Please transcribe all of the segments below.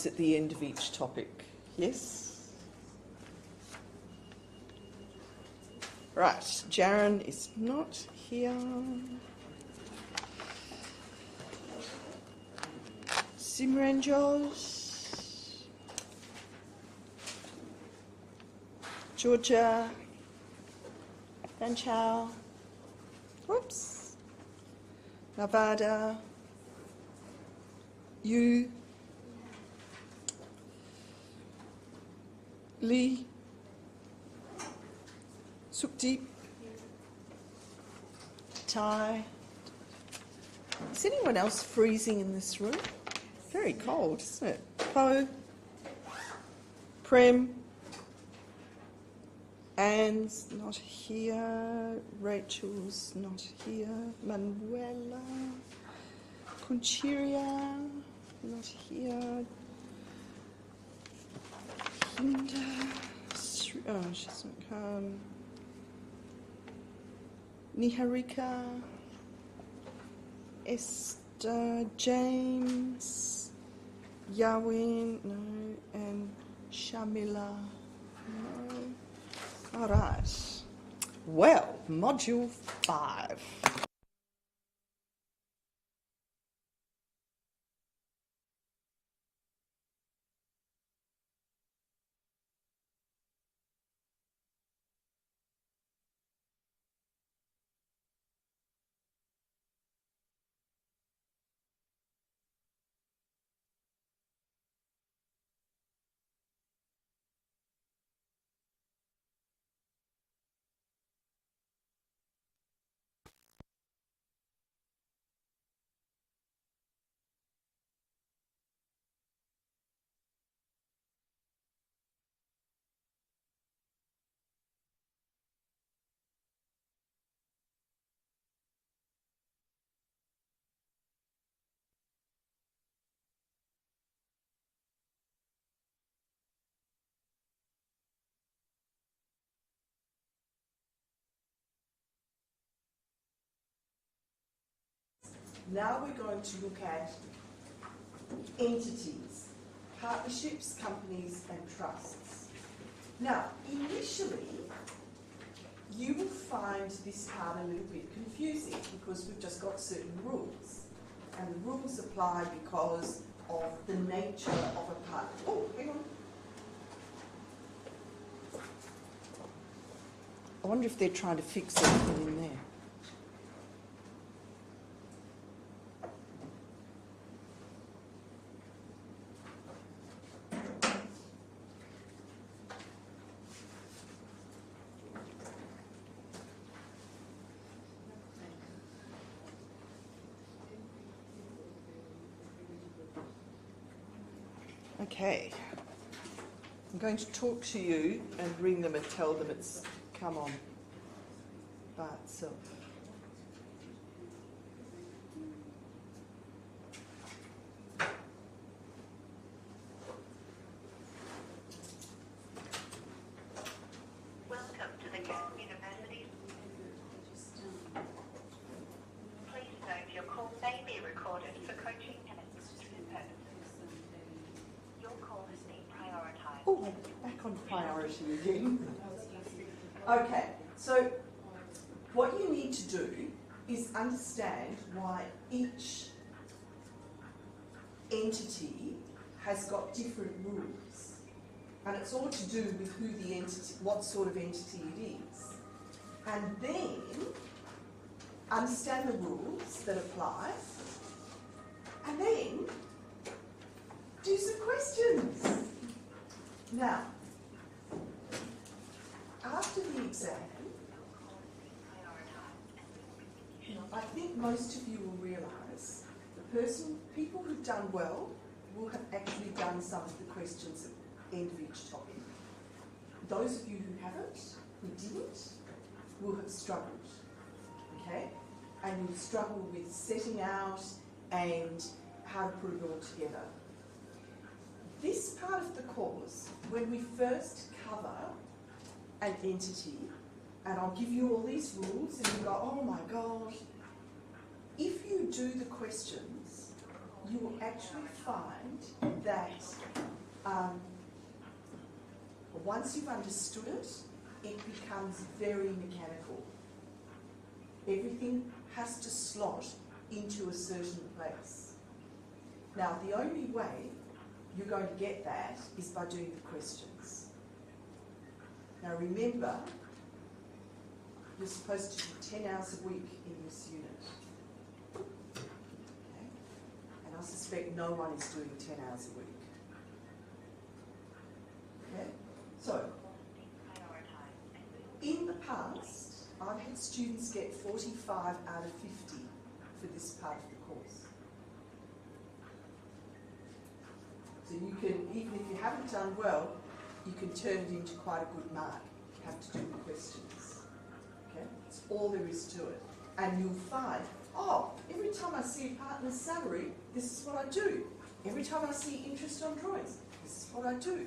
at the end of each topic. Yes? Right, Jaron is not here. Simranjot. Georgia. Danchao. Whoops. Nevada. You. Lee. Sukdeep. Tai. Is anyone else freezing in this room? Very cold, isn't it? Po. Prem. Anne's not here. Rachel's not here. Manuela. Conchiria. Not here. Hinda. Oh, she's not come. Niharika. Esther. James. Yawin. No. And Shamila. No. All right. Well, Module 5. Now we're going to look at entities, partnerships, companies and trusts. Now, initially, you will find this part a little bit confusing because we've just got certain rules. And the rules apply because of the nature of a partner. Oh, hang on. I wonder if they're trying to fix anything in there. Okay, I'm going to talk to you and ring them and tell them it's come on by itself. Welcome to the University. Please note your call may be recorded for coaching and administrative purposes. Your call has been prioritised. Oh, back on priority again. Okay, so what you need to do is understand why each entity has got different rules. And it's all to do with who the entity, what sort of entity it is. And then understand the rules that apply. And then do some questions. Now, after the exam, I think most of you will realise people who've done well will have actually done some of the questions at the end of each topic. Those of you who haven't, who didn't, will have struggled, okay? And you'll struggle with setting out and how to put it all together. This part of the course, when we first cover an entity, and I'll give you all these rules, and you go, oh my God. If you do the questions, you will actually find that once you've understood it, it becomes very mechanical. Everything has to slot into a certain place. Now, the only way you're going to get that is by doing the questions. Now, remember, you're supposed to do 10 hours a week in this unit. Okay? And I suspect no one is doing 10 hours a week. Okay? So, in the past, I've had students get 45 out of 50 for this part of the course. So you can, even if you haven't done well, you can turn it into quite a good mark. You have to do the questions. Okay? That's all there is to it. And you'll find, oh, every time I see a partner's salary, this is what I do. Every time I see interest on drawings, this is what I do.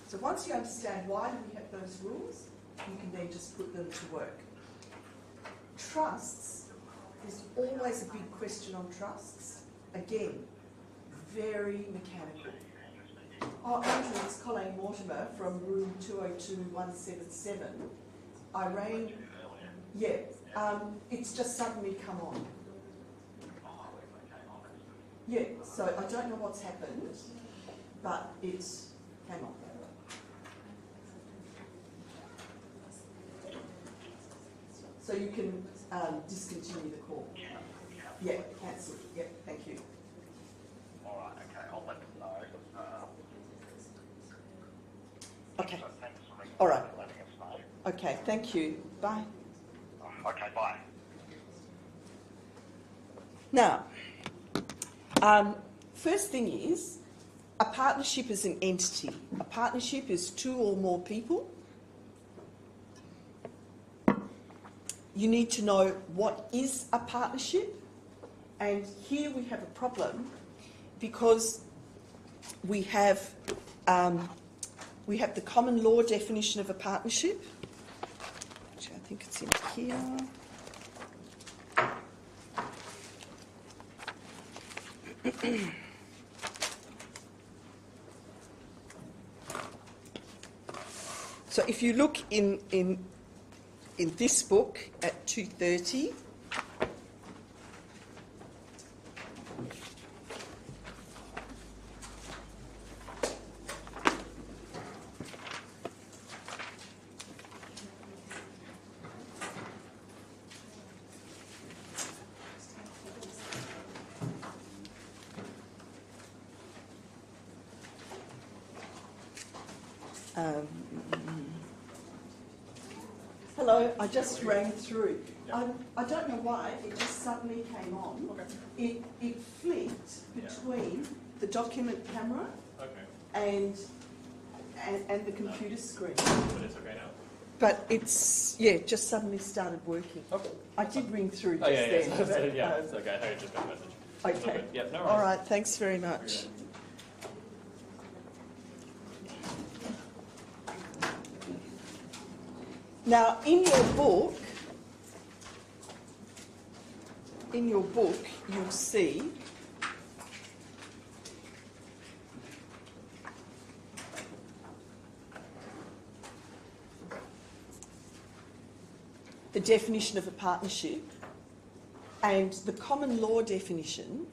So once you understand why do we have those rules, you can then just put them to work. Trusts, there's always a big question on trusts. Again, very mechanical. Oh, Andrew, it's Colleen Mortimer from room 202177. I rang, yeah, it's just suddenly come on. Yeah, so I don't know what's happened, but it came on. So you can discontinue the call. Yeah, cancel. Yeah, thank you. All right, okay, I'll let them know. Okay. So thanks for All right. letting us know. Okay, thank you. Bye. Okay, bye. Now, first thing is, a partnership is an entity. A partnership is two or more people. You need to know what is a partnership, and here we have a problem because we have the common law definition of a partnership, which I think it's in here. So if you look in this book at 230, hello, I just rang through. I don't know why, it just suddenly came on. Okay. It flicked between the document camera and the computer screen. But it's okay now? But it's, yeah, just suddenly started working. Okay. I did ring through just Oh, yeah, then. yeah. but, It's okay. I thought you just got a message. Okay. Okay. Yep, no worries. All right, thanks very much. Now, in your book, you'll see the definition of a partnership, and the common law definition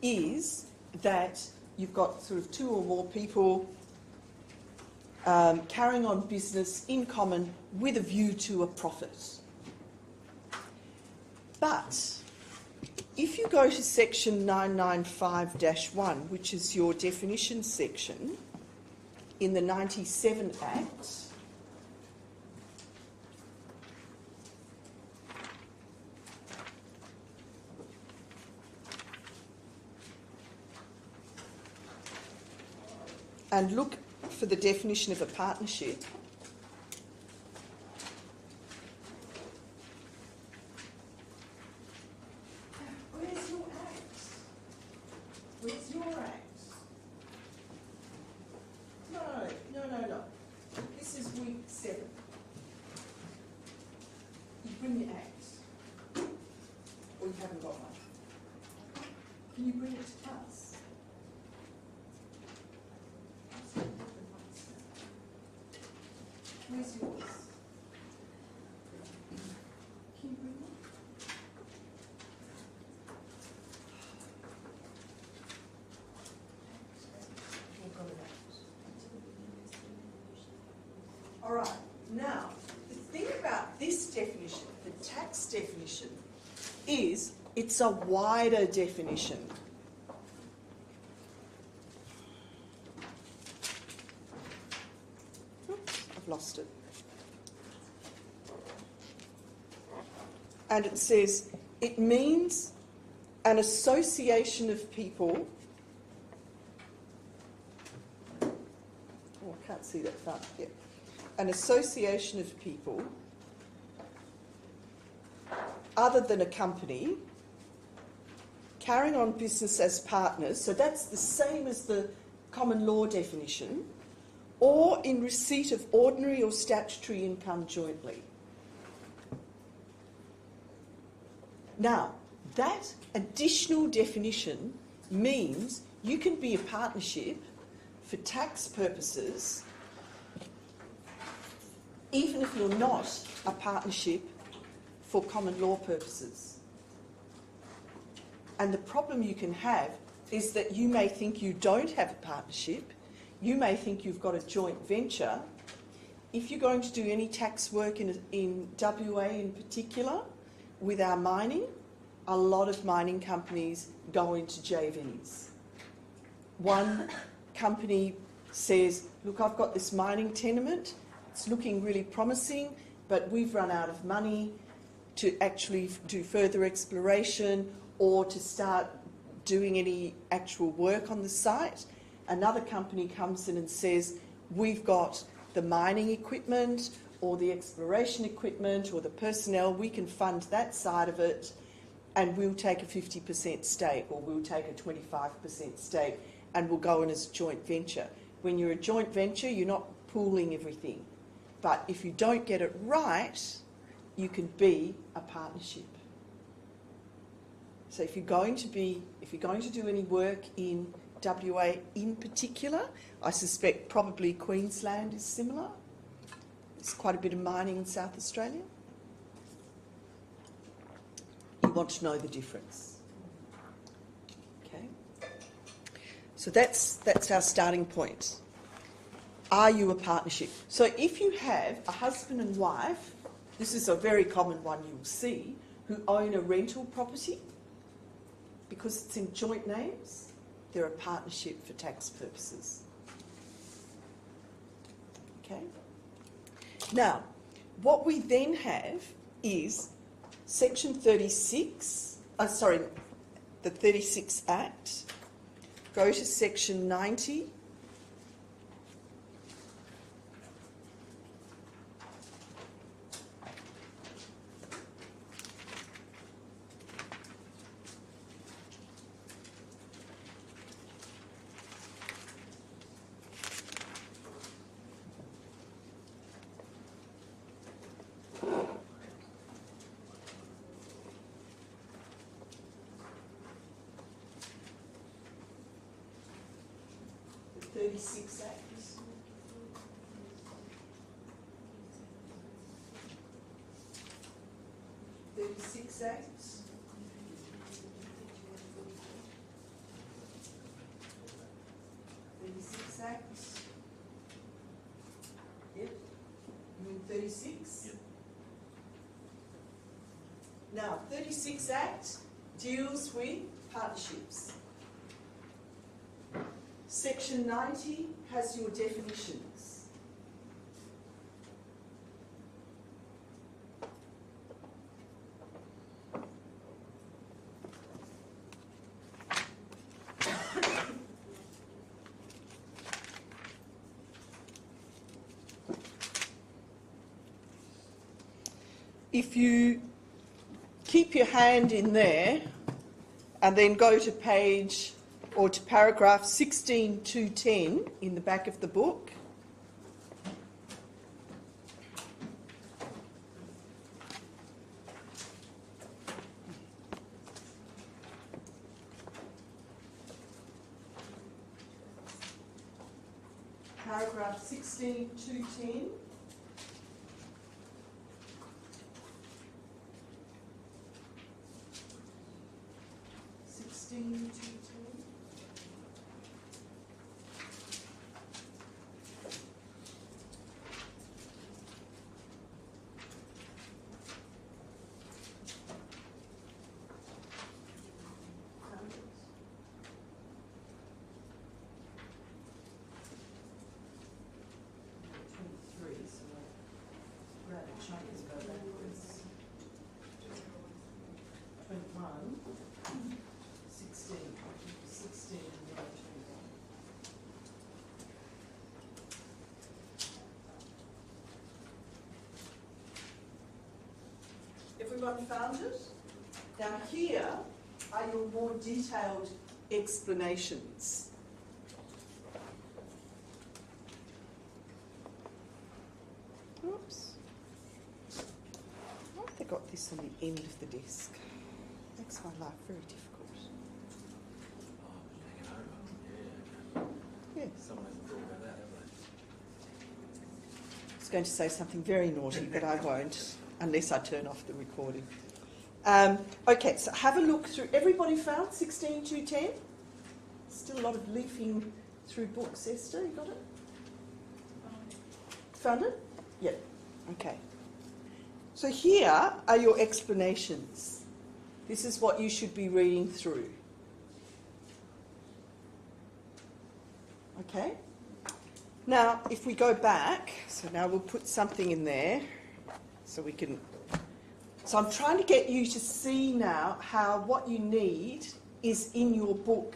is that you've got sort of two or more people carrying on business in common with a view to a profit. But if you go to section 995-1, which is your definition section in the 97 Act, and look for the definition of a partnership, where's your act? Where's your act? No. This is week 7. You bring your act. Or you haven't got one. Can you bring it to us? Where's yours? Can you bring it? All right, now, the thing about this definition, the tax definition, is it's a wider definition. Oops, I've lost it. And it says, it means an association of people. Oh, I can't see that far. Yeah. An association of people other than a company carrying on business as partners, so that's the same as the common law definition, or in receipt of ordinary or statutory income jointly. Now, that additional definition means you can be a partnership for tax purposes even if you're not a partnership for common law purposes. And the problem you can have is that you may think you don't have a partnership, you may think you've got a joint venture. If you're going to do any tax work in WA in particular, with our mining, a lot of mining companies go into JVs. One company says, look, I've got this mining tenement, it's looking really promising, but we've run out of money to actually do further exploration or to start doing any actual work on the site. Another company comes in and says, we've got the mining equipment or the exploration equipment or the personnel, we can fund that side of it and we'll take a 50% stake or we'll take a 25% stake and we'll go in as a joint venture. When you're a joint venture, you're not pooling everything. But if you don't get it right, you can be a partnership. So if you're going to do any work in WA in particular, I suspect probably Queensland is similar. There's quite a bit of mining in South Australia. You want to know the difference. Okay? So that's our starting point. Are you a partnership? So if you have a husband and wife, this is a very common one you'll see, who own a rental property, because it's in joint names, they're a partnership for tax purposes. Okay? Now, what we then have is Section 36, the 36 Act. Go to Section 90. The 36 Act. Yep. You mean 36? Yep. Now, 36 Act deals with partnerships. Section 90 has your definitions. If you keep your hand in there and then go to page or to paragraph 16.210 in the back of the book. paragraph 16.210. Everyone found it? Now here are your more detailed explanations. Oops. Why have they got this on the end of the desk? Makes my life very difficult. Yeah. Someone hasn't thought about that, have I was going to say something very naughty, but I won't, unless I turn off the recording. Okay, so have a look through. Everybody found 16.210? Still a lot of leafing through books. Esther, you got it? Found it? Yep. Okay. So here are your explanations. This is what you should be reading through. Okay? Now, if we go back, so now we'll put something in there so we can... So I'm trying to get you to see now how what you need is in your book.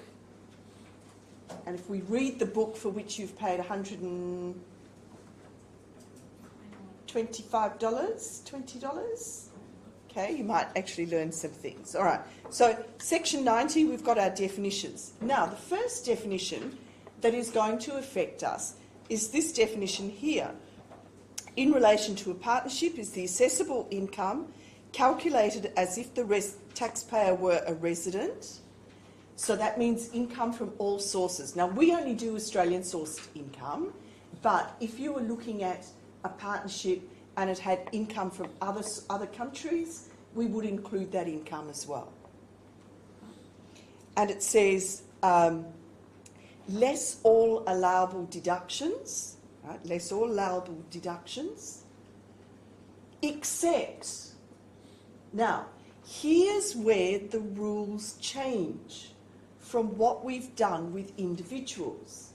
And if we read the book for which you've paid $125, $20, okay, you might actually learn some things. All right, so section 90, we've got our definitions. Now, the first definition that is going to affect us is this definition here. In relation to a partnership is the assessable income calculated as if the taxpayer were a resident. So that means income from all sources. Now, we only do Australian sourced income, but if you were looking at a partnership and it had income from other countries, we would include that income as well. And it says less all allowable deductions, right? Less all allowable deductions, except... Now, here's where the rules change from what we've done with individuals.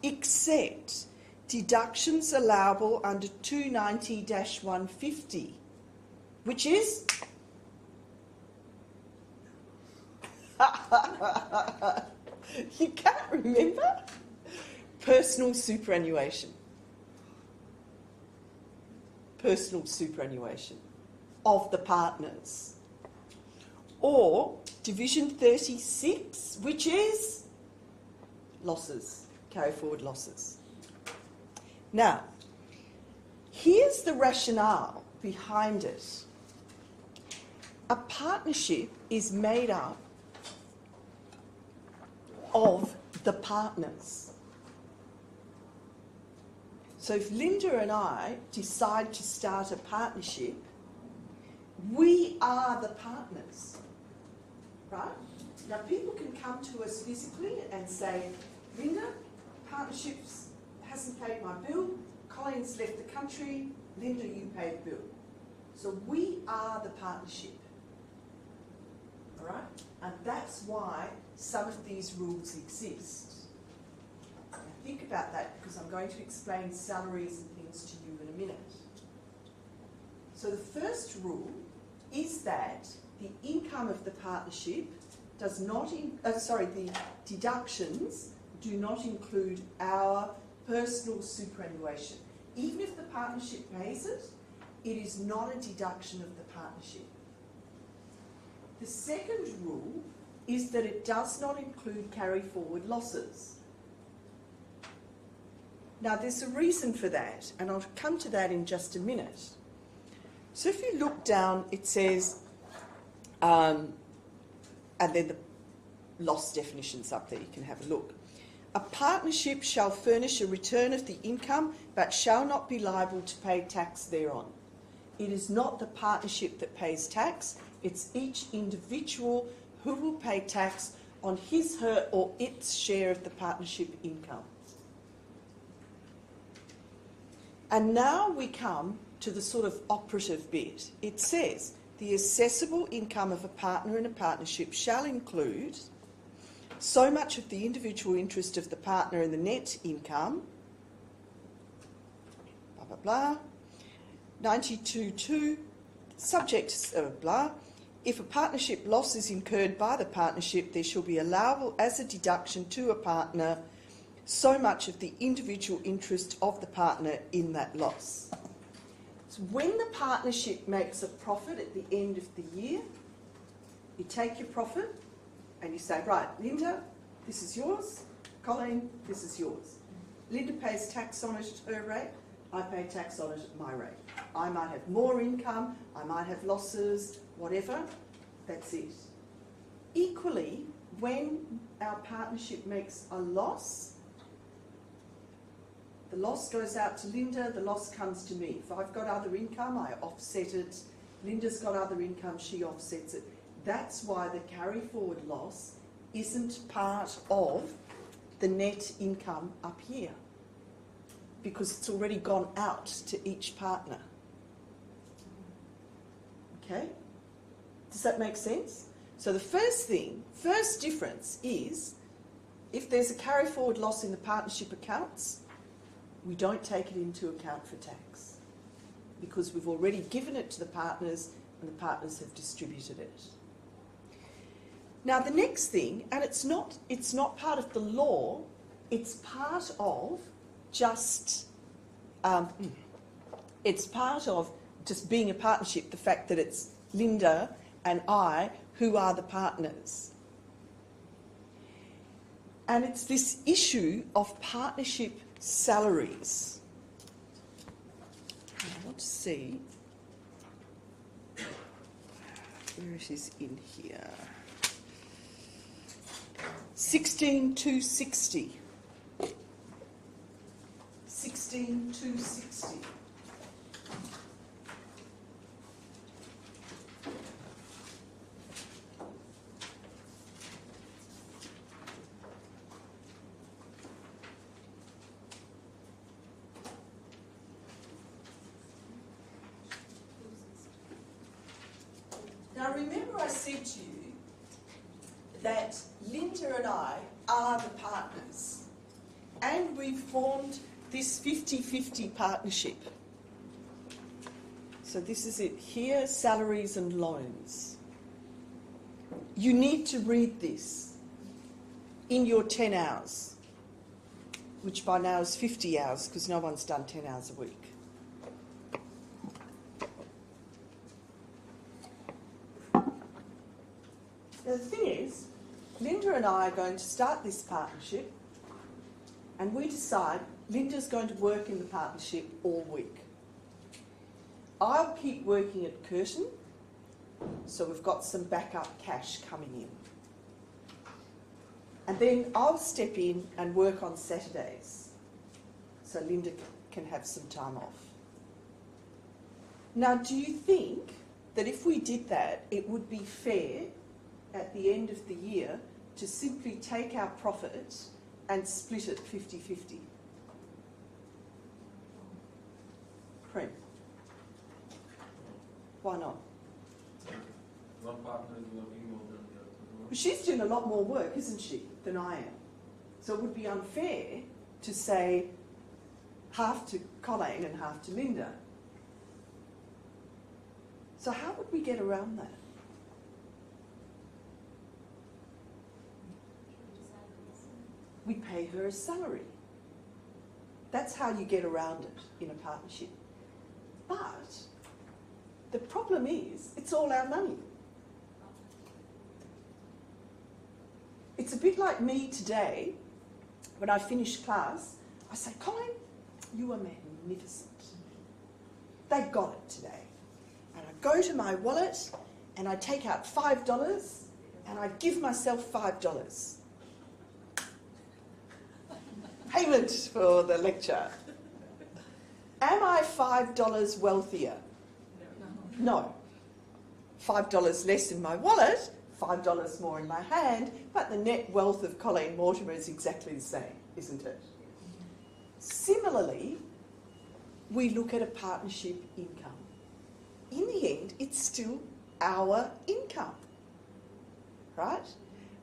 Except deductions allowable under 290-150, which is... You can't remember? Personal superannuation. Personal superannuation of the partners. Or Division 36, which is losses, carry forward losses. Now, here's the rationale behind it. A partnership is made up of the partners. So if Linda and I decide to start a partnership, we are the partners, right? Now, people can come to us physically and say, Linda, partnerships hasn't paid my bill, Colin's left the country, Linda, you pay the bill. So we are the partnership, all right? And that's why some of these rules exist. Now, think about that, because I'm going to explain salaries and things to you in a minute. So the first rule is that the income of the partnership does not, the deductions do not include our personal superannuation. Even if the partnership pays it, it is not a deduction of the partnership. The second rule is that it does not include carry forward losses. Now, there's a reason for that, and I'll come to that in just a minute. So if you look down, it says, and then the loss definition's up there, you can have a look. a partnership shall furnish a return of the income but shall not be liable to pay tax thereon. It is not the partnership that pays tax, it's each individual who will pay tax on his, her or its share of the partnership income. And now we come to the sort of operative bit. It says, the assessable income of a partner in a partnership shall include so much of the individual interest of the partner in the net income, blah, blah, blah, 92.2, subject to blah. If a partnership loss is incurred by the partnership, there shall be allowable as a deduction to a partner so much of the individual interest of the partner in that loss. So when the partnership makes a profit at the end of the year, you take your profit and you say, right, Linda, this is yours. Colleen, this is yours. Linda pays tax on it at her rate. I pay tax on it at my rate. I might have more income, I might have losses, whatever. That's it. Equally, when our partnership makes a loss, the loss goes out to Linda, the loss comes to me. If I've got other income, I offset it. Linda's got other income, she offsets it. That's why the carry forward loss isn't part of the net income up here, because it's already gone out to each partner. Okay? Does that make sense? So the first difference is, if there's a carry forward loss in the partnership accounts, we don't take it into account for tax, because we've already given it to the partners and the partners have distributed it. Now the next thing, and it's not part of the law, it's part of just being a partnership, the fact that it's Linda and I who are the partners. And it's this issue of partnership salaries. I want to see where it is in here. 16,260. 16,260. Now remember I said to you that Linda and I are the partners, and we've formed this 50-50 partnership. So this is it here, salaries and loans. You need to read this in your 10 hours, which by now is 50 hours because no one's done 10 hours a week. Now the thing is, Linda and I are going to start this partnership, and we decide Linda's going to work in the partnership all week. I'll keep working at Curtin, so we've got some backup cash coming in. And then I'll step in and work on Saturdays, so Linda can have some time off. Now, do you think that if we did that, it would be fair at the end of the year to simply take our profit and split it 50-50? Cream. Why not? One partner is working more than the other. But she's doing a lot more work, isn't she, than I am. So it would be unfair to say half to Colleen and half to Linda. So how would we get around that? We pay her a salary. That's how you get around it in a partnership. But the problem is, it's all our money. It's a bit like me today, when I finish class, I say, Colleen, you are magnificent. They got it today. And I go to my wallet and I take out $5 and I give myself $5. payment for the lecture. Am I $5 wealthier? No. $5 less in my wallet, $5 more in my hand, but the net wealth of Colleen Mortimer is exactly the same, isn't it? Similarly, we look at a partnership income. In the end, it's still our income, right?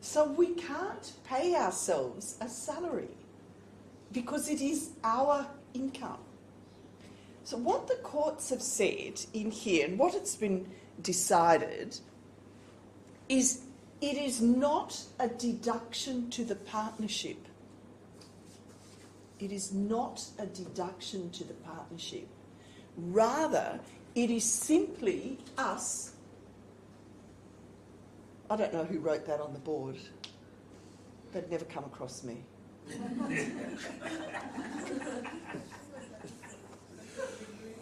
So we can't pay ourselves a salary because it is our income. So what the courts have said in here, and what it's been decided, is it is not a deduction to the partnership. It is not a deduction to the partnership. Rather, it is simply us. I don't know who wrote that on the board. They'd never come across me. I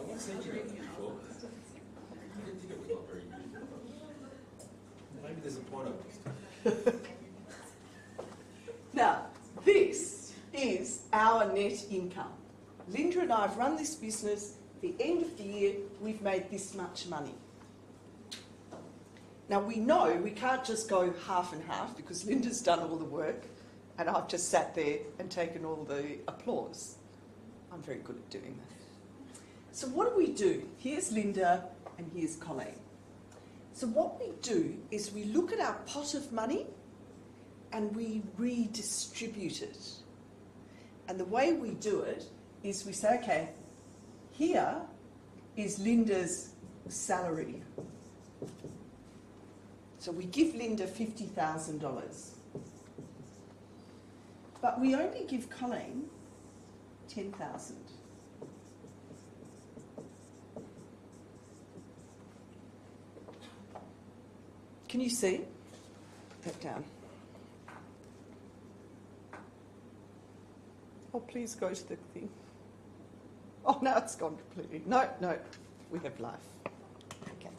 won't send you that before. I didn't think it was not very good. Maybe there's a point of this. Now, this is our net income. Linda and I have run this business. At the end of the year, we've made this much money. Now, we know we can't just go half and half because Linda's done all the work and I've just sat there and taken all the applause. I'm very good at doing that. So what do? Here's Linda and here's Colleen. So what we do is we look at our pot of money and we redistribute it. And the way we do it is we say, okay, here is Linda's salary. So we give Linda $50,000. But we only give Colleen $10,000. Can you see? That down. Oh, please go to the thing. Oh, no, it's gone completely. No, we have life. Okay.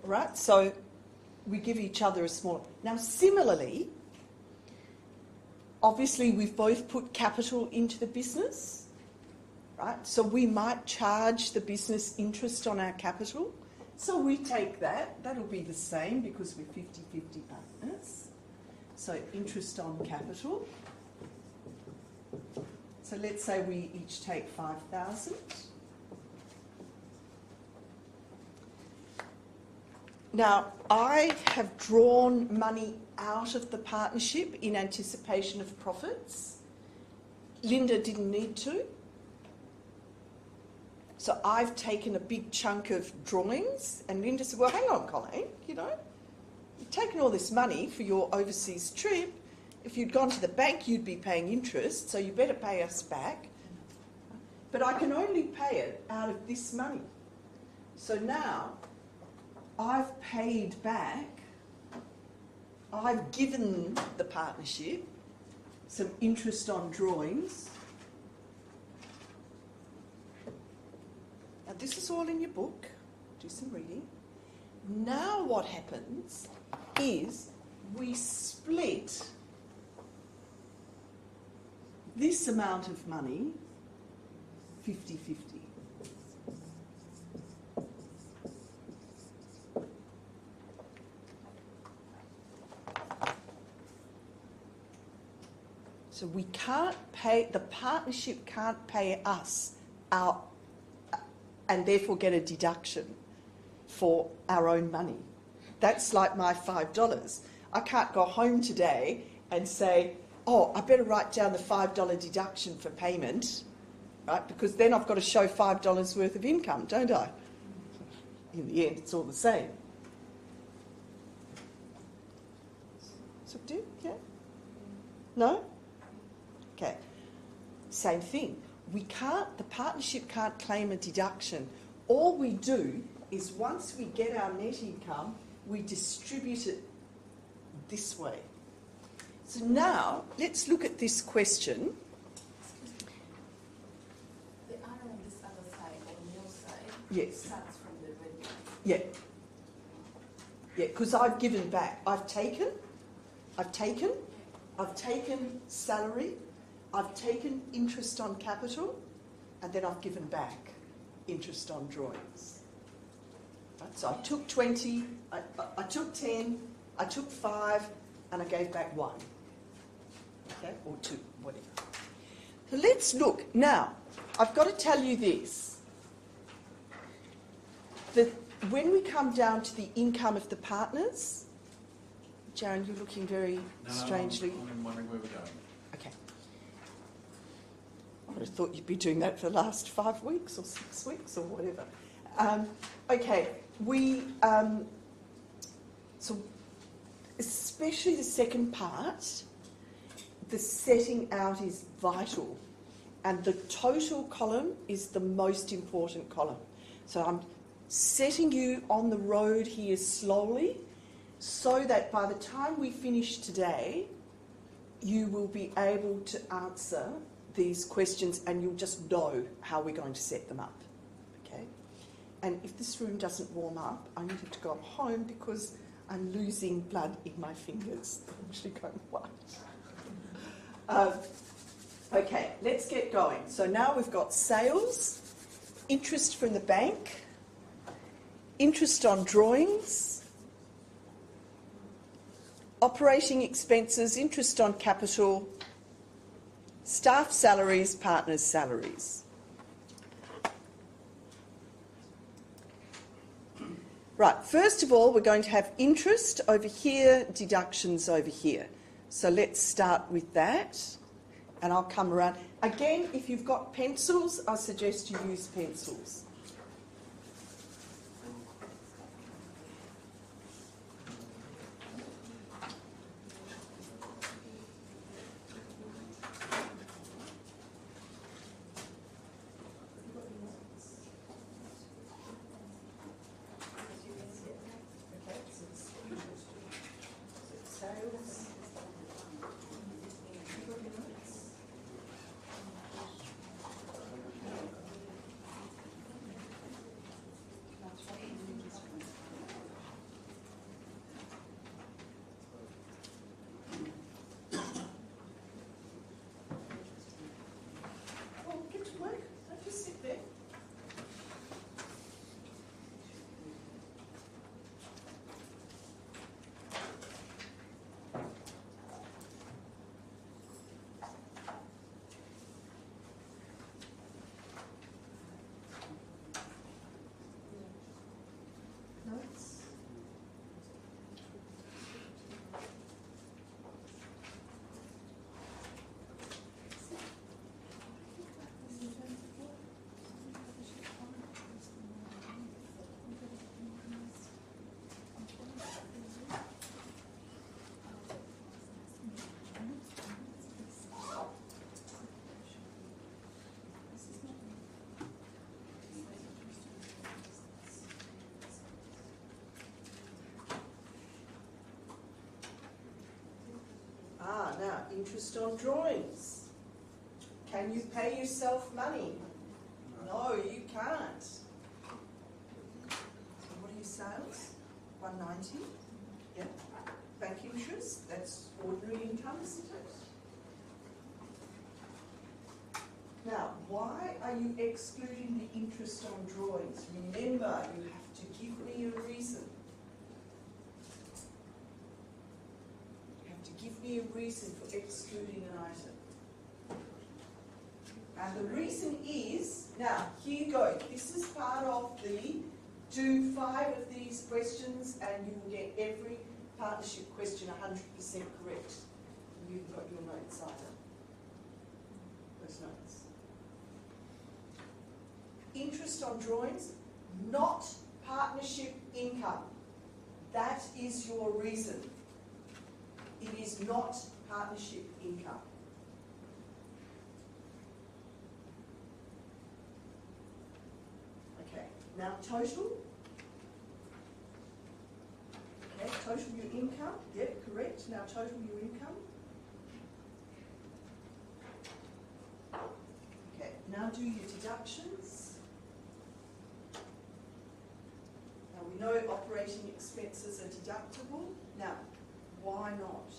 All right, so we give each other a small... Now, similarly, obviously, we've both put capital into the business, right? So we might charge the business interest on our capital. So we take that. That'll be the same because we're 50-50 partners. So interest on capital. So let's say we each take 5,000. Now, I have drawn money out of the partnership in anticipation of profits. Linda didn't need to. So I've taken a big chunk of drawings, and Linda said, well, hang on, Colleen, you've taken all this money for your overseas trip. If you'd gone to the bank, you'd be paying interest, so you better pay us back. But I can only pay it out of this money. So now I've paid back, I've given the partnership some interest on drawings. Now this is all in your book, do some reading. Now what happens is we split this amount of money 50-50. So we can't pay, the partnership can't pay us our, and therefore get a deduction for our own money. That's like my $5. I can't go home today and say, oh, I better write down the $5 deduction for payment, right? Because then I've got to show $5 worth of income, don't I? In the end, it's all the same. So do, yeah? No? Okay. Same thing. We can't, the partnership can't claim a deduction. All we do is once we get our net income, we distribute it this way. So now, let's look at this question. The arrow on this other side, on your side, Yes. starts from the red line. Yeah. Yeah, because I've given back. I've taken salary, I've taken interest on capital and then I've given back interest on drawings. Right, so I took 20, I took 10, I took 5, and I gave back 1. Okay, or 2, whatever. So let's look. Now, I've got to tell you this. That when we come down to the income of the partners, Jaron, you're looking very strangely. I'm wondering where we're going. Okay. I would have thought you'd be doing that for the last 5 weeks or 6 weeks or whatever. Okay, so especially the second part, the setting out is vital. And the total column is the most important column. So I'm setting you on the road here slowly so that by the time we finish today, you will be able to answer these questions and you'll just know how we're going to set them up. Okay? And if this room doesn't warm up, I need to go home because I'm losing blood in my fingers. They're actually going white. Okay, let's get going. So now we've got sales, interest from the bank, interest on drawings, operating expenses, interest on capital, staff salaries, partners' salaries. Right, first of all, we're going to have interest over here, deductions over here. So let's start with that, and I'll come around. Again, if you've got pencils, I suggest you use pencils. Now, interest on drawings. Can you pay yourself money? No, you can't. So what are your sales? 190? Yeah. Bank interest, that's ordinary income, isn't it? Now, why are you excluding the interest on drawings? Remember, you have to give me a reason. Give me a reason for excluding an item. And the reason is, now, here you go. This is part of the do 5 of these questions and you will get every partnership question 100% correct. You've got your notes either. Those notes. Interest on drawings, not partnership income. That is your reason. It is not partnership income. Okay, now total. Okay, total your income. Yep, correct. Now total your income. Okay, now do your deductions. Now we know operating expenses are deductible. Now, why not?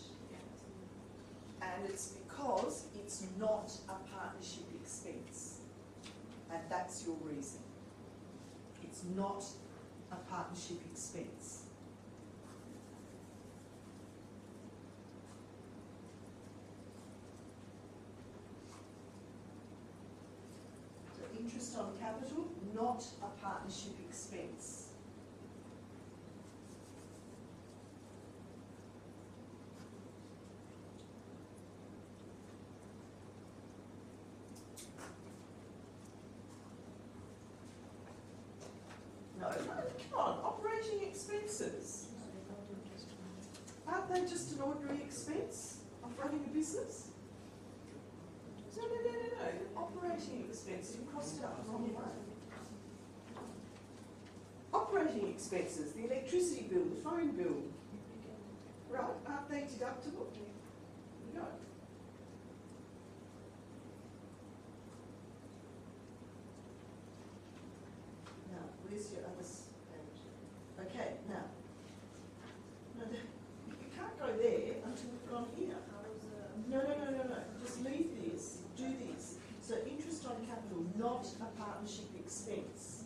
And it's because it's not a partnership expense. And that's your reason. It's not a partnership expense. So interest on capital, not a partnership expense. No, come on, operating expenses. Aren't they just an ordinary expense of running a business? No. Operating expenses, you crossed it out the wrong way. Operating expenses, the electricity bill, the phone bill. Right, aren't they deductible? No. Now, where's your other page? Okay, now. No, you can't go there until we've gone here. No. Just leave this, do this. So interest on capital, not a partnership expense.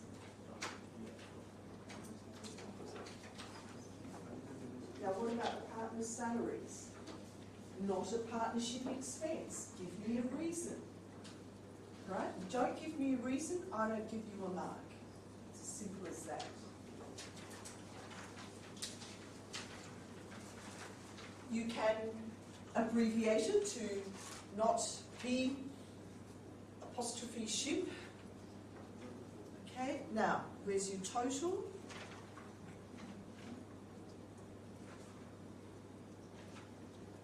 Now what about the partner's salaries? Not a partnership expense. Give me a reason. Right? You don't give me a reason, I don't give you a mark. It's as simple as that. You can abbreviate it to not be apostrophe ship. Okay, now, where's your total?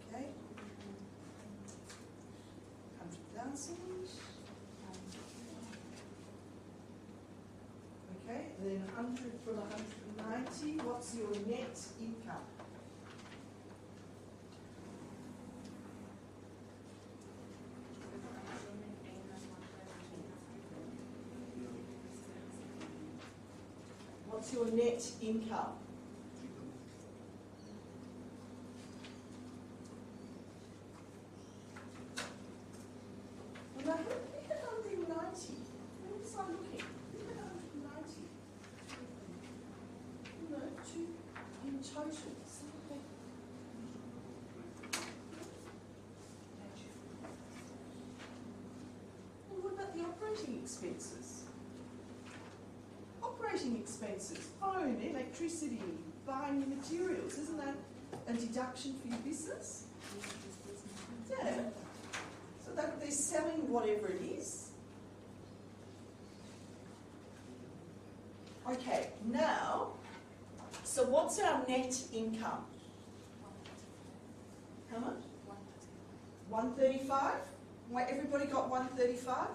Okay, 100,000. Okay, and then 100 from 190, what's your net income? What's your net income? Well, now, look at 190. Where was I looking? Look at 190. No, two in total. Well, what about the operating expenses? Operating expenses, phone, electricity, buying your materials, isn't that a deduction for your business? Yeah. So that they're selling whatever it is. Okay, now, so what's our net income? How much? 135? Wait, everybody got 135?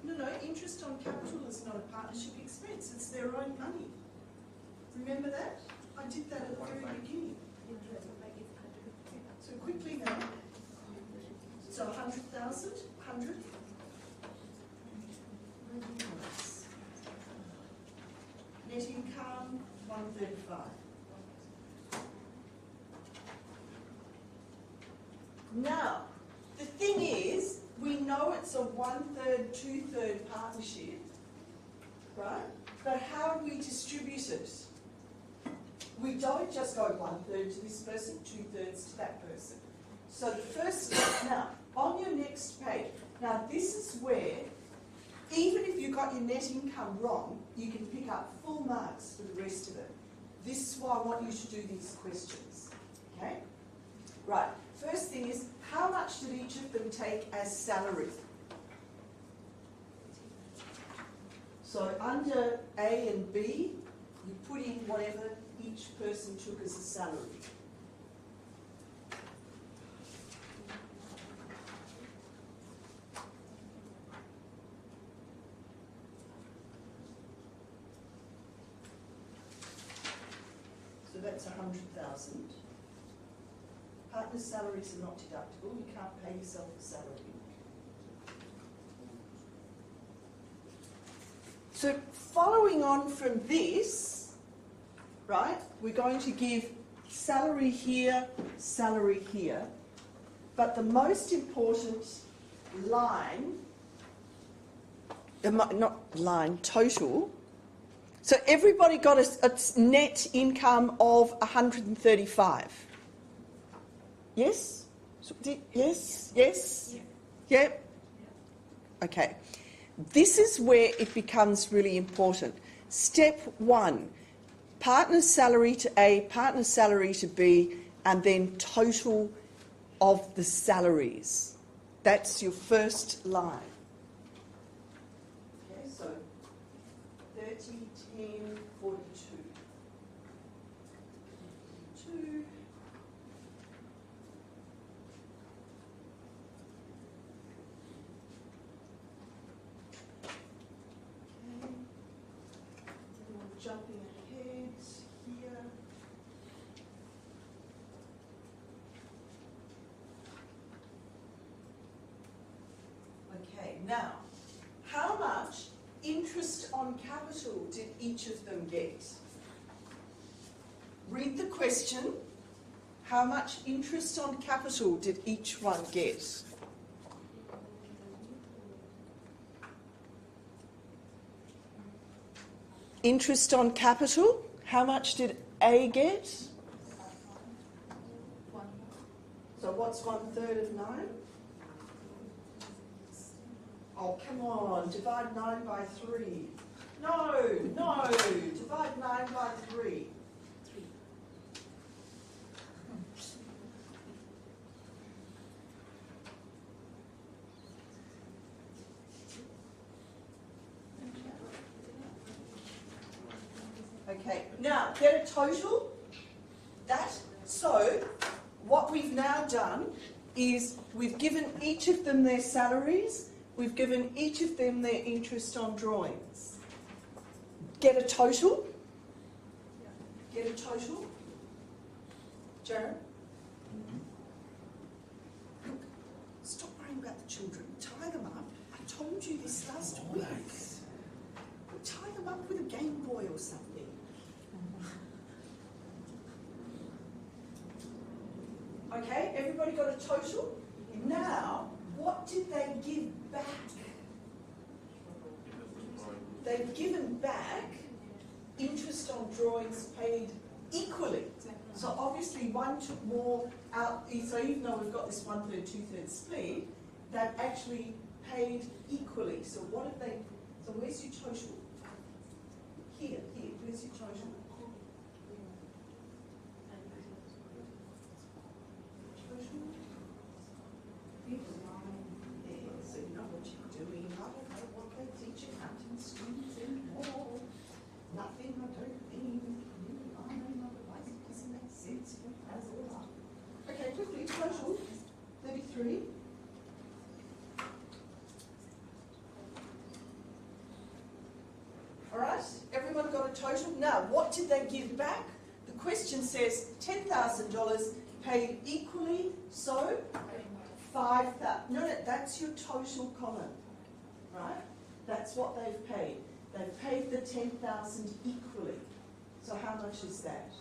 No, interest on capital is not a partnership expense, it's their own money. Remember that? I did that at the very beginning. So quickly now, so 100,000, 100. Net income, 135. Now, the thing is, we know it's a 1/3, 2/3 partnership, right? But how do we distribute it? We don't just go 1/3 to this person, 2/3 to that person. So the first step, now, on your next page, now this is where, even if you got your net income wrong, you can pick up full marks for the rest of it. This is why I want you to do these questions, okay? Right, first thing is, how much did each of them take as salary? So under A and B, you put in whatever each person took as a salary. So that's 100,000. Partners' salaries are not deductible. You can't pay yourself a salary. So following on from this, right, we're going to give salary here, but the most important line, total. So everybody got a net income of 135. Yes? Yes? Yes? Yep. Okay. This is where it becomes really important. Step 1, partner's salary to A, partner's salary to B, and then total of the salaries. That's your first line. Okay, so 30, 10, 42. 42. Jumping ahead here. Okay, now, how much interest on capital did each of them get? Read the question. How much interest on capital did each one get? Interest on capital, how much did A get? So what's 1/3 of 9? Oh, come on, divide 9 by 3. No, divide 9 by 3. Okay, now get a total. So what we've now done is we've given each of them their salaries, we've given each of them their interest on drawings. Get a total. Get a total. Jared? Look, stop worrying about the children. Tie them up. I told you this last week. Tie them up with a Game Boy or something. Okay, everybody got a total? Now, what did they give back? They've given back interest on drawings paid equally. So obviously one took more out, so even though we've got this 1/3, 2/3 split, they've actually paid equally. So what have they, so where's your total? Here, where's your total? So you know what you're doing. I don't know what they teach accounting students anymore. Nothing, I don't think. I know otherwise it doesn't make sense. Okay, quickly, total 33. All right, everyone got a total. Now, what did they give back? The question says $10,000 paid equally, so 5,000. No, that's your total column, right? That's what they've paid. They've paid the 10,000 equally. So how much is that?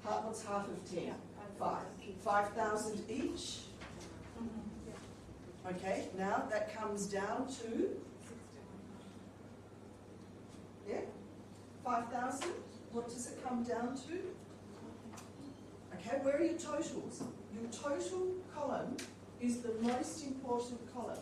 What's half of 10? 5. 5,000 each. Okay, now that comes down to, yeah, 5,000. What does it come down to? Okay, where are your totals? Your total column is the most important column.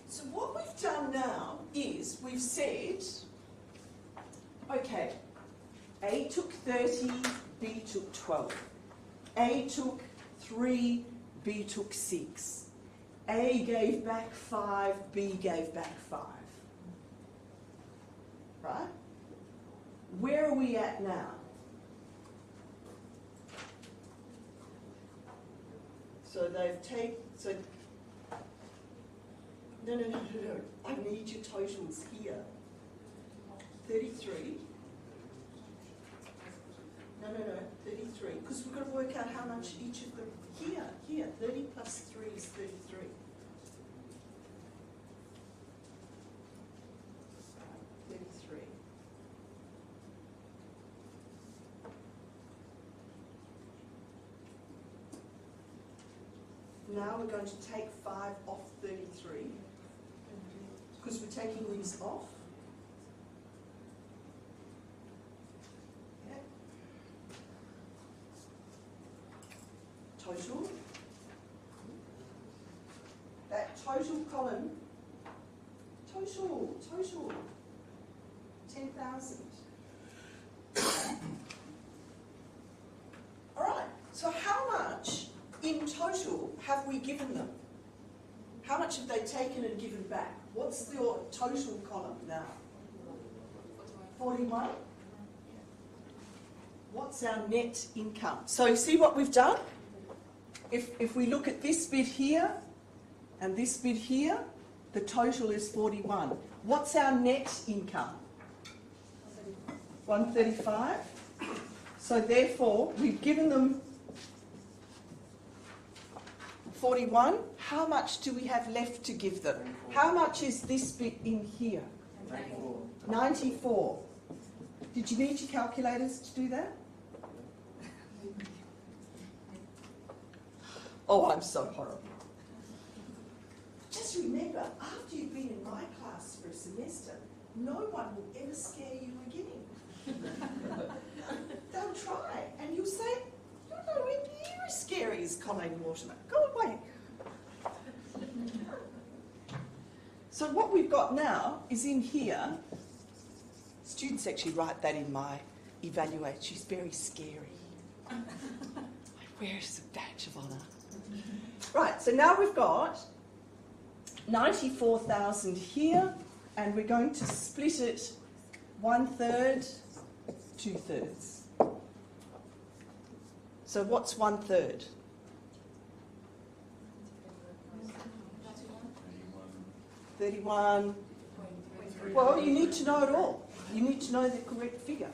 So what we've done now is we've said, okay, A took 30, B took 12. A took 3, B took 6. A gave back 5, B gave back 5. Right? Where are we at now? So they've taken, so, no. I need your totals here. 33. No, 33. Because we've got to work out how much each of them. Here, 30 plus 3 is 33. Now we're going to take 5 off 33, because we're taking these off. Yeah. Total. That total column, total, 10,000. All right, so how much in total have we given them? How much have they taken and given back? What's your total column now? 41? What's our net income? So see what we've done? If we look at this bit here and this bit here, the total is 41. What's our net income? 135. So therefore, we've given them 41. How much do we have left to give them? How much is this bit in here? 94. 94. Did you need your calculators to do that? Oh, I'm so horrible. Just remember, after you've been in my class for a semester, no one will ever scare you again. They'll try, and you'll say, "You're nowhere near as scary as Colleen Mortimer. Go away." So what we've got now is in here. Students actually write that in my evaluate. She's very scary. I wear a badge of honour. Right, so now we've got 94,000 here, and we're going to split it 1/3, 2/3. So what's 1/3? 31. Well, you need to know it all. You need to know the correct figure.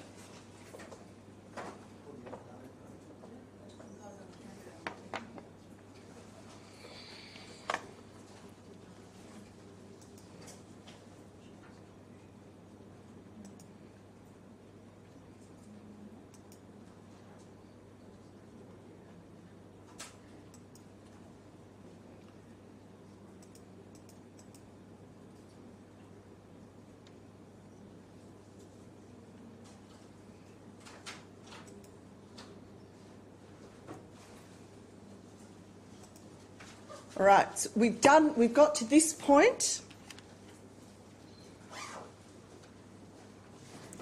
All right, so we've got to this point.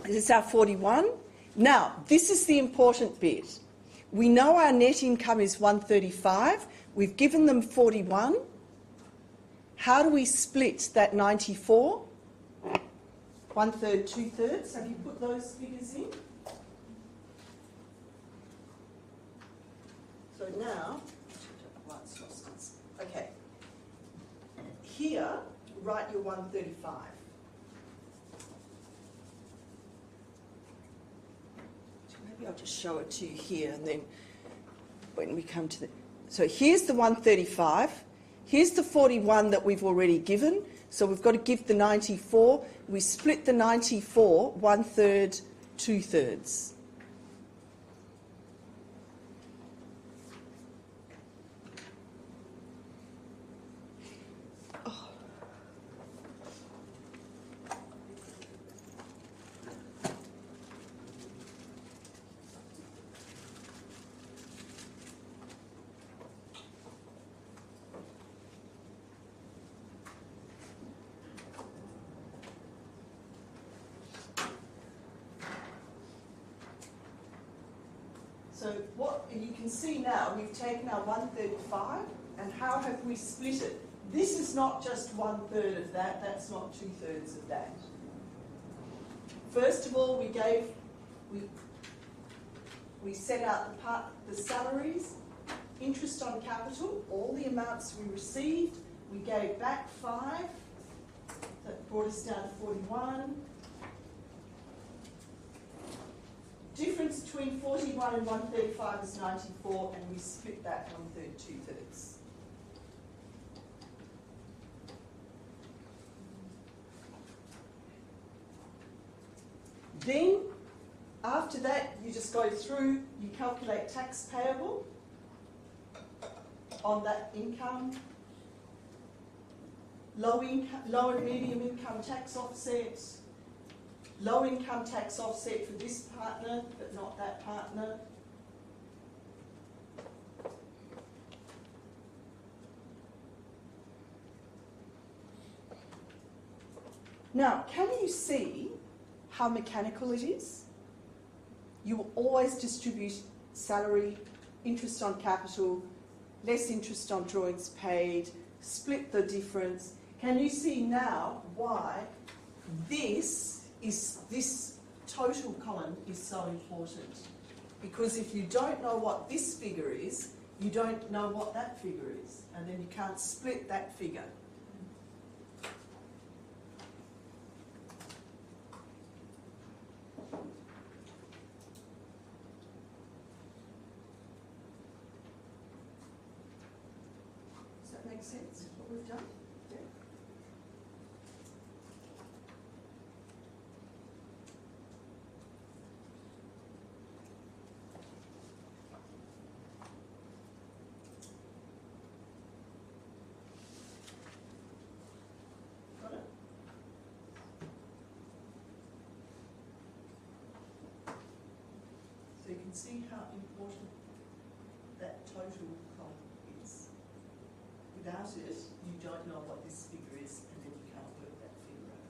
This is our 41. Now, this is the important bit. We know our net income is 135. We've given them 41. How do we split that 94? 1/3, 2/3. Have you put those figures in? So now, okay. Here, write your 135. Maybe I'll just show it to you here, and then when we come to the... So here's the 135. Here's the 41 that we've already given. So we've got to give the 94. We split the 94, 1/3, 2/3. So what you can see now, we've taken our 135, and how have we split it? This is not just 1/3 of that, that's not 2/3 of that. First of all, we set out the salaries, interest on capital, all the amounts we received. We gave back 5, that brought us down to 41. Difference between between 41 and 135 is 94, and we split that 1/3, 2/3. Then, after that, you just go through, you calculate tax payable on that income, low and medium income tax offset, low income tax offset for this partner, but not that partner. Now, can you see how mechanical it is? You will always distribute salary, interest on capital, less interest on drawings paid, split the difference. Can you see now why this total column is so important? Because if you don't know what this figure is, you don't know what that figure is, and then you can't split that figure. Does that make sense, what we've done? Yeah. Got it? So you can see how important that total column is. Without it, you don't know what this figure is, and then you can't work that figure out.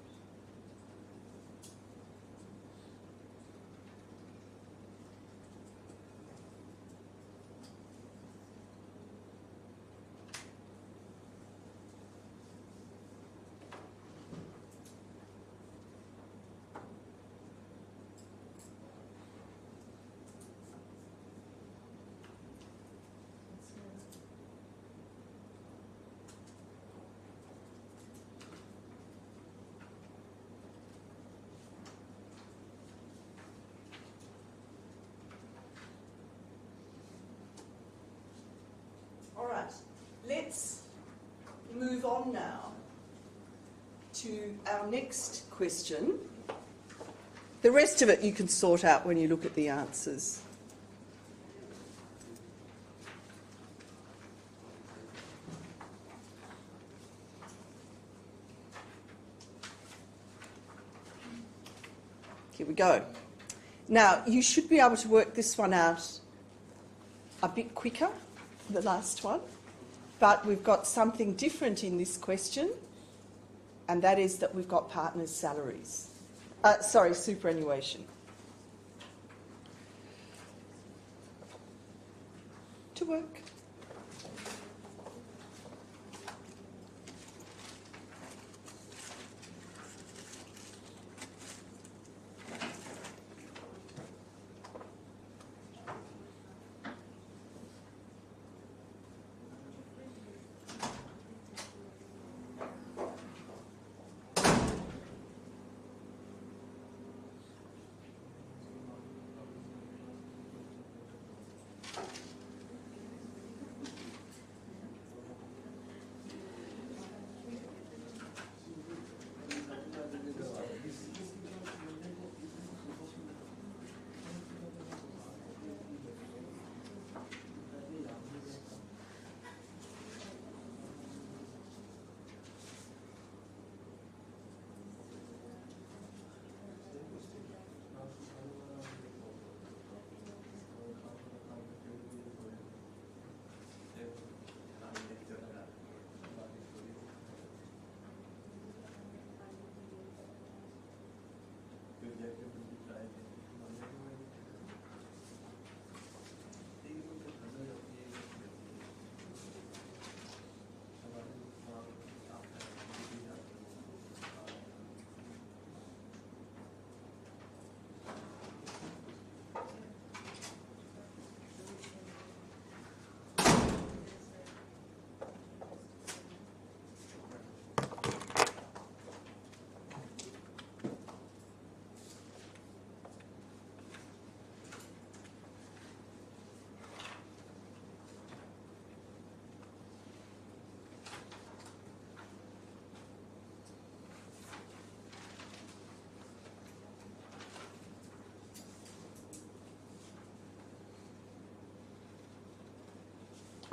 All right, let's move on now to our next question. The rest of it you can sort out when you look at the answers. Here we go. Now, you should be able to work this one out a bit quicker than the last one, but we've got something different in this question, and that is that we've got partners' salaries. Superannuation. To work.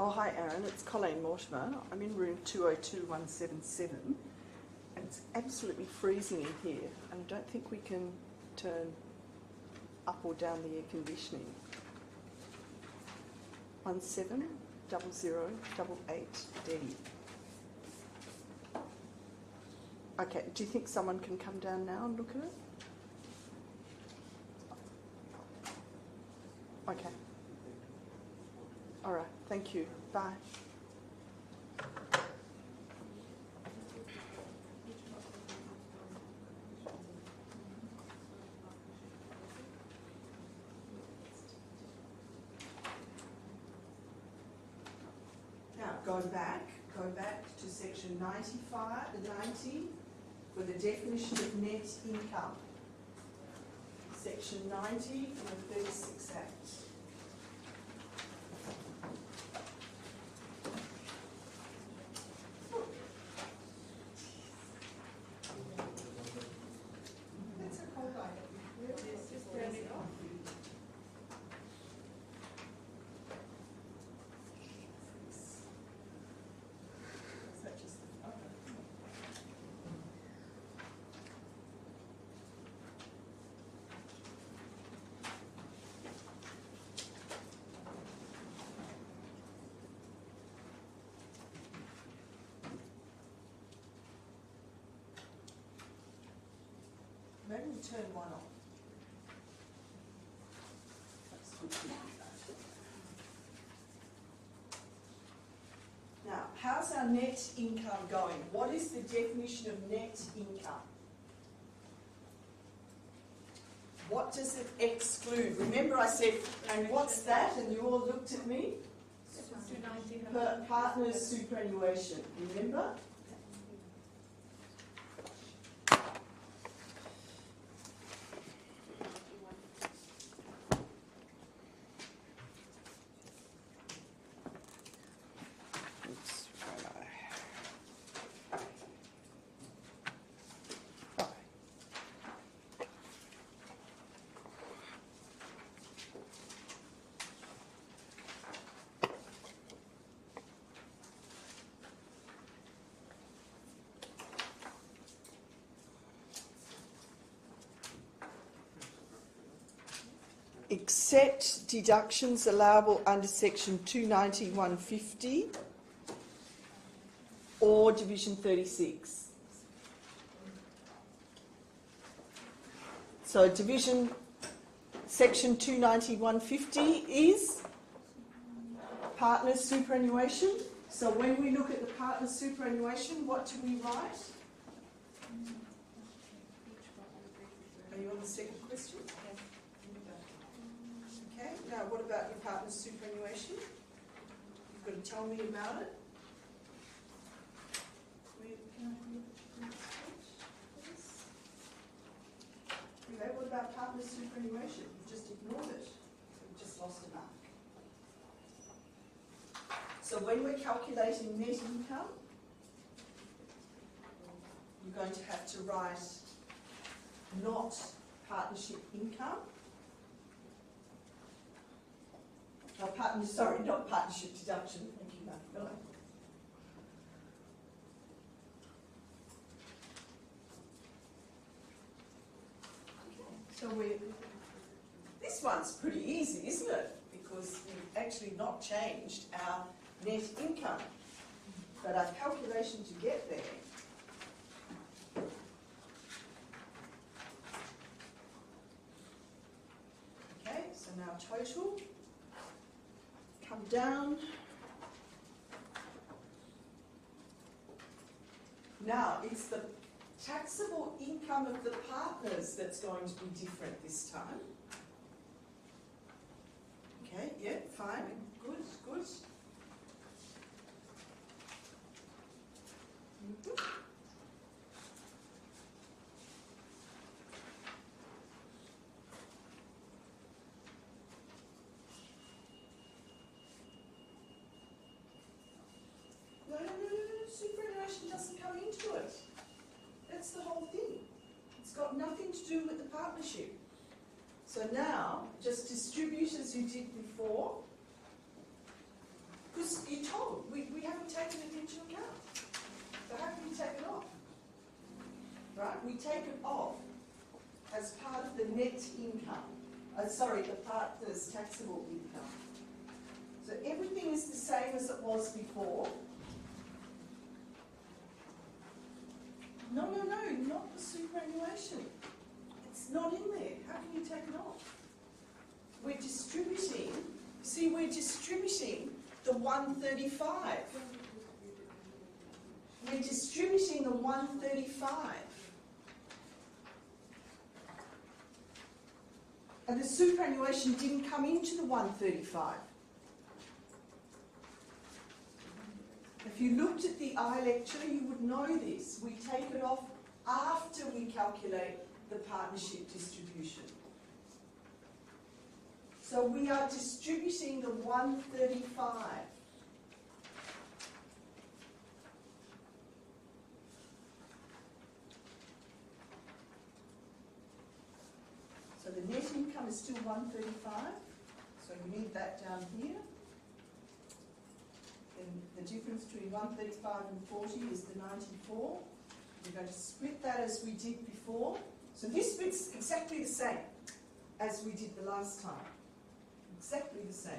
Oh, hi Aaron, it's Colleen Mortimer. I'm in room 202177 and it's absolutely freezing in here and I don't think we can turn up or down the air conditioning. 170088D. Okay, do you think someone can come down now and look at it? Okay. All right, thank you. Bye. Now, go back to section 90 for the definition of net income. Section 90 from the 36 Act. That's a cold item. Yes, just turn it off. Maybe we turn one on. Now, how's our net income going? What is the definition of net income? What does it exclude? Remember I said, and what's that? And you all looked at me? Partner's superannuation. Remember? Except deductions allowable under section 290(150) or division 36. So section 290(150) is partner's superannuation. So when we look at the partner's superannuation, what do we write? Are you on the second question? Okay, now what about your partner's superannuation? You've got to tell me about it. Okay, what about partner's superannuation? You've just ignored it. You've just lost a mark. So when we're calculating net income, you're going to have to write not partnership income. Not partnership deduction. Thank you, Mark. So this one's pretty easy, isn't it? Because we've actually not changed our net income, but our calculation to get there. Okay, so now total. Come down. Now, it's the taxable income of the partners that's going to be different this time. Okay, yeah, fine, good. No, superannuation doesn't come into it. That's the whole thing. It's got nothing to do with the partnership. So now, just distribute as you did before. Because you're told, we haven't taken it into account. So how can you take it off? Right? We take it off as part of the net income. The partner's taxable income. So everything is the same as it was before. No, not the superannuation. It's not in there. How can you take it off? We're distributing the 135. We're distributing the 135. And the superannuation didn't come into the 135. If you looked at the I lecture, you would know this. We take it off after we calculate the partnership distribution. So we are distributing the 135. So the net income is still 135. So you need that down here. And the difference between 135 and 40 is the 94. We're going to split that as we did before. So this bit's exactly the same as we did the last time. Exactly the same.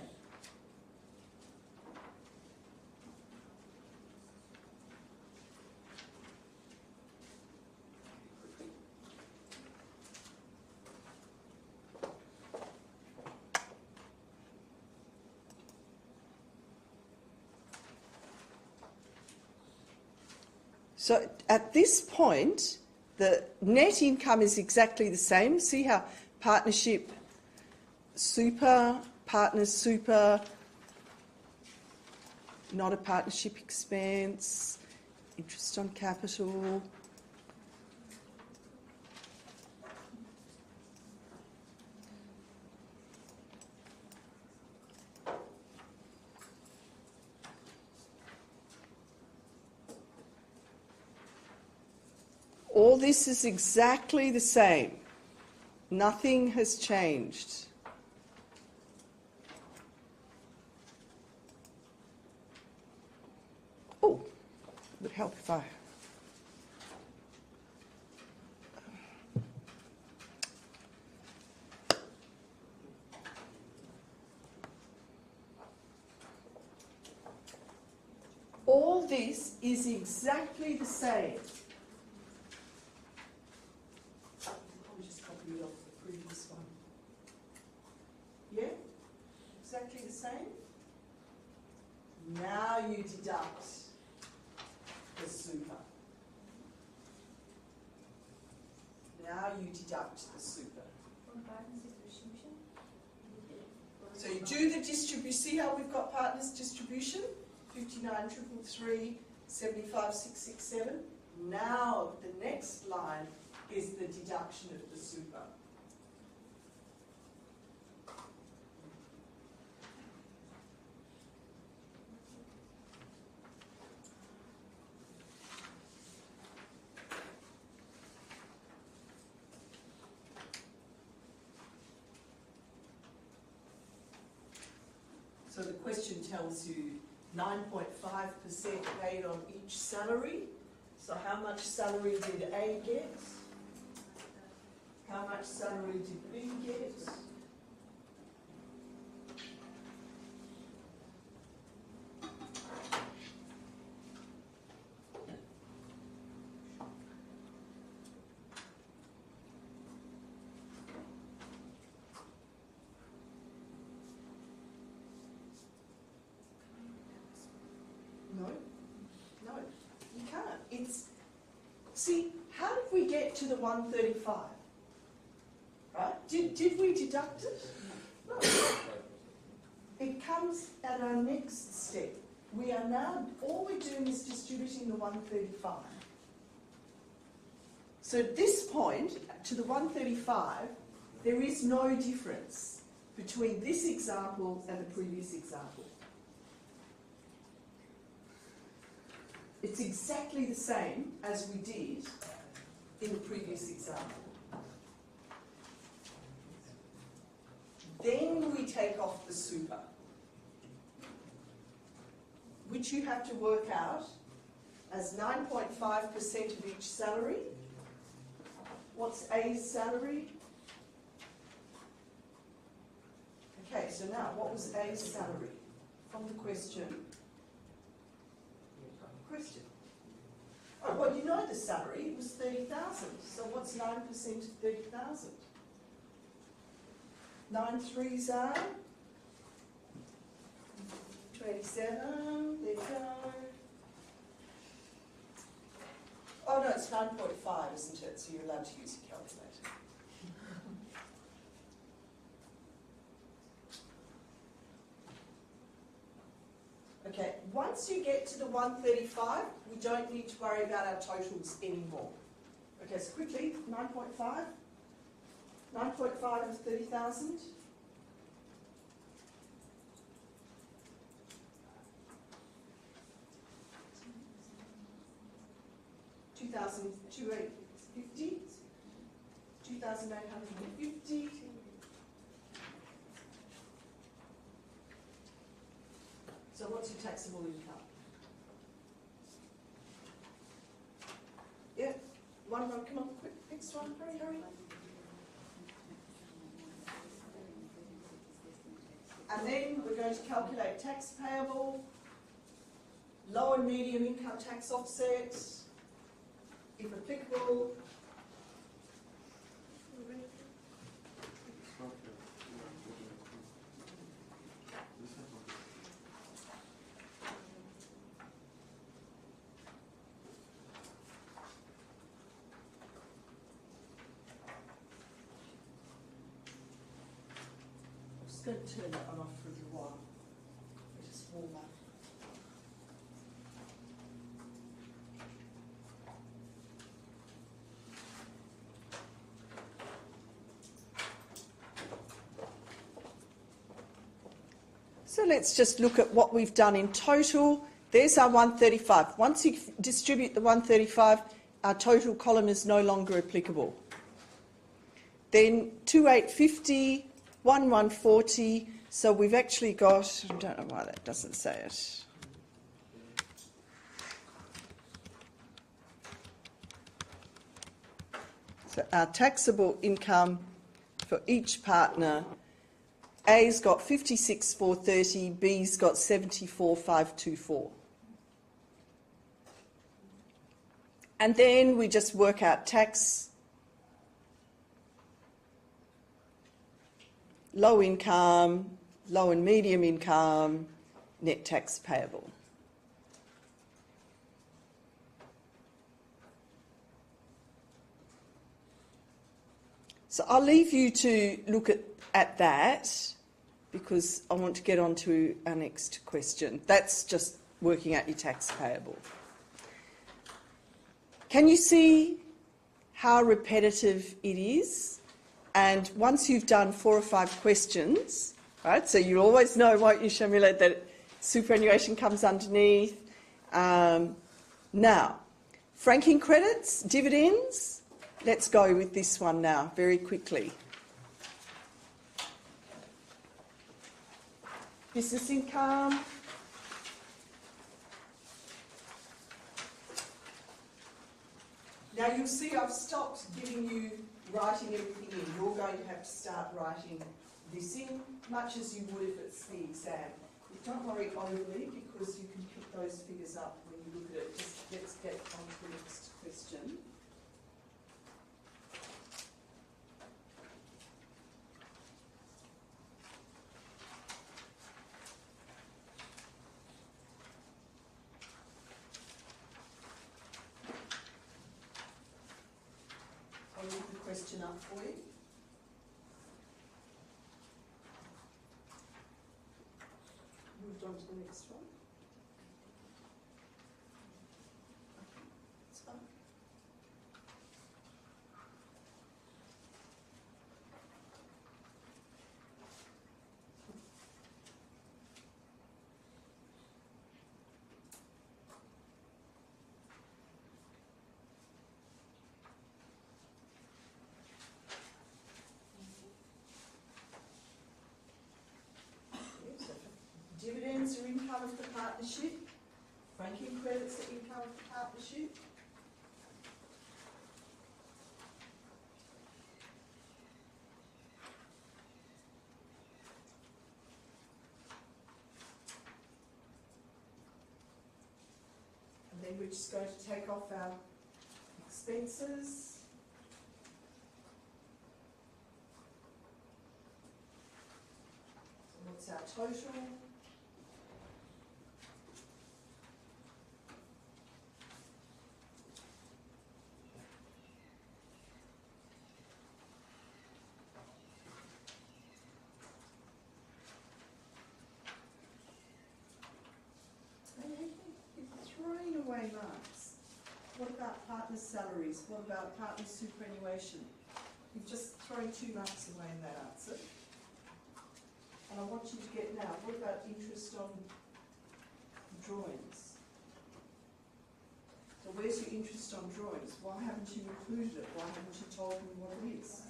So at this point, the net income is exactly the same. See how partnership super, partners super, not a partnership expense, interest on capital. All this is exactly the same. Nothing has changed. Oh, it would help if I... All this is exactly the same. I'll just copy it off the previous one. Yeah? Exactly the same? Now you deduct the super. Now you deduct the super. So you do the distribution. See how we've got partners distribution? 59,333, 75,667. Now the next line is the deduction of the super. So the question tells you 9.5% paid on each salary. So how much salary did A get? How much salary did B get? No, you can't. See, how did we get to the 135? Right? Did we deduct it? No. It comes at our next step. We are now, all we're doing is distributing the 135. So at this point, to the 135, there is no difference between this example and the previous example. It's exactly the same as we did in the previous example. Then we take off the super. which you have to work out as 9.5% of each salary. What's A's salary? Okay, so now what was A's salary from the question? Oh, well, you know the salary, it was 30,000. So what's 9% of 30,000? 9 threes are 27, there you go. Oh no, it's 9.5, isn't it? So you're allowed to use your calculator. Okay, once you get to the 135, we don't need to worry about our totals anymore. Okay, so quickly, 9.5. 9.5 of 30,000. $2,850. 2,850. So what's your taxable income? Yeah, one more, come on, quick, next one, hurry, hurry. And then we're going to calculate tax payable, low and medium income tax offset, if applicable. I'm just going to turn that one off for a little while. Let us warm up. So let's just look at what we've done in total. There's our 135. Once you distribute the 135, our total column is no longer applicable. Then 2,850, 1,140. So we've actually got, I don't know why that doesn't say it. So our taxable income for each partner, A's got 56,430, B's got 74,524. And then we just work out tax, low income, low and medium income, net tax payable. So I'll leave you to look at that because I want to get on to our next question. That's just working out your tax payable. Can you see how repetitive it is? And once you've done 4 or 5 questions, right, so you always know, won't you, Shamila, that superannuation comes underneath. Now, franking credits, dividends, let's go with this one now, very quickly. Business income. Now you'll see I've stopped giving you writing everything in. You're going to have to start writing this in, much as you would if it's the exam. Don't worry overly because you can pick those figures up when you look at it. Just let's get on to the next question. I'll leave the question up for you. Moved on to the next one. Okay, that's fine. Dividends are income of the partnership. Franking credits that you come with the partnership. And then we're just going to take off our expenses. So what's our total? Throwing away marks. What about partners' salaries? What about partners' superannuation? You've just thrown 2 marks away in that answer. And I want you to get now, what about interest on drawings? So where's your interest on drawings? Why haven't you included it? Why haven't you told me what it is?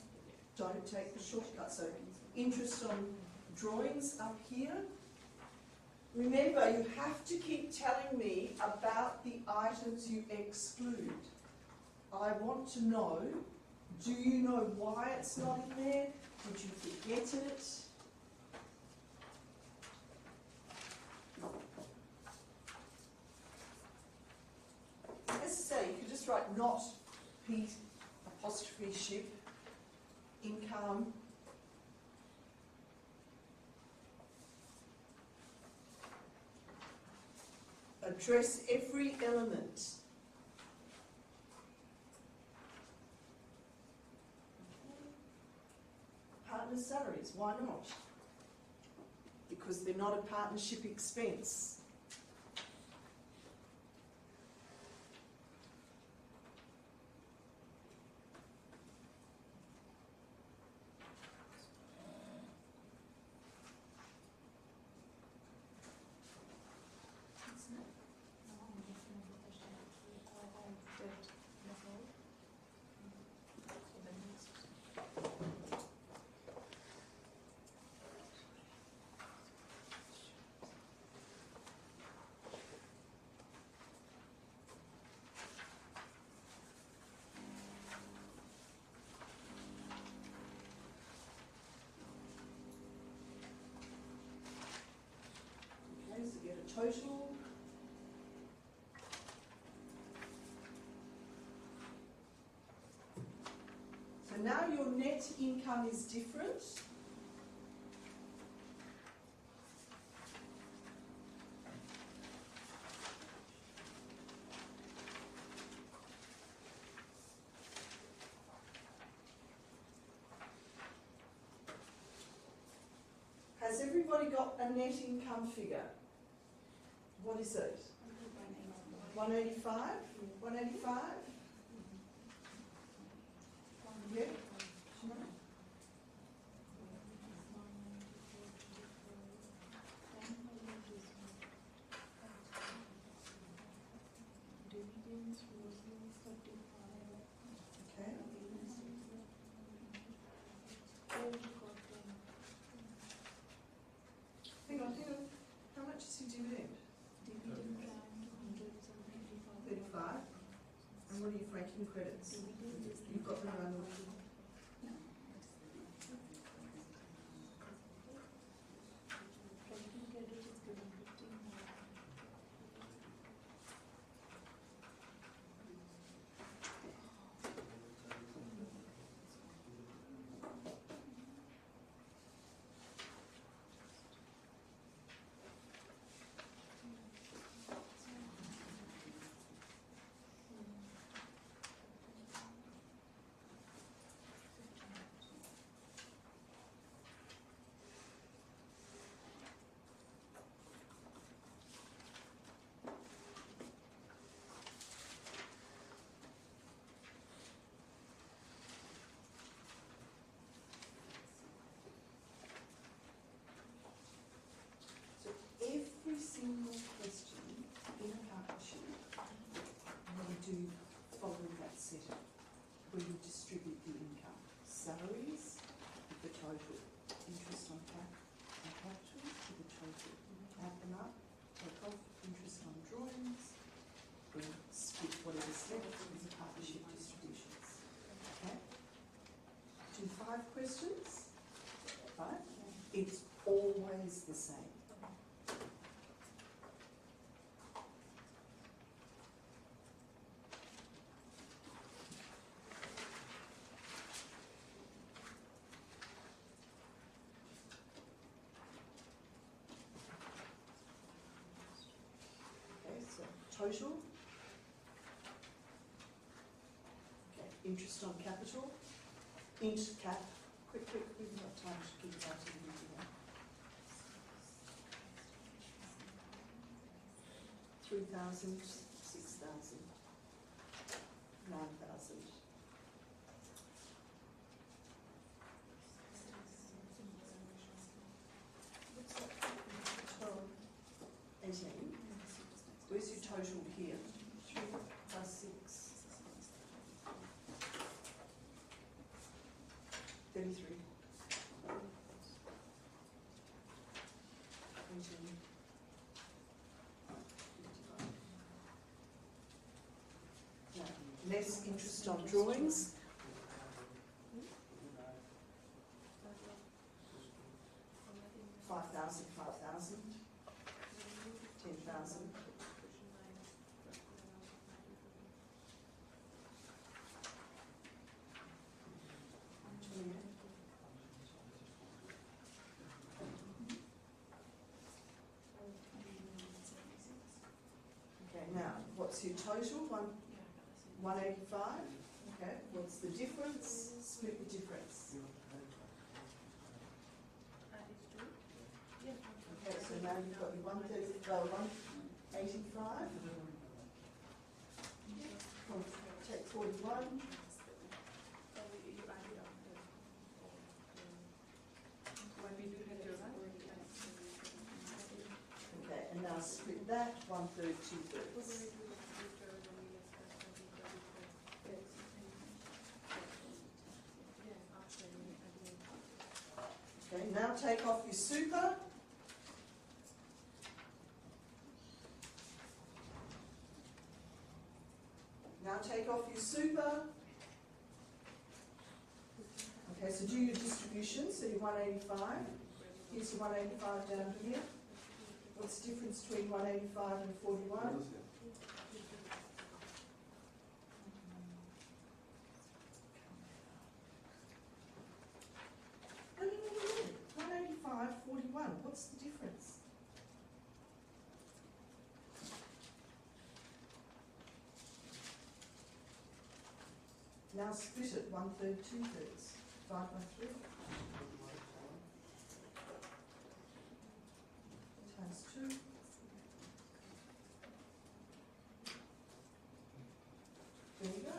Don't take the shortcut. So interest on drawings up here. Remember, you have to keep telling me about the items you exclude. I want to know, do you know why it's not in there? Did you forget it? As I say, you could just write not P apostrophe ship, income, address every element. Partner salaries, why not? Because they're not a partnership expense. Okay, so get a total. So now your net income is different. Has everybody got a net income figure? What is it? 185? 185? Yeah? Okay. Hang on. How much is your dividend? 35. And what are your franking credits? You've got them around the the same. Okay, so total. Okay, interest on capital. Int cap. Quick, we've got time to keep that to the here. 3,000, 6,000, 9,000. What's that? 12, 18. Where's your total here? 3 plus 6. 33. 18. 55. Now, less interest on drawings. 5,000, 5,000. 10,000. 28. Okay, now, what's your total? 185? Okay, what's the difference? Split the difference. Okay, so now you've got your 185. Take 41. Okay, and now split that, 1/3, 2/3. Okay, now take off your super. Now take off your super. Okay, so do your distribution, so your 185. Here's your 185 down here. What's the difference between 185 and 41? No. 185, 41. What's the difference? Now split it 1/3, 2/3. 5 by 3. Times 2. There you go.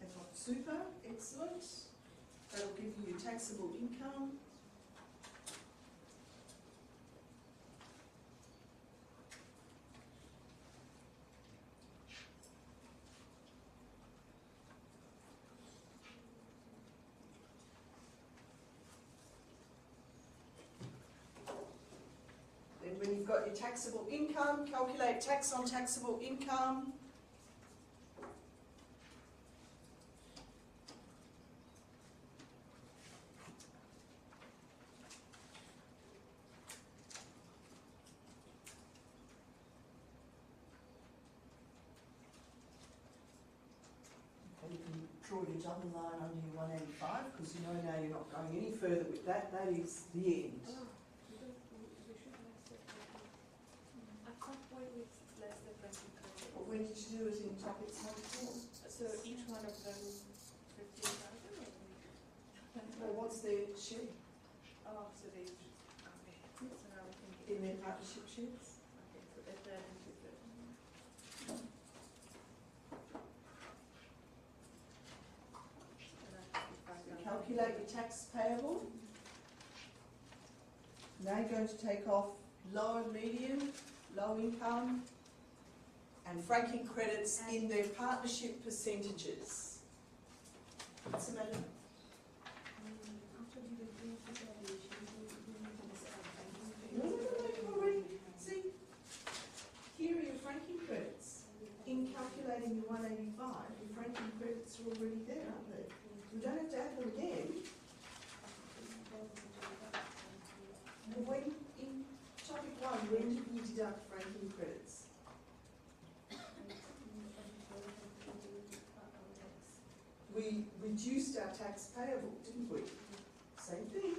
Take off super, excellent. That'll give you your taxable income. Then when you've got your taxable income, calculate tax on taxable income. And you can draw your double line under your 185 because you know now you're not going any further with that. That is the end. Well, when did you do it in topics 1 to 4? So each one of them 15,000 or? Well, what's their share Oh, so they, okay. So now we can in their partnership shares? Okay, so if they're into the. Calculate your tax payable. Now you're going to take off low and medium, low income, and franking credits in their partnership percentages. What's the matter? No, you've already, see, here are your franking credits in calculation. calculating your 185, your franking credits are already there, aren't they? You don't have to add them again. Well, when, in topic 1, when did we deduct franking credits? We reduced our tax payable, didn't we? Same thing.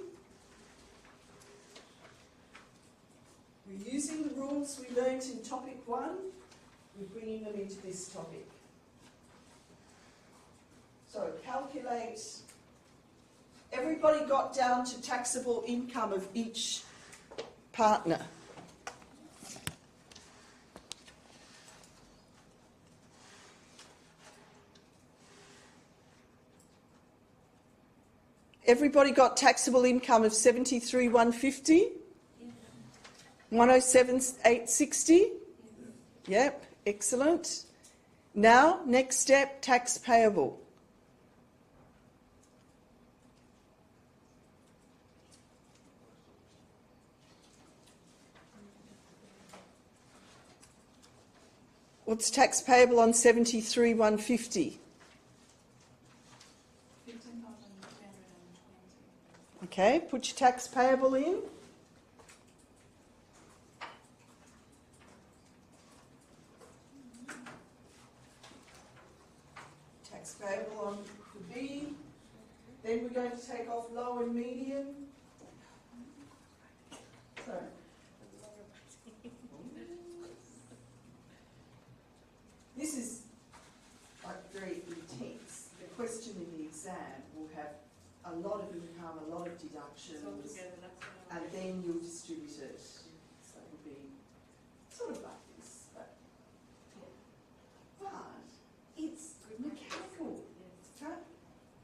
We're using the rules we learnt in topic 1, we're bringing them into this topic. So calculate, everybody got down to taxable income of each partner. Everybody got taxable income of 73,150? 107,860? Yep, excellent. Now, next step, tax payable. What's tax payable on 73,150? 15,320. Okay, put your tax payable in. Tax payable on the B. Then we're going to take off low and medium. Sorry. This is like very intense. The question in the exam will have a lot of income, a lot of deductions, and then you'll distribute it. So it'll be sort of like this, but it's mechanical.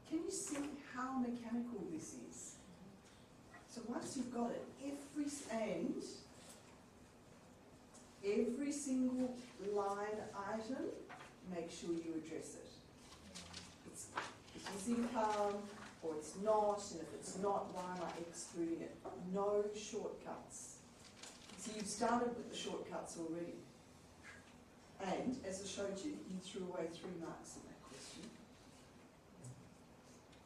Can you see how mechanical this is? So once you've got it, every single line item, make sure you address it. It is income, or it's not, and if it's not, why am I excluding it? No shortcuts. So you've started with the shortcuts already. And, as I showed you, you threw away 3 marks in that question.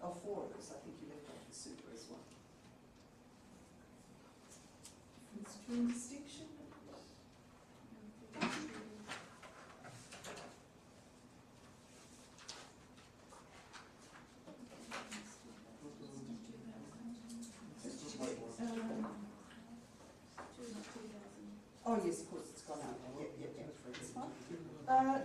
Oh, 4, because I think you left off the super as well. Difference between distinction. Oh yes, of course it's gone out. Yeah. It's fine.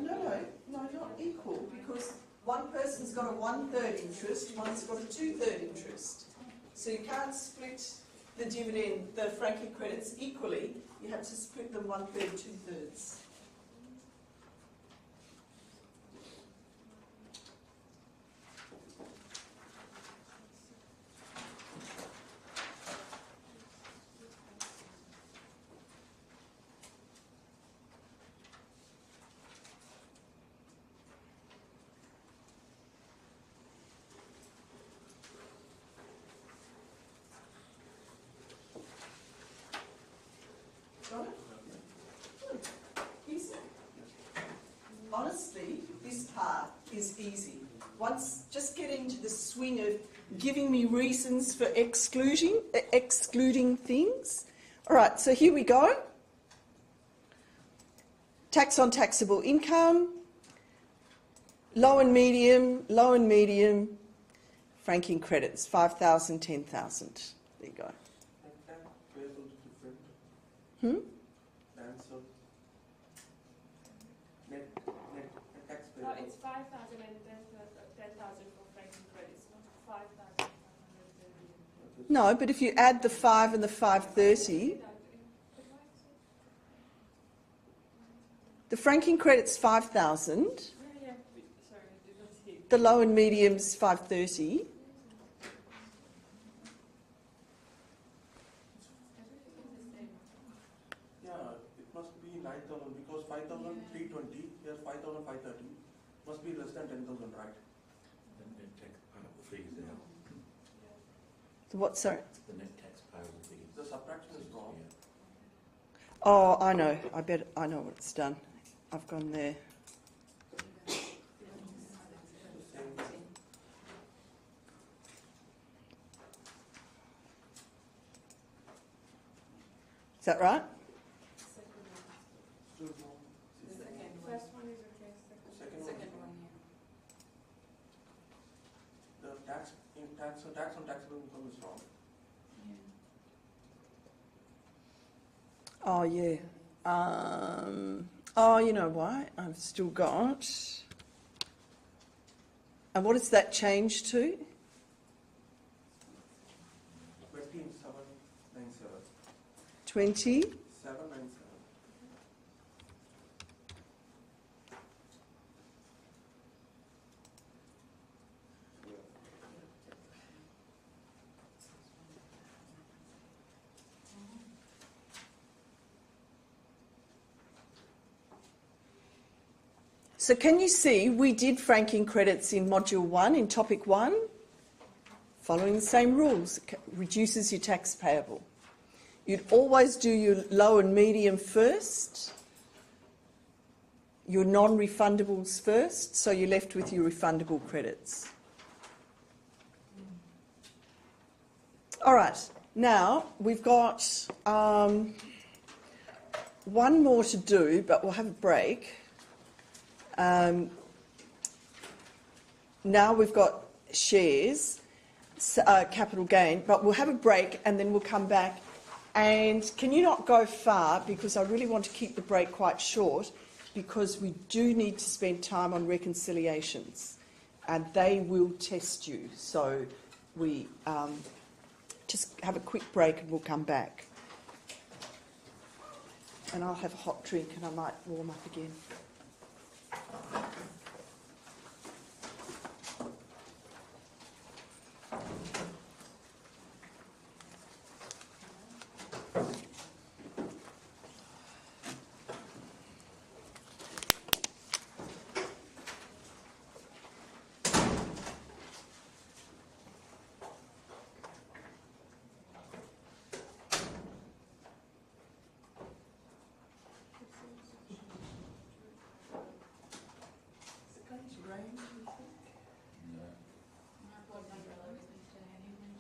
No, not equal, because one person's got a 1/3 interest, one's got a 2/3 interest. So you can't split the dividend, the franking credits equally. You have to split them 1/3, 2/3. Honestly, this part is easy. Once, just get into the swing of giving me reasons for excluding things. All right, so here we go. Tax on taxable income, low and medium, franking credits, 5,000, 10,000. There you go. Hmm? Answer. Net tax No, payable. it's 5,000 and 10,000 for franking credits, not 5,530. No, but if you add the 5 and the 530, the franking credit's 5,000, Yeah, sorry, I did not see. the low and medium's 530. Yeah, it must be 9,000 because 5,320, here 5,530, must be less than 10,000, right? The net tax payable fees there. What, sorry? The net tax payable fees. The subtraction is wrong. Oh, I know. I know what it's done. I've gone there. Is that right? Still no. The second one. First one is okay, Second one. Second one, yeah. The tax on taxable income is wrong. Yeah. Oh, yeah. Oh, you know why? I've still got... And what does that change to? 20797. 20? 797. So can you see we did franking credits in Module 1, in Topic 1, following the same rules. It reduces your tax payable. You'd always do your low and medium first, your non-refundables first, so you're left with your refundable credits. All right, now we've got one more to do, but we'll have a break. Now we've got shares, capital gain, but we'll have a break and then we'll come back. And can you not go far, because I really want to keep the break quite short, because we do need to spend time on reconciliations and they will test you. So we just have a quick break and we'll come back. And I'll have a hot drink and I might warm up again.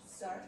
Sorry?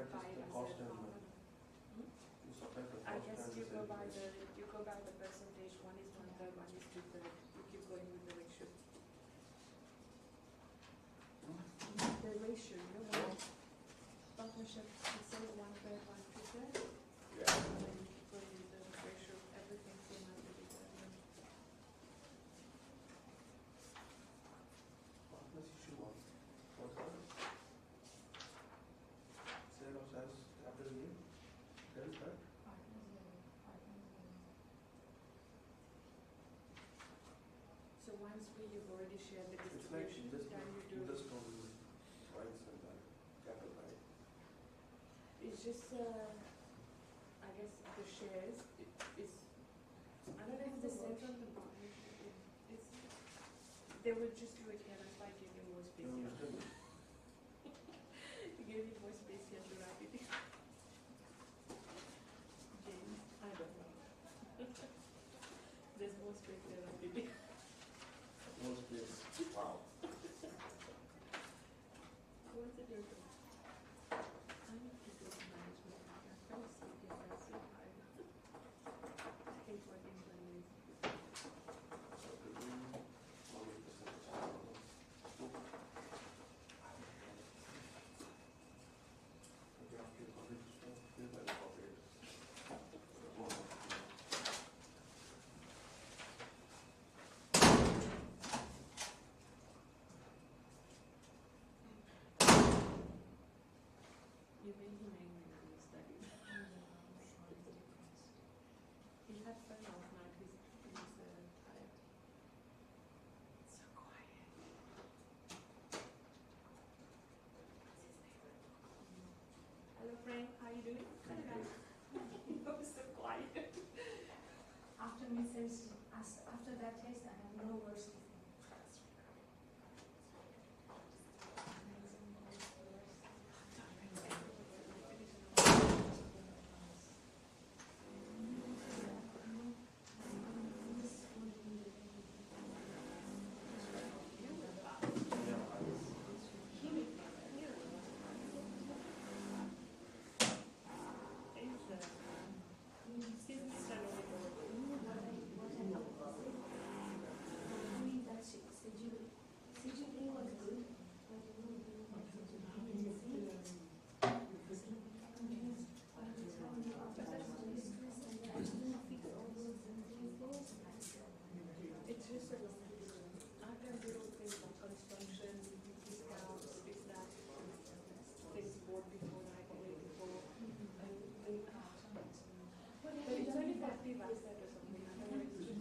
subtract the cost and you subtract the I cost guess and you go by the the percentage. 1 is 1/3, 1 is 2/3. You keep going with the ratio. The ratio, you know, one partnership, it says 1/3, 1 2/3. Yeah. And then you keep going with the ratio. Everything came out with it. partners issue 1. What's that? Sale of shares capital gain. That is correct. So once you've already shared the It's like distribution, just then you do interest on rights and capital, right? it's just I guess the shares is I don't know if the sense of the partnership it's they will just do it here. That's why I gave you more space You here. understand? You gave me more space here to write it. James, I don't know. There's more space there to write it. No space. Wow. What's the difference? I need to go to management. I fell asleep yesterday. I'm so tired. I hate working for lazy people. You made him angry when you studied. He had fun last night. He's tired. So quiet. Hello, Frank. How are you doing? He was so quiet. After that test, I have no words to say. It's just a long I've done little things like construction, discounts, this, that, things bought before, night away before, but it's only for active asset or something, otherwise it's just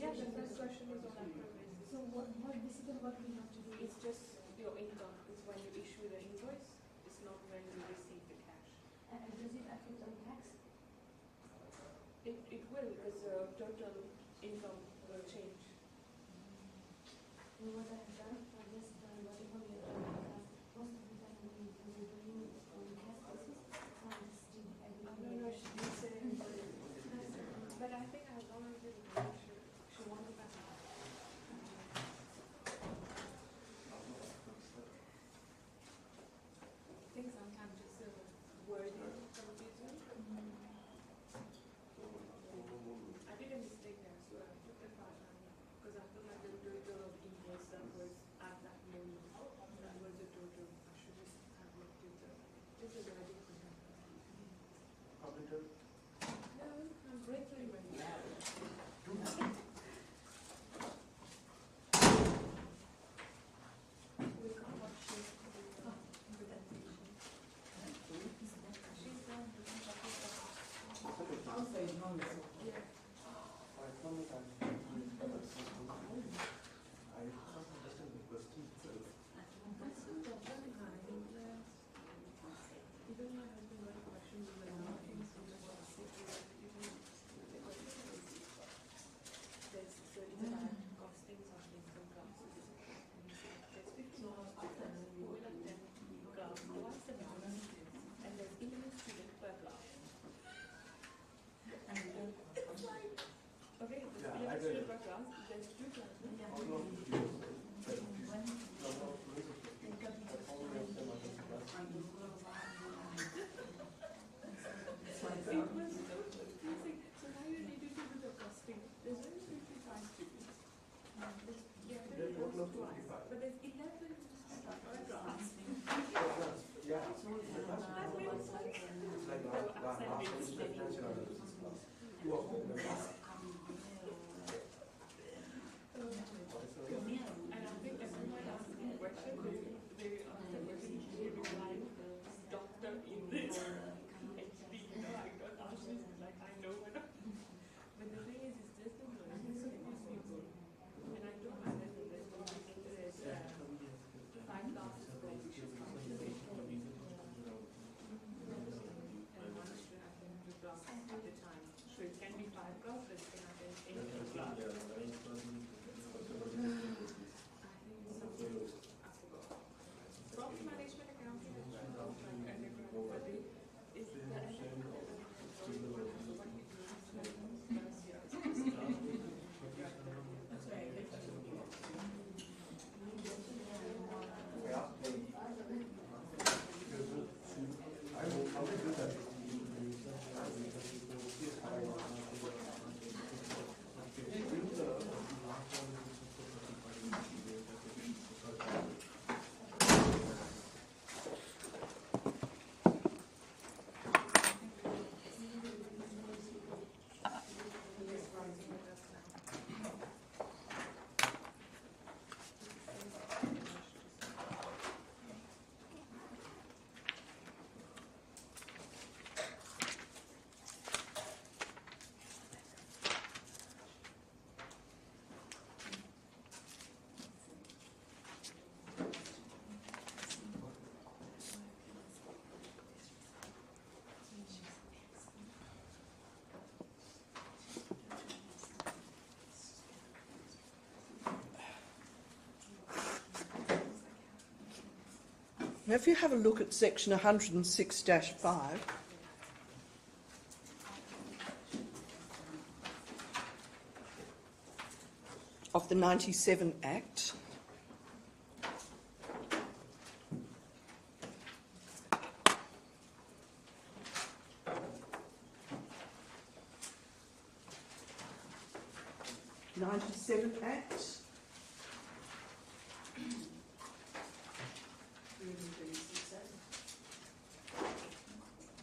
yeah, the first question is on active basis. So what basically what we have to do is It's just your income, it's when you issue the invoice, it's not when you receive the cash. does it affect on tax? It will, because the total income will change. And what I have done, I just whatever we have done, most of the time we bring on cash basis, I just do everything. No, she didn't say but I think I was already she wanted that. I think sometimes just wording confusing. I did a mistake there, so I took the was so confusing. So now you needed to do the costing. There's only 55 students. Yeah, there's twice. But there's 11 paragraphs. Yeah. That means like, It's like last semester financial analysis class. 2 of them were last. and I think everyone asked me a question. They asked a question, do you like doctor in this? PhD, you know, I got asked this, like, I know what but the thing is, it's just the learning of these people. And I don't manage the rest of there's 5 classes for each and one should happen to class at a time. So it can be 5 classes, it can happen in any class. Profit management accounting and undergraduate is the Now, if you have a look at section 106-5, of the 97 Act, Act.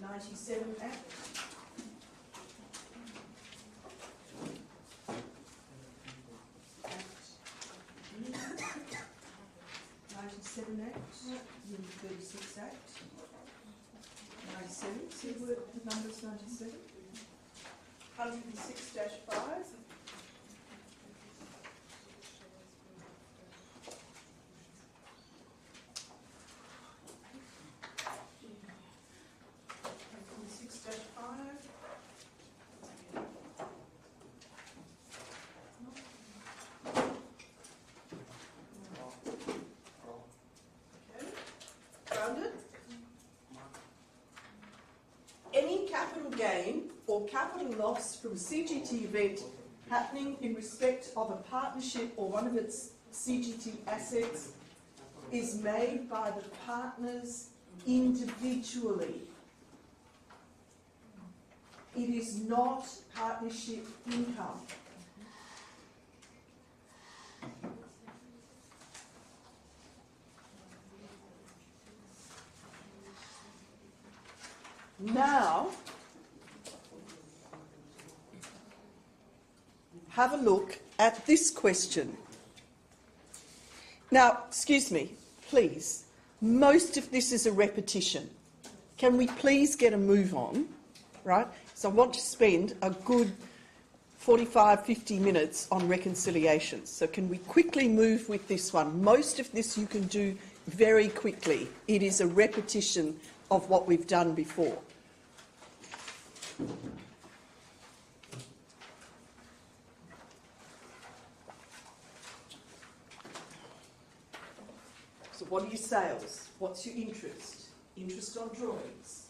97 Act. Act, 36 Act, 97, see the word, the number's 97, 106-5, any capital gain or capital loss from a CGT event happening in respect of a partnership or one of its CGT assets is made by the partners individually. It is not partnership income. Now, have a look at this question. Now, excuse me, please. Most of this is a repetition. Can we please get a move on, right? So I want to spend a good 45, 50 minutes on reconciliations. So can we quickly move with this one? Most of this you can do very quickly. It is a repetition of what we've done before. So what are your sales? What's your interest? Interest on drawings.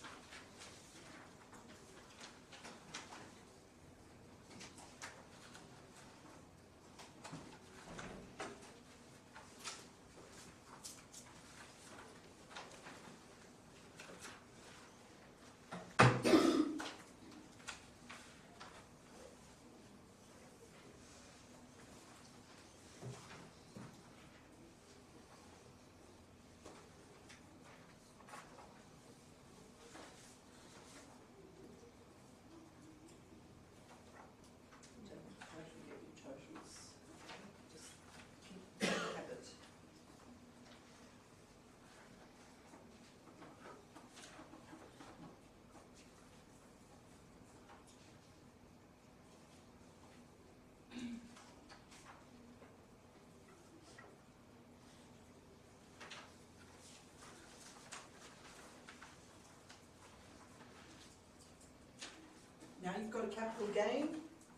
capital gain,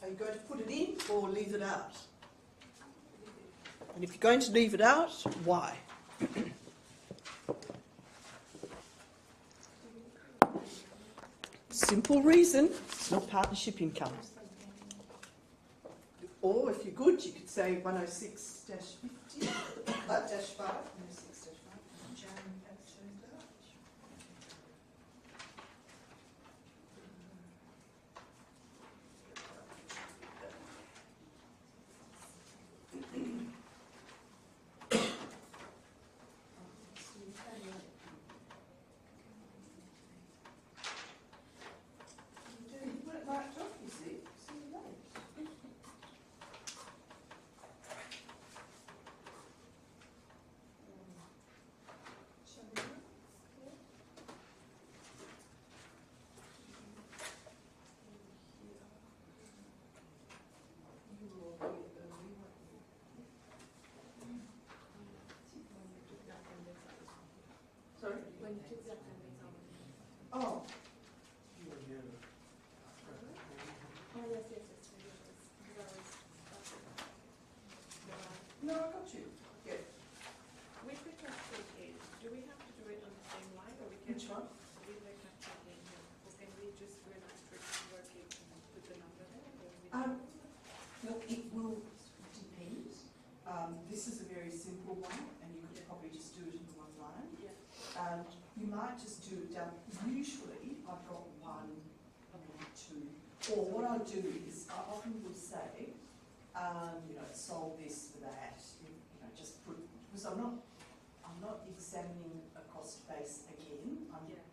are you going to put it in or leave it out? And if you're going to leave it out, why? Simple reason, it's not partnership income. Or if you're good, you could say 106-50, dash 5. 106-5. Sorry? When you took the appendix out. Oh, You were here. Oh, yes, yes, yes. Because I was, no, I got you. Yeah. with the capital gain, do we have to do it on the same line, or we can? Which one? With the capital gain, yeah. Or can we just do an asterisk and work it and put the number there? Or we Look, it will depend. This is a very simple one, and you could probably just do it in one line. yeah. You might just do it down. Usually, I've got 1 and 2. Or what I'll do is, I often will say, solve this for that. Just put, because I'm not examining a cost base again. Yeah.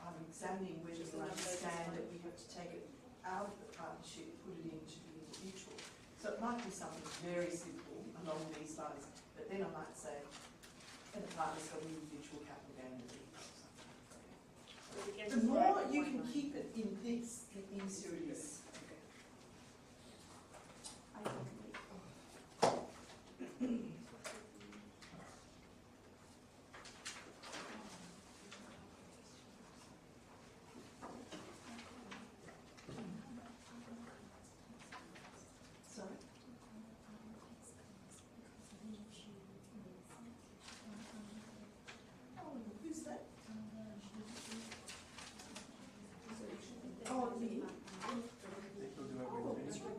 I'm examining whether Just you the numbers understand is that we have to take it out of the partnership, put it into the individual. So it might be something very simple along these lines, but then I might say, and the partner's got an individual capital gain of X or something. So we can The just more write you one can line. keep it in this, the easier it is. I can make. Sorry? Oh, who's that? Oh, me? They could do Oh, everything. that's right.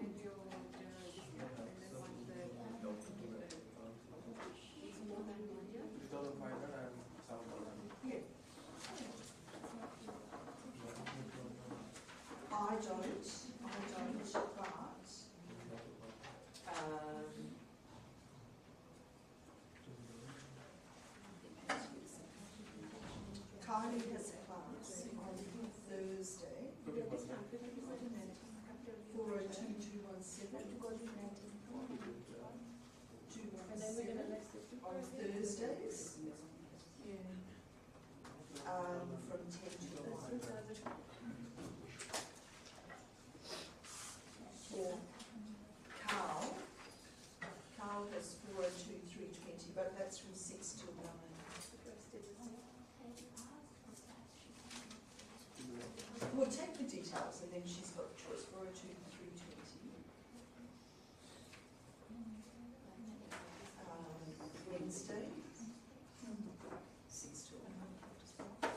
It's more than 1 year. 3,500 and 7,000. Yeah. I don't, Kylie has a class on Thursday, 50%. 402217, 217 on Thursdays, from 10 to 1. For Carl has 402320, but that's from 6 till 9. We'll take the details and then she's got a choice, 402320. Wednesday, 6 till 9.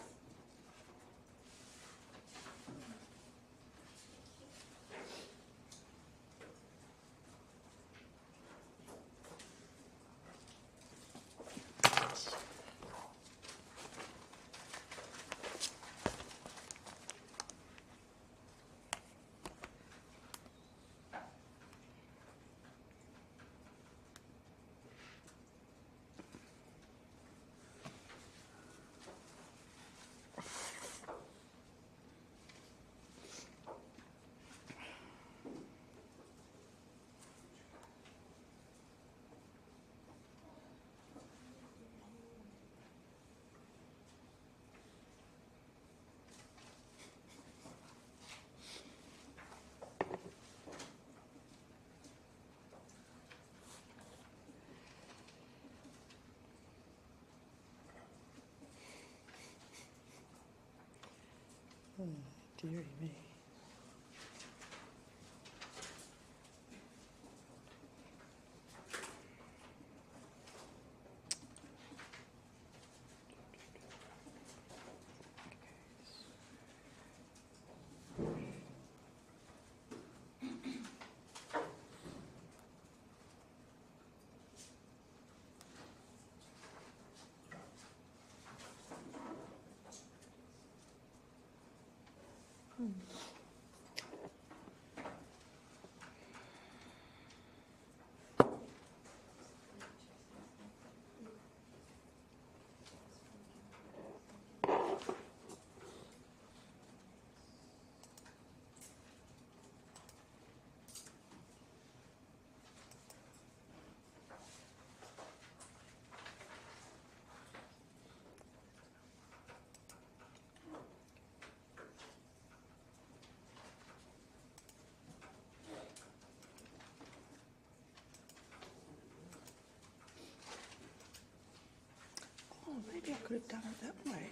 Oh, dearie me. Oh, maybe I could have done it that way.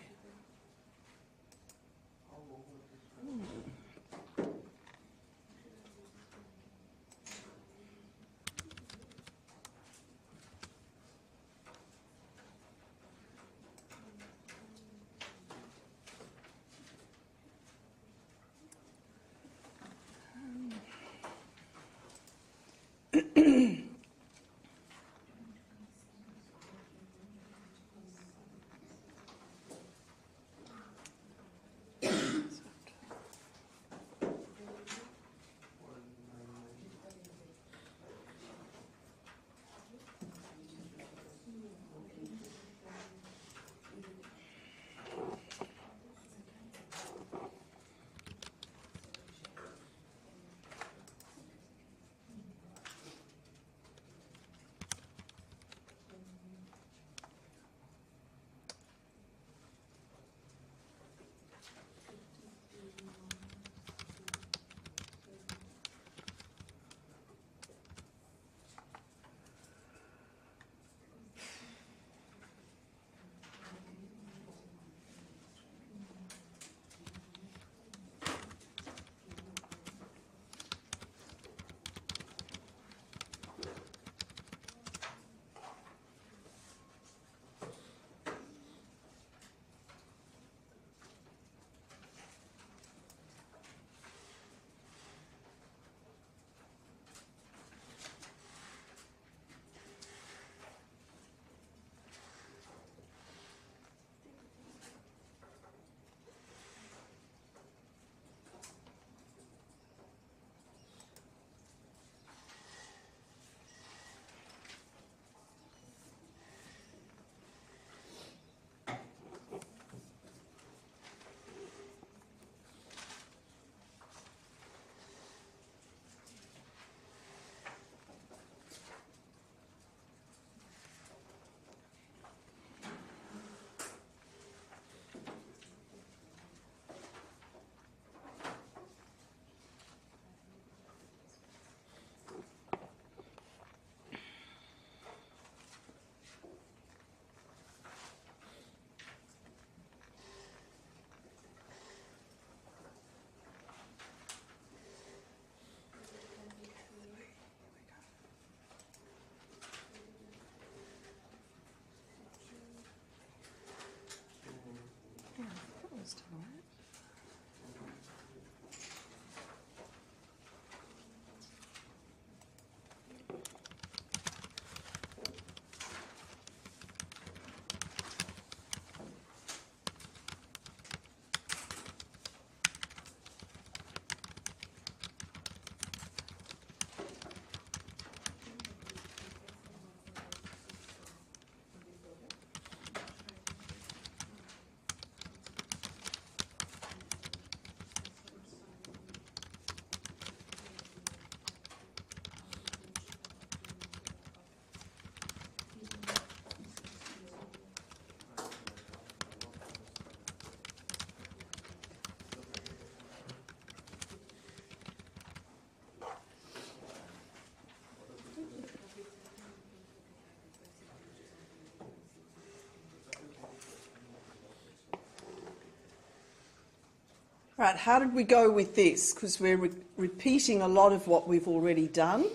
Right, how did we go with this? Because we're repeating a lot of what we've already done.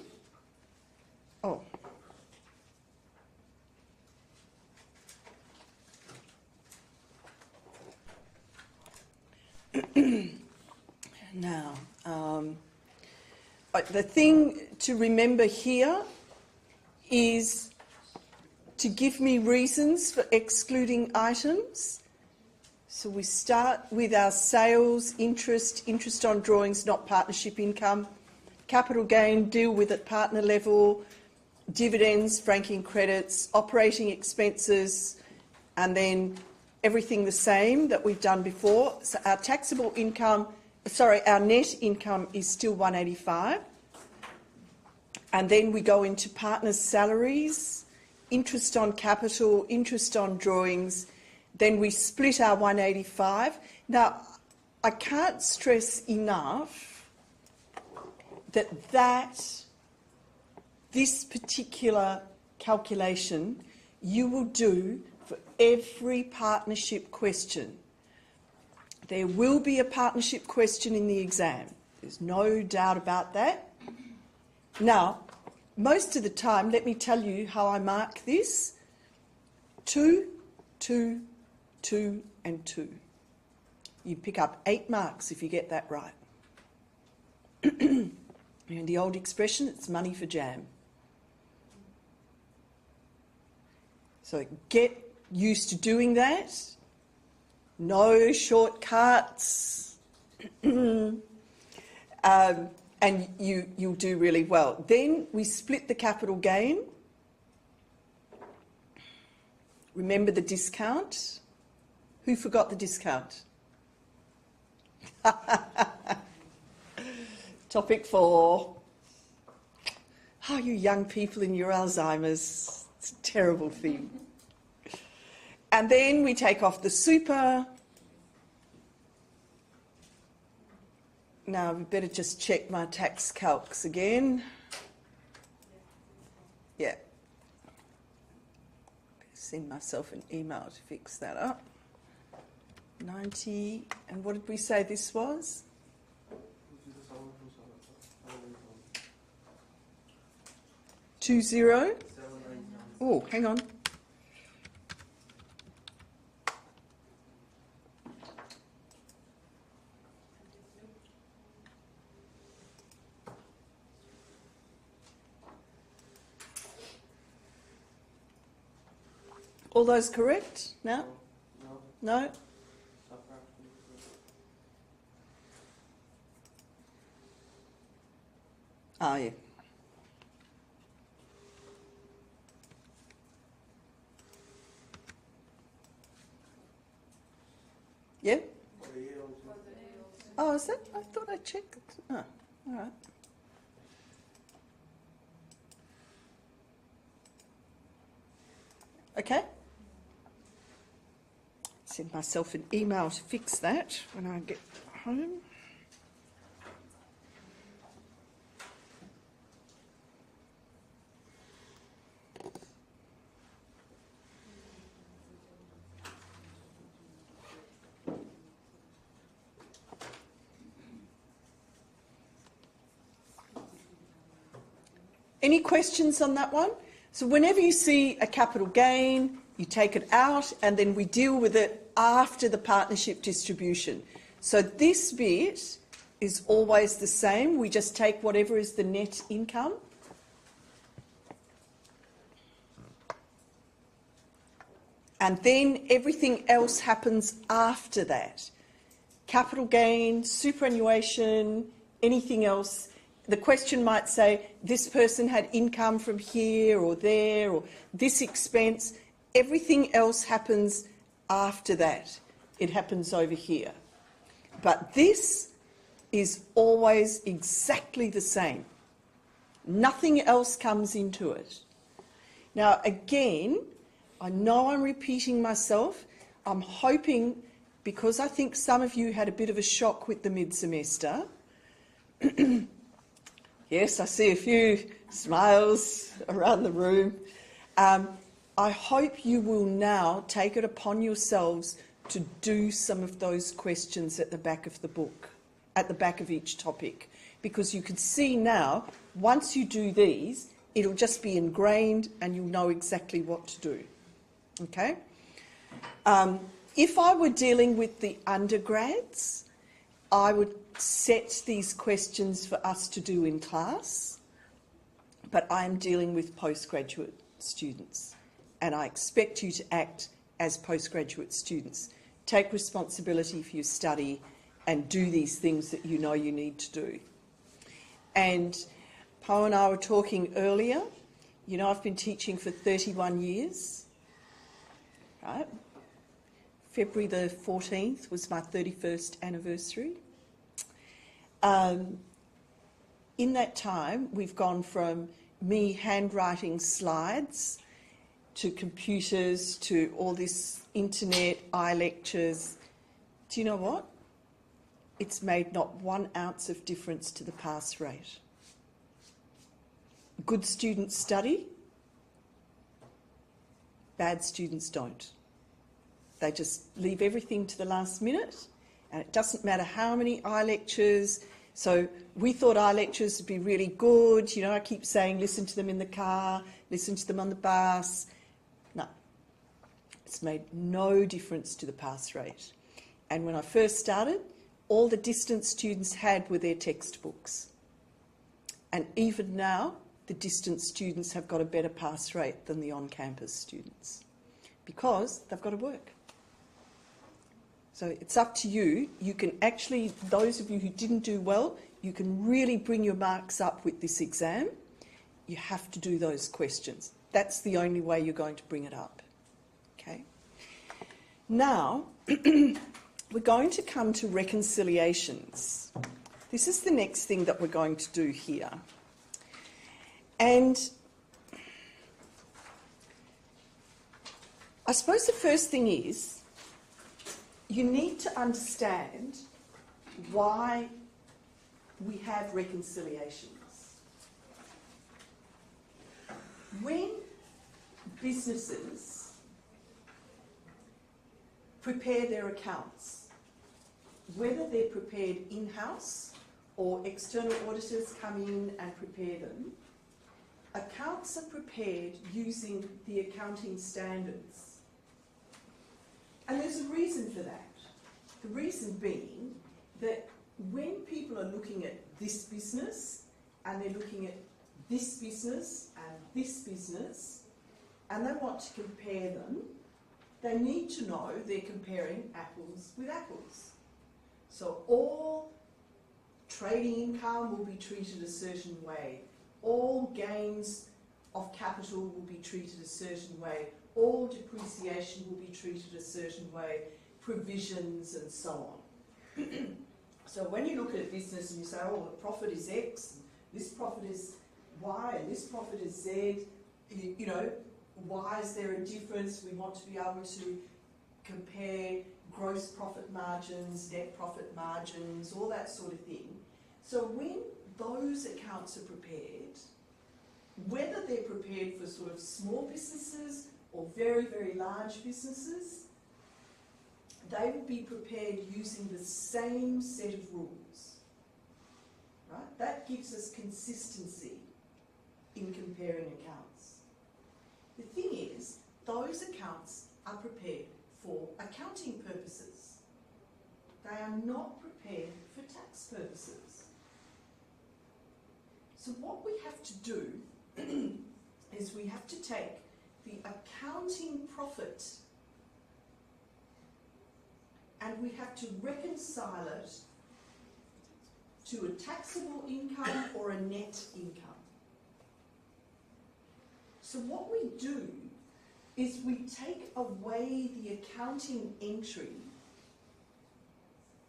Oh. Now, the thing to remember here is to give me reasons for excluding items. So we start with our sales, interest on drawings, not partnership income, capital gain, deal with at partner level, dividends, franking credits, operating expenses, and then everything the same that we've done before. So our taxable income, our net income is still 185. And then we go into partners' salaries, interest on capital, interest on drawings. Then we split our 185. Now, I can't stress enough that this particular calculation you will do for every partnership question. There will be a partnership question in the exam. There's no doubt about that. Now, most of the time, let me tell you how I mark this. 2, 2, 2 and 2. You pick up 8 marks if you get that right. And the old expression, it's money for jam. So get used to doing that. No shortcuts. And you'll do really well. Then we split the capital gain. Remember the discount? Who forgot the discount? Topic 4. Oh, you young people in your Alzheimer's. It's a terrible thing. And then we take off the super. Now, we better just check my tax calcs again. Yeah. Send myself an email to fix that up. 90, and what did we say this was? 20? Oh, hang on. All those correct? No? No? Oh, yeah. Yeah? Oh, is that? I thought I checked. Oh, all right. Okay. Send myself an email to fix that when I get home. Any questions on that one? So whenever you see a capital gain, you take it out and then we deal with it after the partnership distribution. So this bit is always the same. We just take whatever is the net income. And then everything else happens after that. Capital gain, superannuation, anything else. The question might say, this person had income from here or there, or this expense. Everything else happens after that. It happens over here. But this is always exactly the same. Nothing else comes into it. Now, again, I know I'm repeating myself. I'm hoping, because I think some of you had a bit of a shock with the mid-semester. Yes, I see a few smiles around the room. I hope you will now take it upon yourselves to do some of those questions at the back of the book, at the back of each topic, because you can see now, once you do these, it'll just be ingrained and you'll know exactly what to do. Okay? If I were dealing with the undergrads, I would set these questions for us to do in class, but I am dealing with postgraduate students, and I expect you to act as postgraduate students. take responsibility for your study and do these things that you know you need to do. And Po and I were talking earlier, you know, I've been teaching for 31 years, right? February the 14th was my 31st anniversary. In that time, we've gone from me handwriting slides to computers to all this internet, iLectures. Do you know what? It's made not 1 ounce of difference to the pass rate. Good students study, bad students don't. They just leave everything to the last minute, and it doesn't matter how many iLectures. So we thought iLectures would be really good. You know, I keep saying listen to them in the car, listen to them on the bus. No, it's made no difference to the pass rate. And when I first started, all the distance students had were their textbooks. And even now, the distance students have got a better pass rate than the on-campus students because they've got to work. So it's up to you. You can actually, those of you who didn't do well, you can really bring your marks up with this exam. You have to do those questions. That's the only way you're going to bring it up. Okay? Now, we're going to come to reconciliations. This is the next thing that we're going to do here. And I suppose the first thing is you need to understand why we have reconciliations. When businesses prepare their accounts, whether they're prepared in-house or external auditors come in and prepare them, accounts are prepared using the accounting standards. And there's a reason for that. The reason being that when people are looking at this business and they're looking at this business and this business and they want to compare them, they need to know they're comparing apples with apples. So all trading income will be treated a certain way. All gains of capital will be treated a certain way. All depreciation will be treated a certain way. Provisions and so on. So when you look at a business and you say, oh, the profit is X, this profit is Y, and this profit is Z, you know, why is there a difference? We want to be able to compare gross profit margins, net profit margins, all that sort of thing. So when those accounts are prepared, whether they're prepared for sort of small businesses or very, very large businesses, they will be prepared using the same set of rules. Right? That gives us consistency in comparing accounts. The thing is, those accounts are prepared for accounting purposes. They are not prepared for tax purposes. So what we have to do is we have to take the accounting profit and we have to reconcile it to a taxable income or a net income. So what we do is we take away the accounting entry.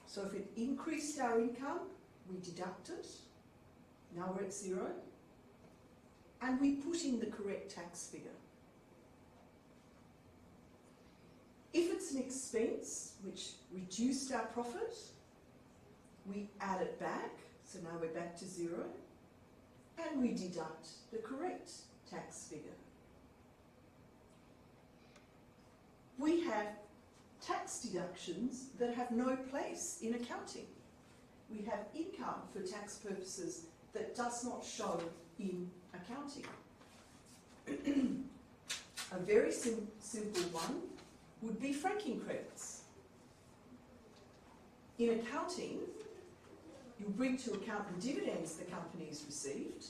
So if it increased our income, we deduct it. Now we're at 0. And we put in the correct tax figure. If it's an expense which reduced our profit, we add it back. So now we're back to 0. And we deduct the correct tax figure. We have tax deductions that have no place in accounting. We have income for tax purposes that does not show in accounting. A very simple one would be franking credits. In accounting, you bring to account the dividends the company has received,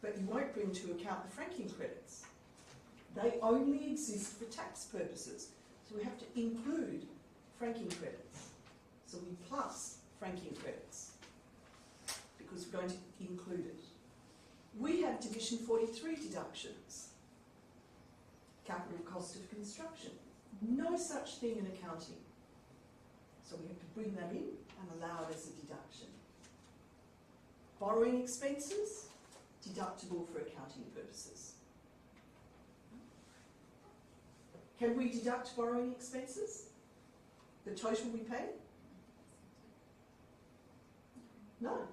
but you won't bring to account the franking credits. They only exist for tax purposes. So we have to include franking credits. So we plus franking credits because we're going to include it. We have Division 43 deductions. Capital cost of construction. No such thing in accounting. So we have to bring that in and allow it as a deduction. Borrowing expenses, deductible for accounting purposes. Can we deduct borrowing expenses? The total we pay? No.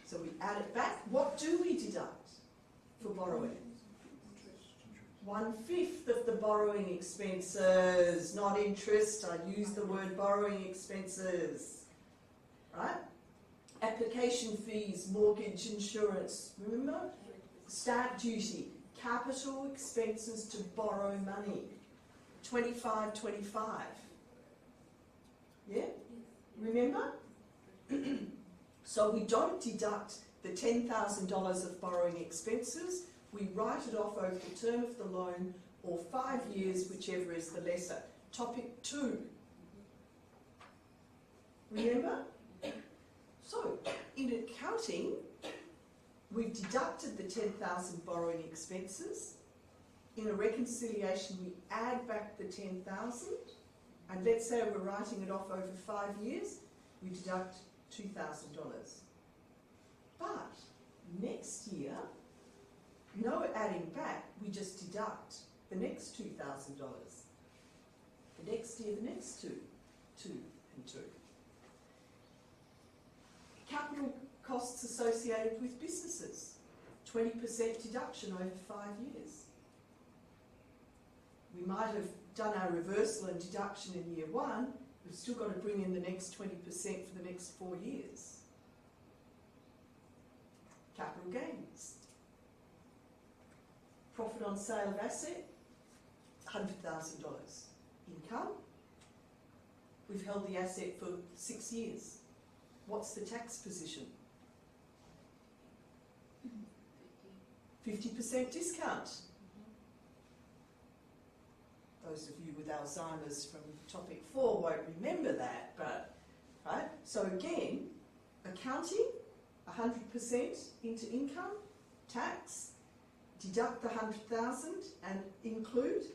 So we add it back. What do we deduct for borrowing? 1/5 of the borrowing expenses, not interest. I use the word borrowing expenses. Right? Application fees, mortgage insurance, remember? Stamp duty, capital expenses to borrow money. 25/25. Yeah? Remember? So we don't deduct the $10,000 of borrowing expenses. We write it off over the term of the loan or 5 years, whichever is the lesser. Topic 2. Remember? So, in accounting, we've deducted the 10,000 borrowing expenses. In a reconciliation, we add back the 10,000, and let's say we're writing it off over 5 years, we deduct $2,000. But next year, no adding back, we just deduct the next $2,000. The next year, the next 2 and 2. Capital costs associated with businesses, 20% deduction over 5 years. We might have done our reversal and deduction in year 1, we've still got to bring in the next 20% for the next 4 years. Capital gains. Profit on sale of asset, $100,000. Income, we've held the asset for 6 years. What's the tax position? 50% discount. Those of you with Alzheimer's from topic 4 won't remember that, but, right? So again, accounting, 100% into income, tax, deduct the 100,000 and include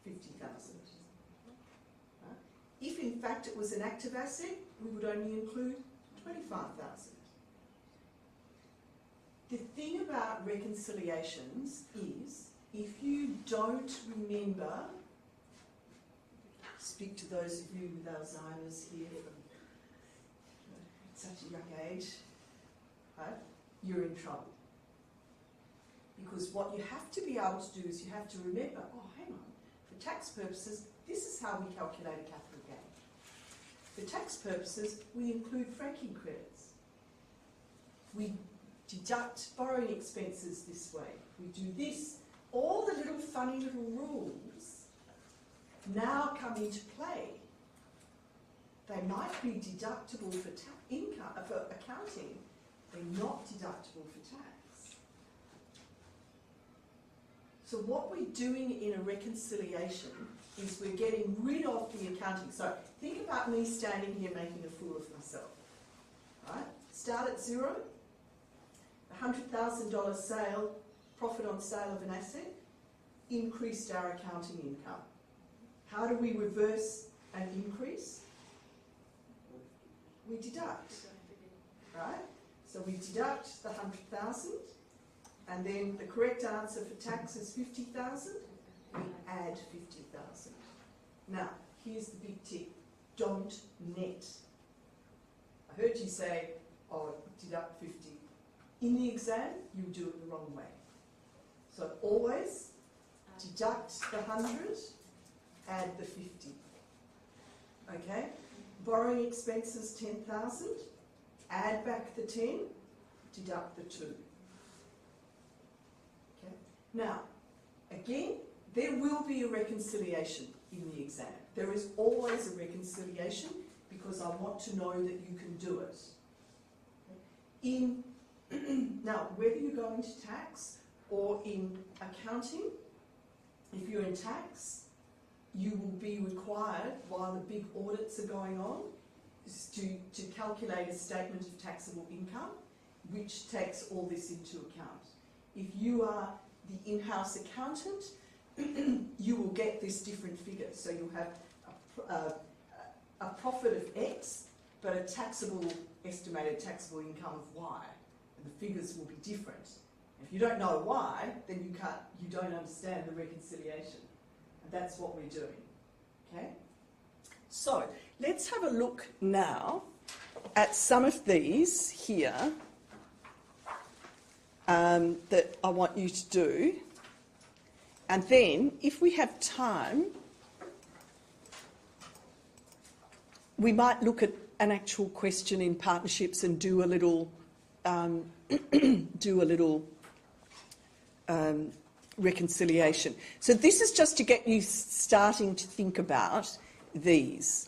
50,000. Right? If in fact it was an active asset, we would only include 25,000. The thing about reconciliations is, if you don't remember, speak to those of you with Alzheimer's here from such a young age, right? You're in trouble. Because what you have to be able to do is you have to remember, oh, hang on, for tax purposes, this is how we calculate a capital gain. For tax purposes, we include franking credits. We deduct borrowing expenses this way. We do this. All the little funny little rules now come into play. They might be deductible for income, for accounting. They're not deductible for tax. So what we're doing in a reconciliation is we're getting rid of the accounting. So think about me standing here making a fool of myself. Right? Start at 0. $100,000 sale, profit on sale of an asset, increased our accounting income. How do we reverse an increase? We deduct, right? So we deduct the 100,000, and then the correct answer for tax is 50,000. We add 50,000. Now, here's the big tip: don't net. I heard you say, "Oh, deduct 50." In the exam, you do it the wrong way. So always deduct the 100, add the 50. Okay? Borrowing expenses 10,000, add back the 10, deduct the 2. Okay? Now, again, there will be a reconciliation in the exam. There is always a reconciliation because I want to know that you can do it. Okay? Now, whether you go into tax or in accounting, if you're in tax, you will be required, while the big audits are going on, to calculate a statement of taxable income, which takes all this into account. If you are the in-house accountant, you will get this different figure. So you'll have a profit of X, but a estimated taxable income of Y, and the figures will be different. If you don't know why, then you don't understand the reconciliation, and that's what we're doing. Okay. So let's have a look now at some of these here that I want you to do, and then if we have time, we might look at an actual question in partnerships and do a little reconciliation. So this is just to get you starting to think about these.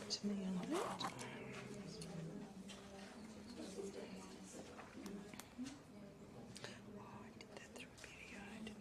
To me on that. I did that through a video, didn't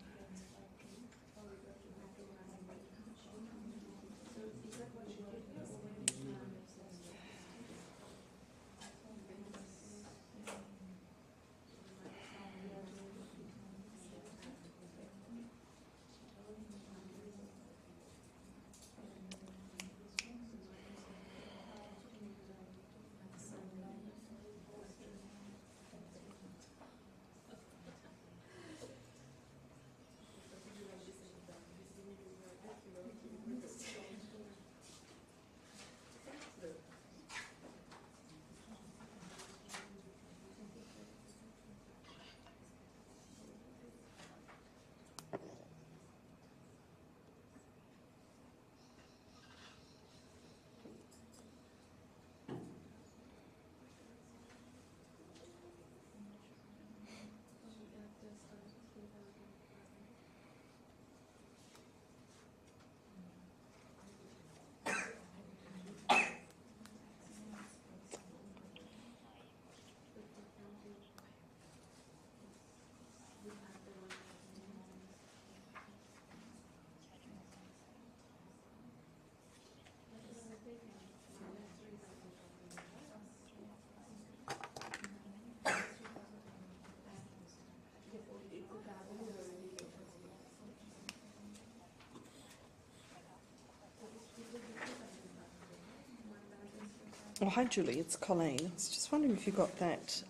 Oh, hi Julie, it's Colleen. I was just wondering if you got that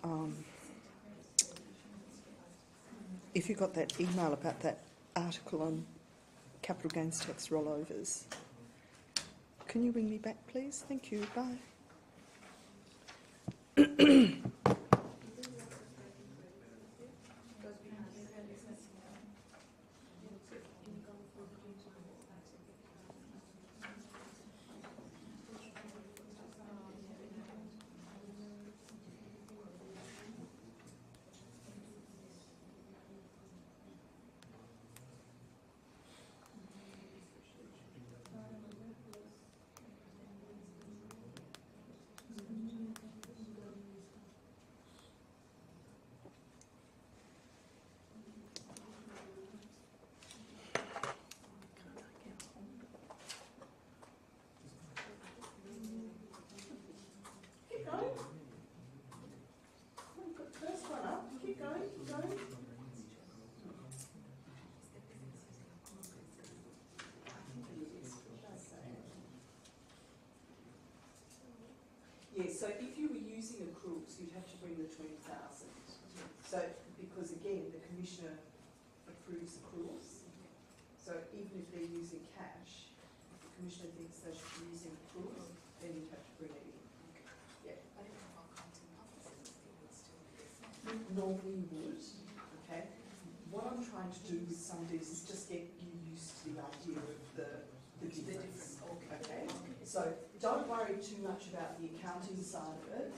email about that article on capital gains tax rollovers. Can you ring me back, please? Thank you. Bye. so if you were using accruals, you'd have to bring the 20,000. So, because again, the Commissioner approves accruals. So even if they're using cash, if the Commissioner thinks they should be using accruals, then you'd have to bring it in. Yeah. But even for accounting purposes, it would still be the same. Normally would, okay? What I'm trying to do with some of these is just get you used to the idea of the difference. Okay? So don't worry too much about the accounting side of it,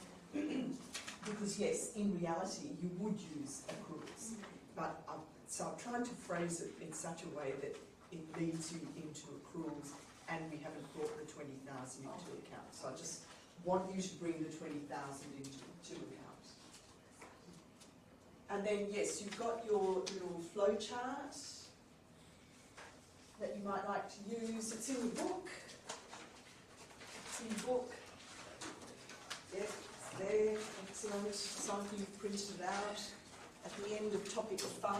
because yes, in reality you would use accruals, but so I'm trying to phrase it in such a way that it leads you into accruals, and we haven't brought the 20,000 into account. So I just want you to bring the 20,000 into account. And then yes, you've got your little flow chart that you might like to use. It's in the book. It's in the book. Yep, it's there. Excellent. Some of you have printed it out. At the end of topic 5.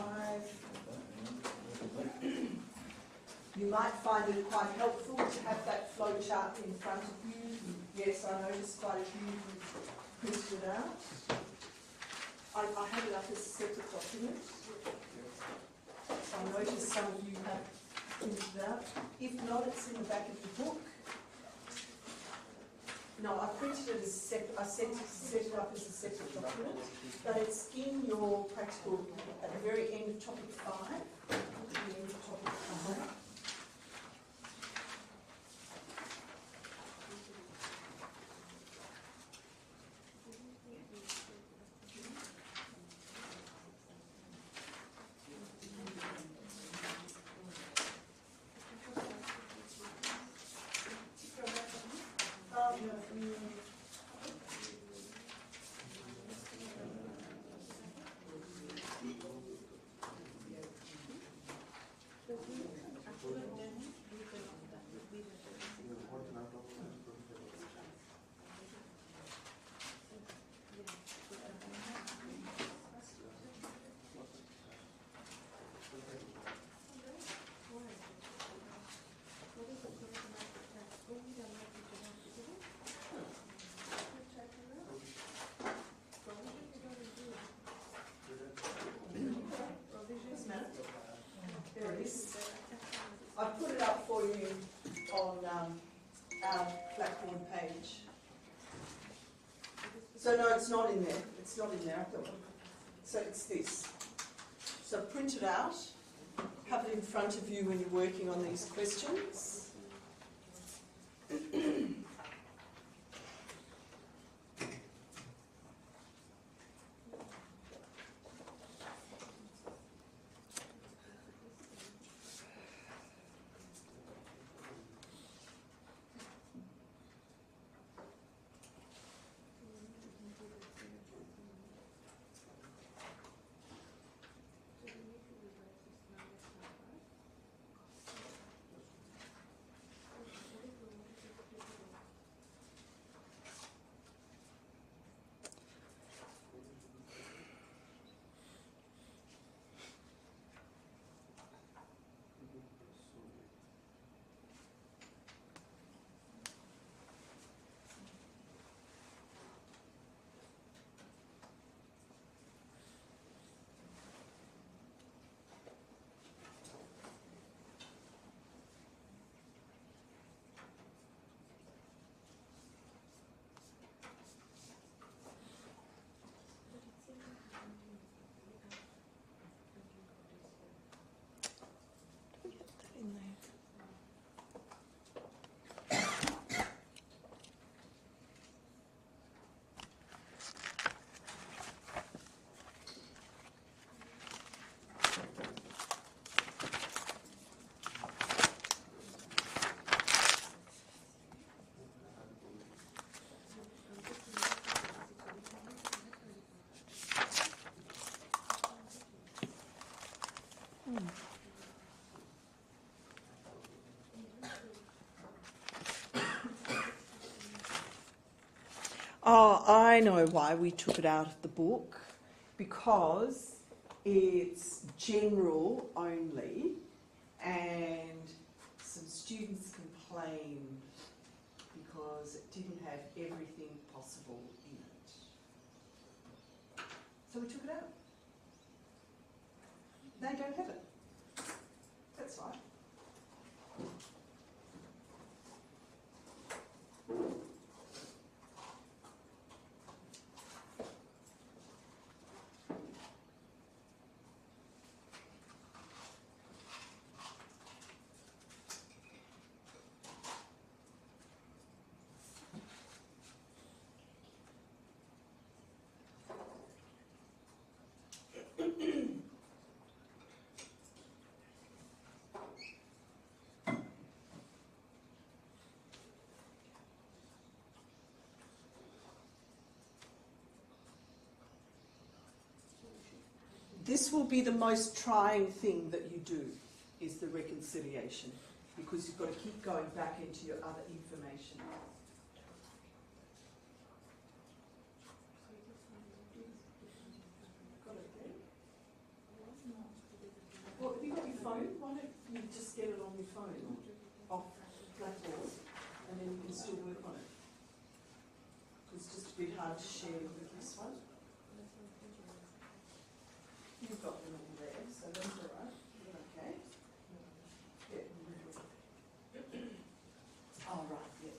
You might find it quite helpful to have that flow chart in front of you. Yes, I noticed quite a few who printed it out. I have it up as a separate document. I noticed some of you have printed it out. If not, it's in the back of the book. No, I printed it as set it up as a separate document, but it's in your practical at the very end of topic 5. At the end of topic 5. There it is. I put it up for you on our Blackboard page. So no, it's not in there. It's not in there. So it's this. So print it out. Have it in front of you when you're working on these questions. Oh, I know why we took it out of the book, because it's general only, and some students complained because it didn't have everything possible. possible in it. So we took it out. They don't have it. That's right. This will be the most trying thing that you do, is the reconciliation, because you've got to keep going back into your other information. Got it there? Well, have you got your phone? Why don't you just get it on your phone, off Blackboard, and then you can still work on it. It's just a bit hard to share with this one. You've got them all there, so that's all right. Okay. Yeah. Oh, right, yeah.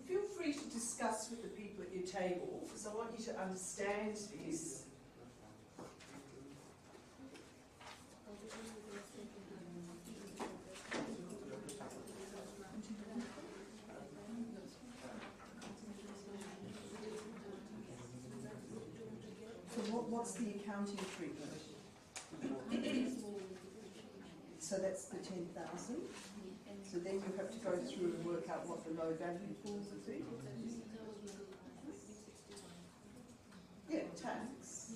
Feel free to discuss with the people at your table, because I want you to understand this. So what's the accounting treatment? So that's the 10,000. So then you have to go through and work out what the low value pool would be. Yeah, tax.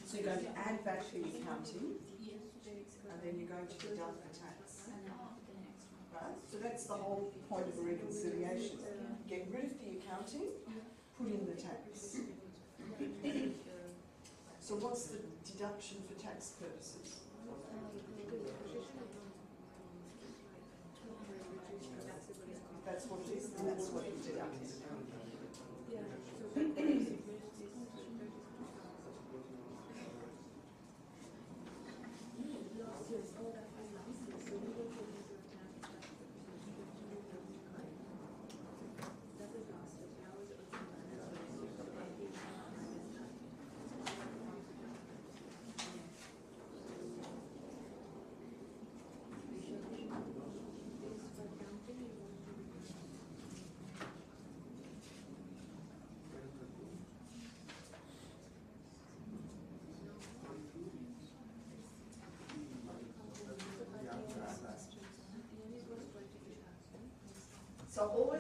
So you're going to add back to the accounting, and then you're going to deduct the tax. Right? So that's the whole point of a reconciliation. Get rid of the accounting, put in the tax. So what's the deduction for tax purposes? That's what it is, and that's what you deduct.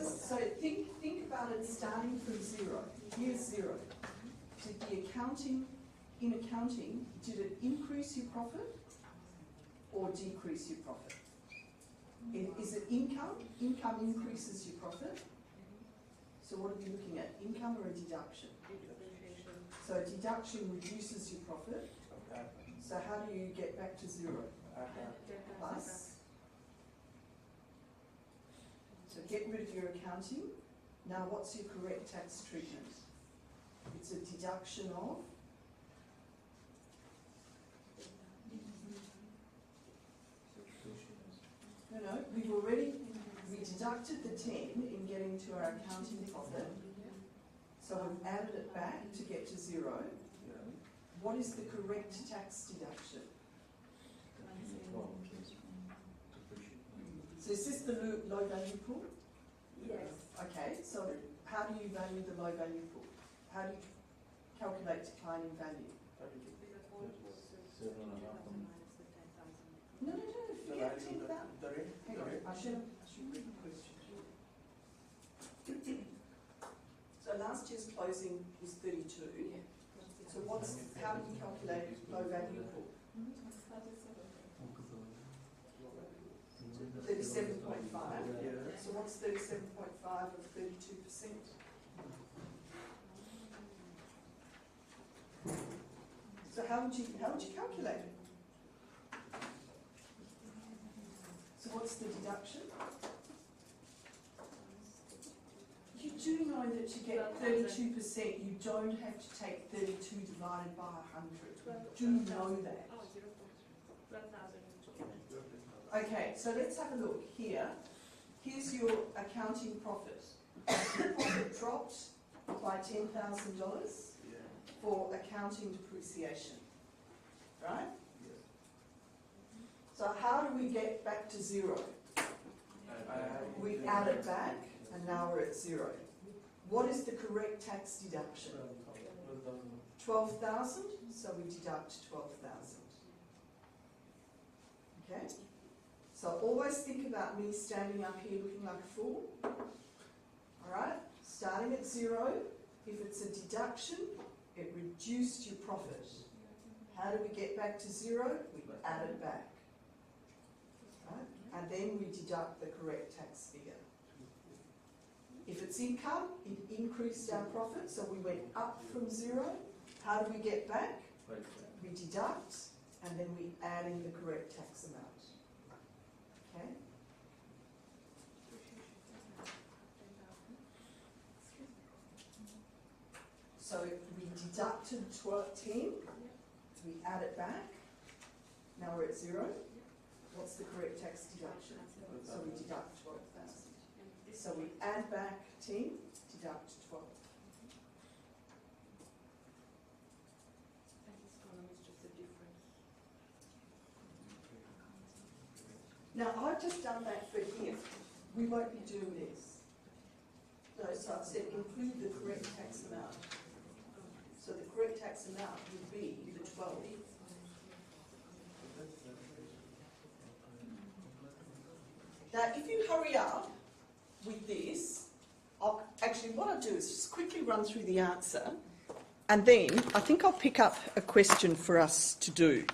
So think about it starting from zero. Here's zero. Did the accounting, in accounting, did it increase your profit or decrease your profit? Is it income? Income increases your profit. So what are we looking at? Income or a deduction? So a deduction reduces your profit. So how do you get back to zero? Plus. So get rid of your accounting. Now what's your correct tax treatment? It's a deduction of we deducted the 10 in getting to our accounting profit, so we've added it back to get to 0. Yeah. What is the correct tax deduction? So is this the low value pool? Yes. Okay, so how do you value the low value pool? How do you calculate decline in value? No, The forget value, 10,000. the rate, Hang the on, rate. I should read the question. So last year's closing was 32. So how do you calculate low value pool? 37.5. Yeah. So what's 37.5 of 32%? So how would you calculate it? So what's the deduction? You do know that to get 32%, you don't have to take 32 divided by 100. You do know that. Oh, 12,000. Okay, so let's have a look here. Here's your accounting profit. Your profit dropped by $10,000 Yeah. for accounting depreciation, right? Yes. So how do we get back to 0? We add it back, and now we're at 0. What is the correct tax deduction? 12,000, so we deduct 12,000. Okay? So always think about me standing up here looking like a fool. Alright? Starting at 0, if it's a deduction, it reduced your profit. How do we get back to 0? We add it back. Right? And then we deduct the correct tax figure. If it's income, it increased our profit, so we went up from 0. How do we get back? We deduct, and then we add in the correct tax amount. Okay? So we deducted 10, we add it back, now we're at 0. What's the correct tax deduction? So we deduct 12,000. So we add back 10, deduct 12. And this column is just a difference. Now I've just done that for here. We won't be doing this. No, so I said include the correct tax amount. So the correct tax amount would be the 12. Now if you hurry up with this, what I'll do is just quickly run through the answer, and then I think I'll pick up a question for us to do.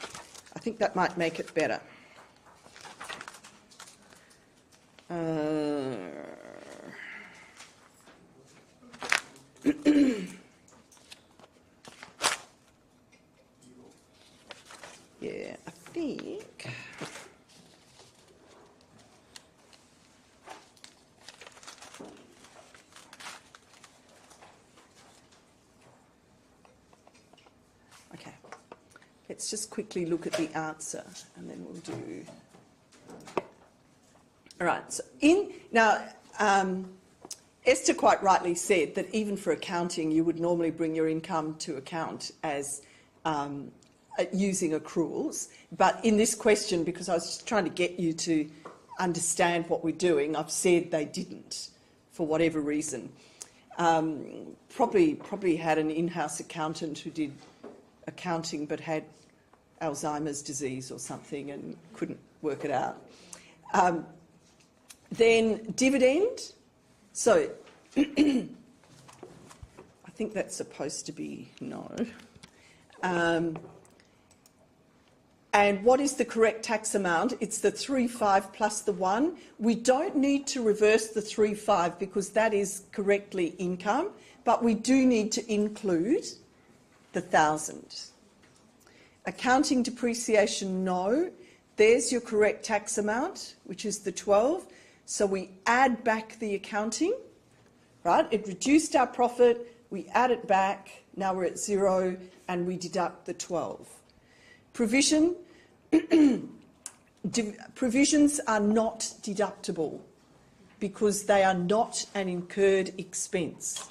I think that might make it better. Yeah, I think. Okay, let's just quickly look at the answer, and then we'll do. All right. So Esther quite rightly said that even for accounting, you would normally bring your income to account as using accruals. But in this question, because I was just trying to get you to understand what we're doing, I've said they didn't, for whatever reason. Probably had an in-house accountant who did accounting but had Alzheimer's disease or something and couldn't work it out. Then dividend. So I think that's supposed to be no. And what is the correct tax amount? It's the 3,500 plus the 1. We don't need to reverse the 3,500 because that is correctly income, but we do need to include the 1,000. Accounting depreciation, no. There's your correct tax amount, which is the 12. So we add back the accounting, right? It reduced our profit, we add it back, now we're at 0, and we deduct the 12. Provision, provisions are not deductible because they are not an incurred expense.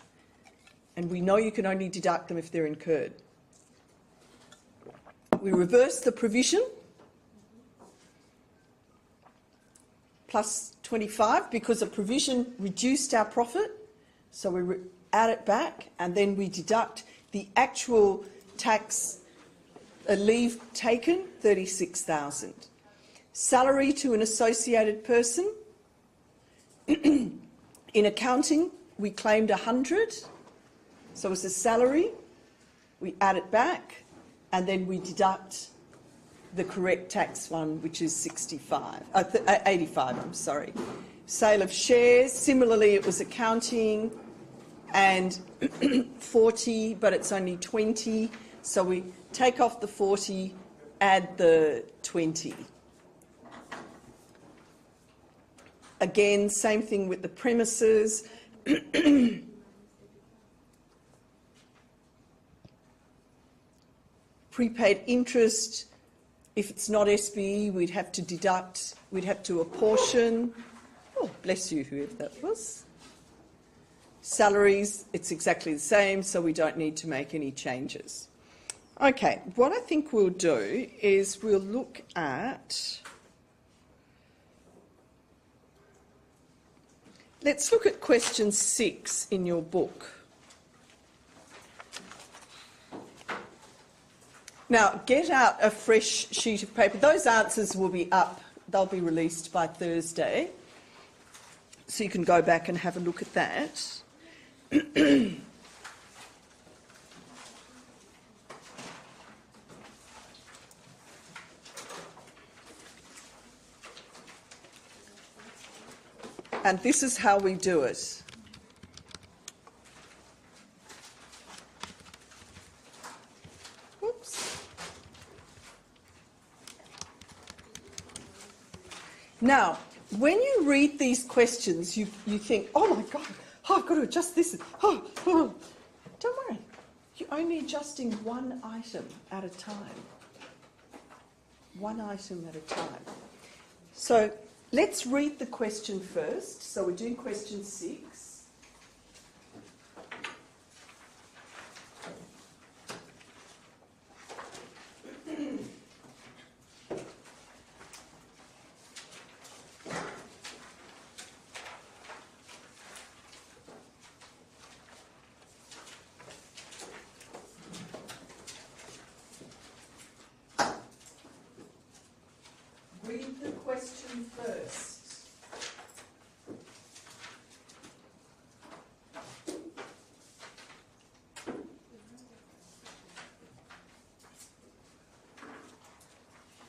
And we know you can only deduct them if they're incurred. We reverse the provision, plus 25, because a provision reduced our profit, so we add it back, and then we deduct the actual tax leave taken, 36,000. Salary to an associated person. In accounting, we claimed 100, so it's a salary. We add it back, and then we deduct the correct tax one, which is 85. I'm sorry. Sale of shares, similarly, it was accounting and 40, but it's only 20, so we take off the 40, add the 20. Again, same thing with the premises. Prepaid interest, if it's not SBE, we'd have to deduct, we'd have to apportion. Oh, bless you, whoever that was. Salaries, it's exactly the same, so we don't need to make any changes. Okay, what I think we'll do is we'll look at... Let's look at question 6 in your book. Now, get out a fresh sheet of paper. Those answers will be up. They'll be released by Thursday. So you can go back and have a look at that. And this is how we do it. Whoops. Now, when you read these questions, you think, oh my God, I've got to adjust this. Don't worry, you're only adjusting one item at a time. One item at a time. So let's read the question first. So we're doing question 6. Read the question first.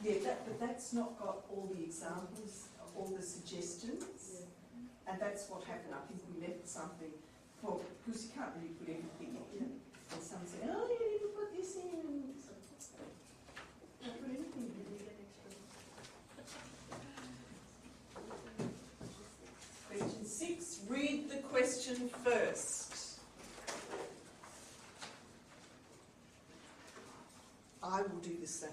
Yeah, but that's not got all the examples, all the suggestions, and that's what happened. I think we left something for, because you can't really put everything in. And some say, oh, you need to put this in. So, don't put anything in. Question 6, read the question first. I will do the same.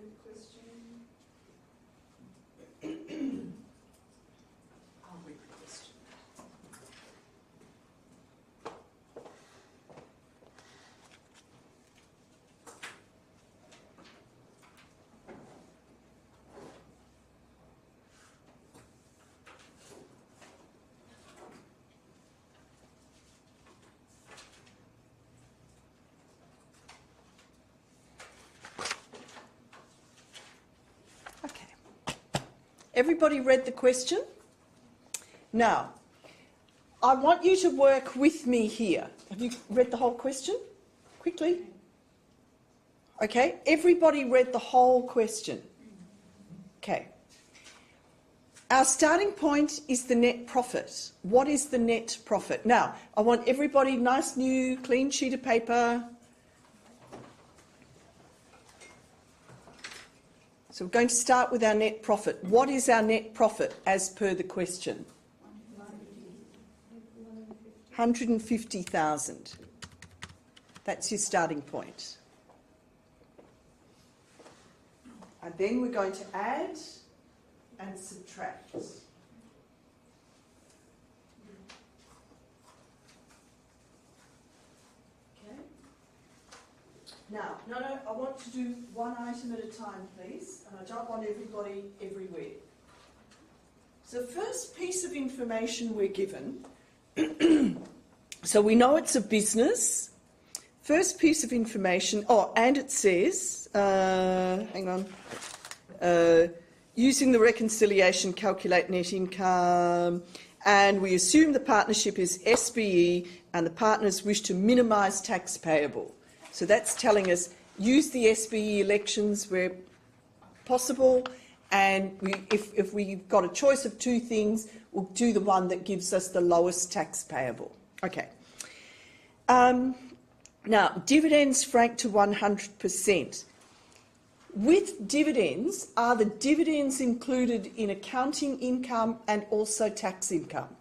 read the question? I'll read the question. Everybody read the question? Now, I want you to work with me here. Have you read the whole question? Quickly. Okay, everybody read the whole question. Okay. Our starting point is the net profit. What is the net profit? Now, I want everybody, nice new clean sheet of paper. So we're going to start with our net profit. What is our net profit as per the question? 150,000. That's your starting point. And then we're going to add and subtract. Now, no, I want to do one item at a time, please, and I don't want everybody everywhere. So the first piece of information we're given, so we know it's a business. First piece of information, and it says, hang on, using the reconciliation, calculate net income, and we assume the partnership is SBE and the partners wish to minimise tax payable. So that's telling us use the SBE elections where possible, and if we've got a choice of two things, we'll do the one that gives us the lowest tax payable. Okay. Now, dividends franked to 100%. With dividends, are the dividends included in accounting income and also tax income?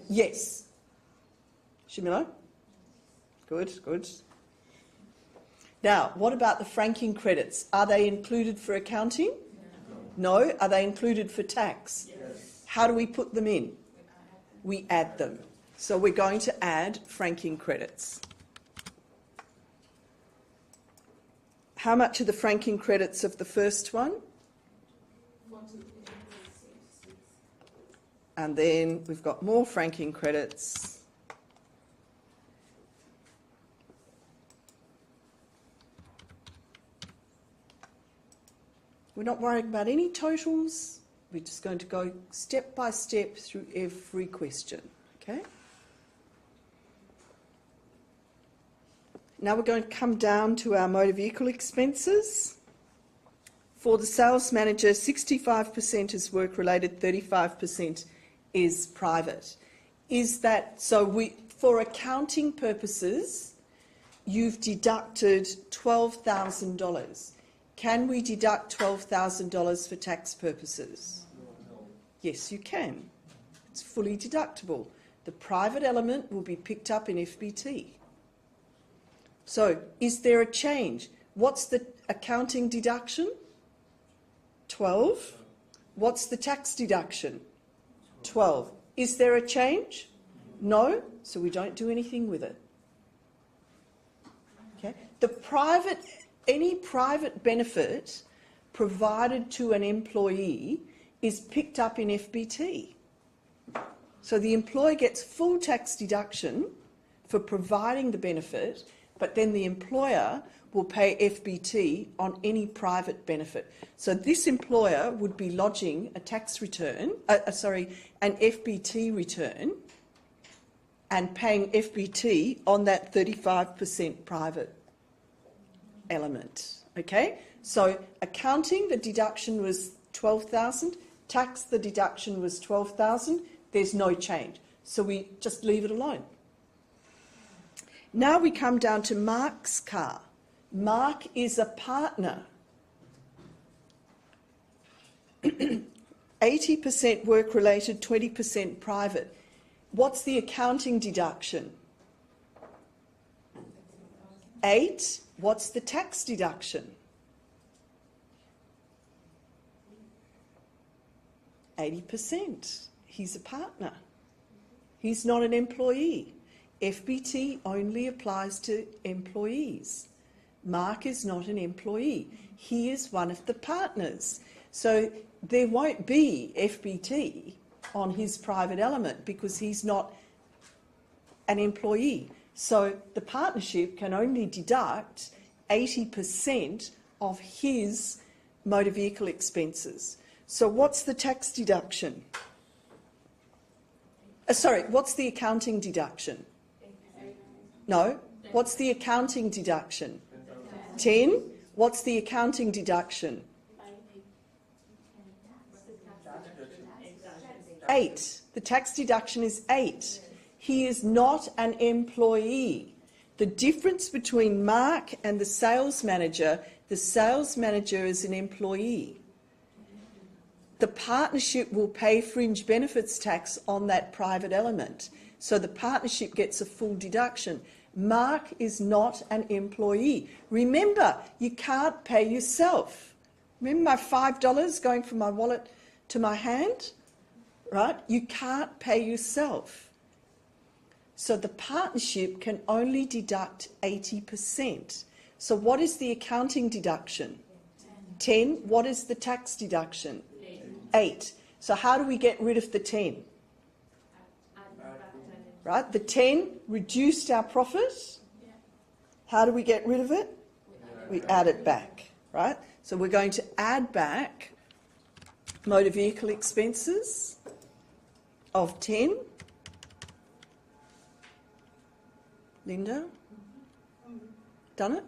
Yes. Shamila? Good. Now, what about the franking credits? Are they included for accounting? No. Are they included for tax? Yes. How do we put them in? We add them. So we're going to add franking credits. How much are the franking credits of the first one? And then we've got more franking credits. We're not worrying about any totals. We're just going to go step by step through every question. Okay? Now we're going to come down to our motor vehicle expenses. For the sales manager, 65% is work-related, 35% is private. Is that so? For accounting purposes, you've deducted $12,000. Can we deduct $12,000 for tax purposes? Yes, you can. It's fully deductible. The private element will be picked up in FBT. So, is there a change? What's the accounting deduction? 12. What's the tax deduction? 12. Is there a change? No, so we don't do anything with it. Okay. Any private benefit provided to an employee is picked up in FBT. So the employer gets full tax deduction for providing the benefit, but then the employer will pay FBT on any private benefit. So this employer would be lodging a tax return, an FBT return, and paying FBT on that 35% private element. Okay? So accounting, the deduction was 12,000. Tax, the deduction was 12,000. There's no change. So we just leave it alone. Now we come down to Mark's car. Mark is a partner. 80% work-related, 20% private. What's the accounting deduction? 8. What's the tax deduction? 80%. He's a partner. He's not an employee. FBT only applies to employees. Mark is not an employee. He is one of the partners. So there won't be FBT on his private element because he's not an employee. So the partnership can only deduct 80% of his motor vehicle expenses. So what's the tax deduction? What's the accounting deduction? No, what's the accounting deduction? 10. What's the accounting deduction? 8. The tax deduction is 8. He is not an employee. The difference between Mark and the sales manager is an employee. The partnership will pay fringe benefits tax on that private element. So the partnership gets a full deduction. Mark is not an employee. Remember, you can't pay yourself. Remember my $5 going from my wallet to my hand? Right? You can't pay yourself. So the partnership can only deduct 80%. So what is the accounting deduction? 10. What is the tax deduction? 8. So how do we get rid of the 10? Right? The 10 reduced our profit. How do we get rid of it? We add it back. Right? So we're going to add back motor vehicle expenses of 10. Linda? Done it?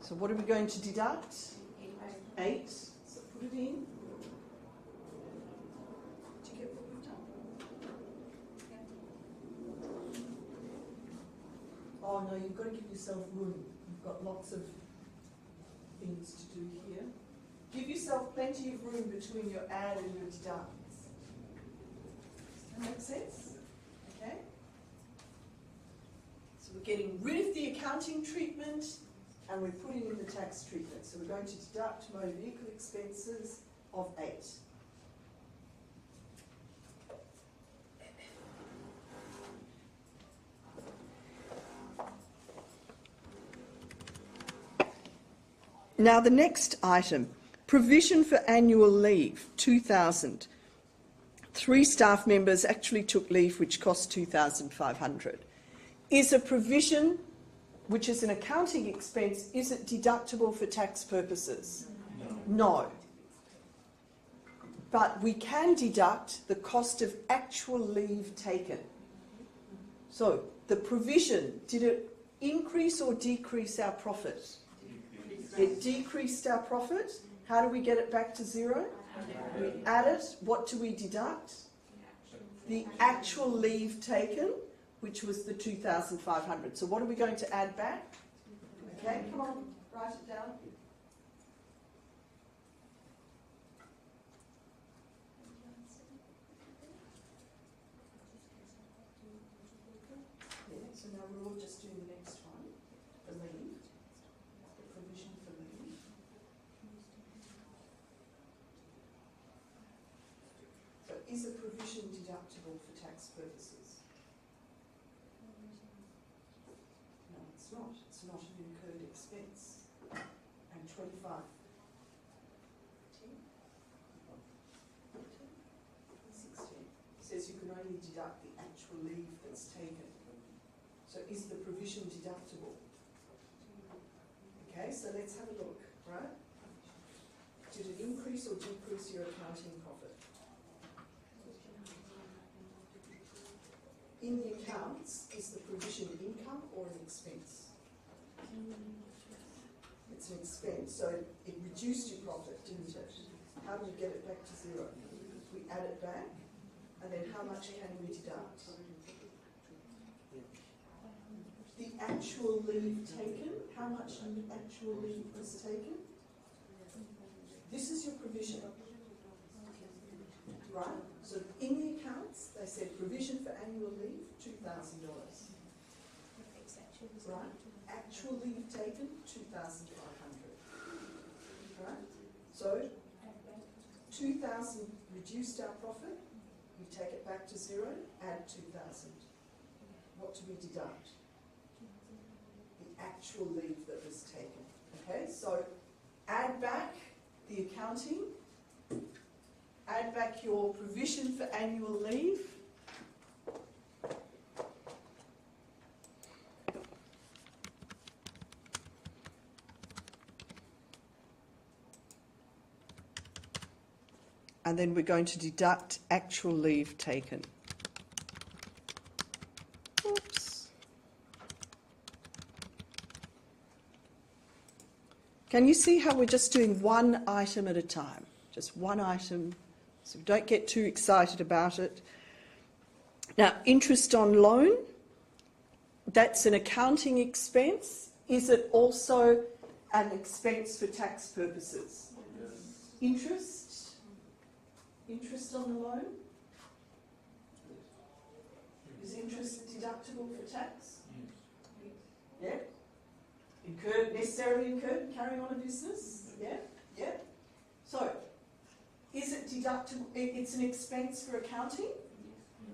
So what are we going to deduct? 8. So put it in. Did you get what we've done? Oh no, you've got to give yourself room. You've got lots of things to do here. Give yourself plenty of room between your add and your deducts. Does that make sense? Okay? So we're getting rid of the accounting treatment and we're putting in the tax treatment. So we're going to deduct motor vehicle expenses of 8. Now the next item, provision for annual leave, 2,000. 3 staff members actually took leave which cost 2,500. Is a provision which is an accounting expense, is it deductible for tax purposes? No. But we can deduct the cost of actual leave taken. So the provision, did it increase or decrease our profit? It decreased our profit. How do we get it back to 0? We add it. What do we deduct? The actual leave taken, which was the 2,500. So what are we going to add back? Okay, come on, write it down. Yeah, so now we're all just doing the next one, the leave, the provision for leave. So is a provision deductible for tax purposes? No, it's not. It's not an incurred expense. And 25. 16 says you can only deduct the actual leave that's taken. So is the provision deductible? Okay, so let's have a look, right? Did it increase or decrease your accounting profit? In the accounts, is the provision income or an expense? It's an expense, so it reduced your profit, didn't it? How do we get it back to 0? We add it back, and then how much can we deduct? The actual leave taken, how much actual leave was taken? This is your provision. Right? So in the accounts, they said provision for annual leave, $2,000. Right? Actual leave taken, 2,500. Right? So 2,000 reduced our profit. We take it back to 0, add 2,000. What do we deduct? The actual leave that was taken. Okay, so add back the accounting, add back your provision for annual leave, and then we're going to deduct actual leave taken. Oops. Can you see how we're just doing one item at a time? Just one item, so don't get too excited about it. Now, interest on loan, that's an accounting expense. Is it also an expense for tax purposes? Yes. Interest on the loan? Is interest deductible for tax? Yeah. Necessarily incurred carrying on a business? Yeah. Yeah. So, is it deductible? It's an expense for accounting?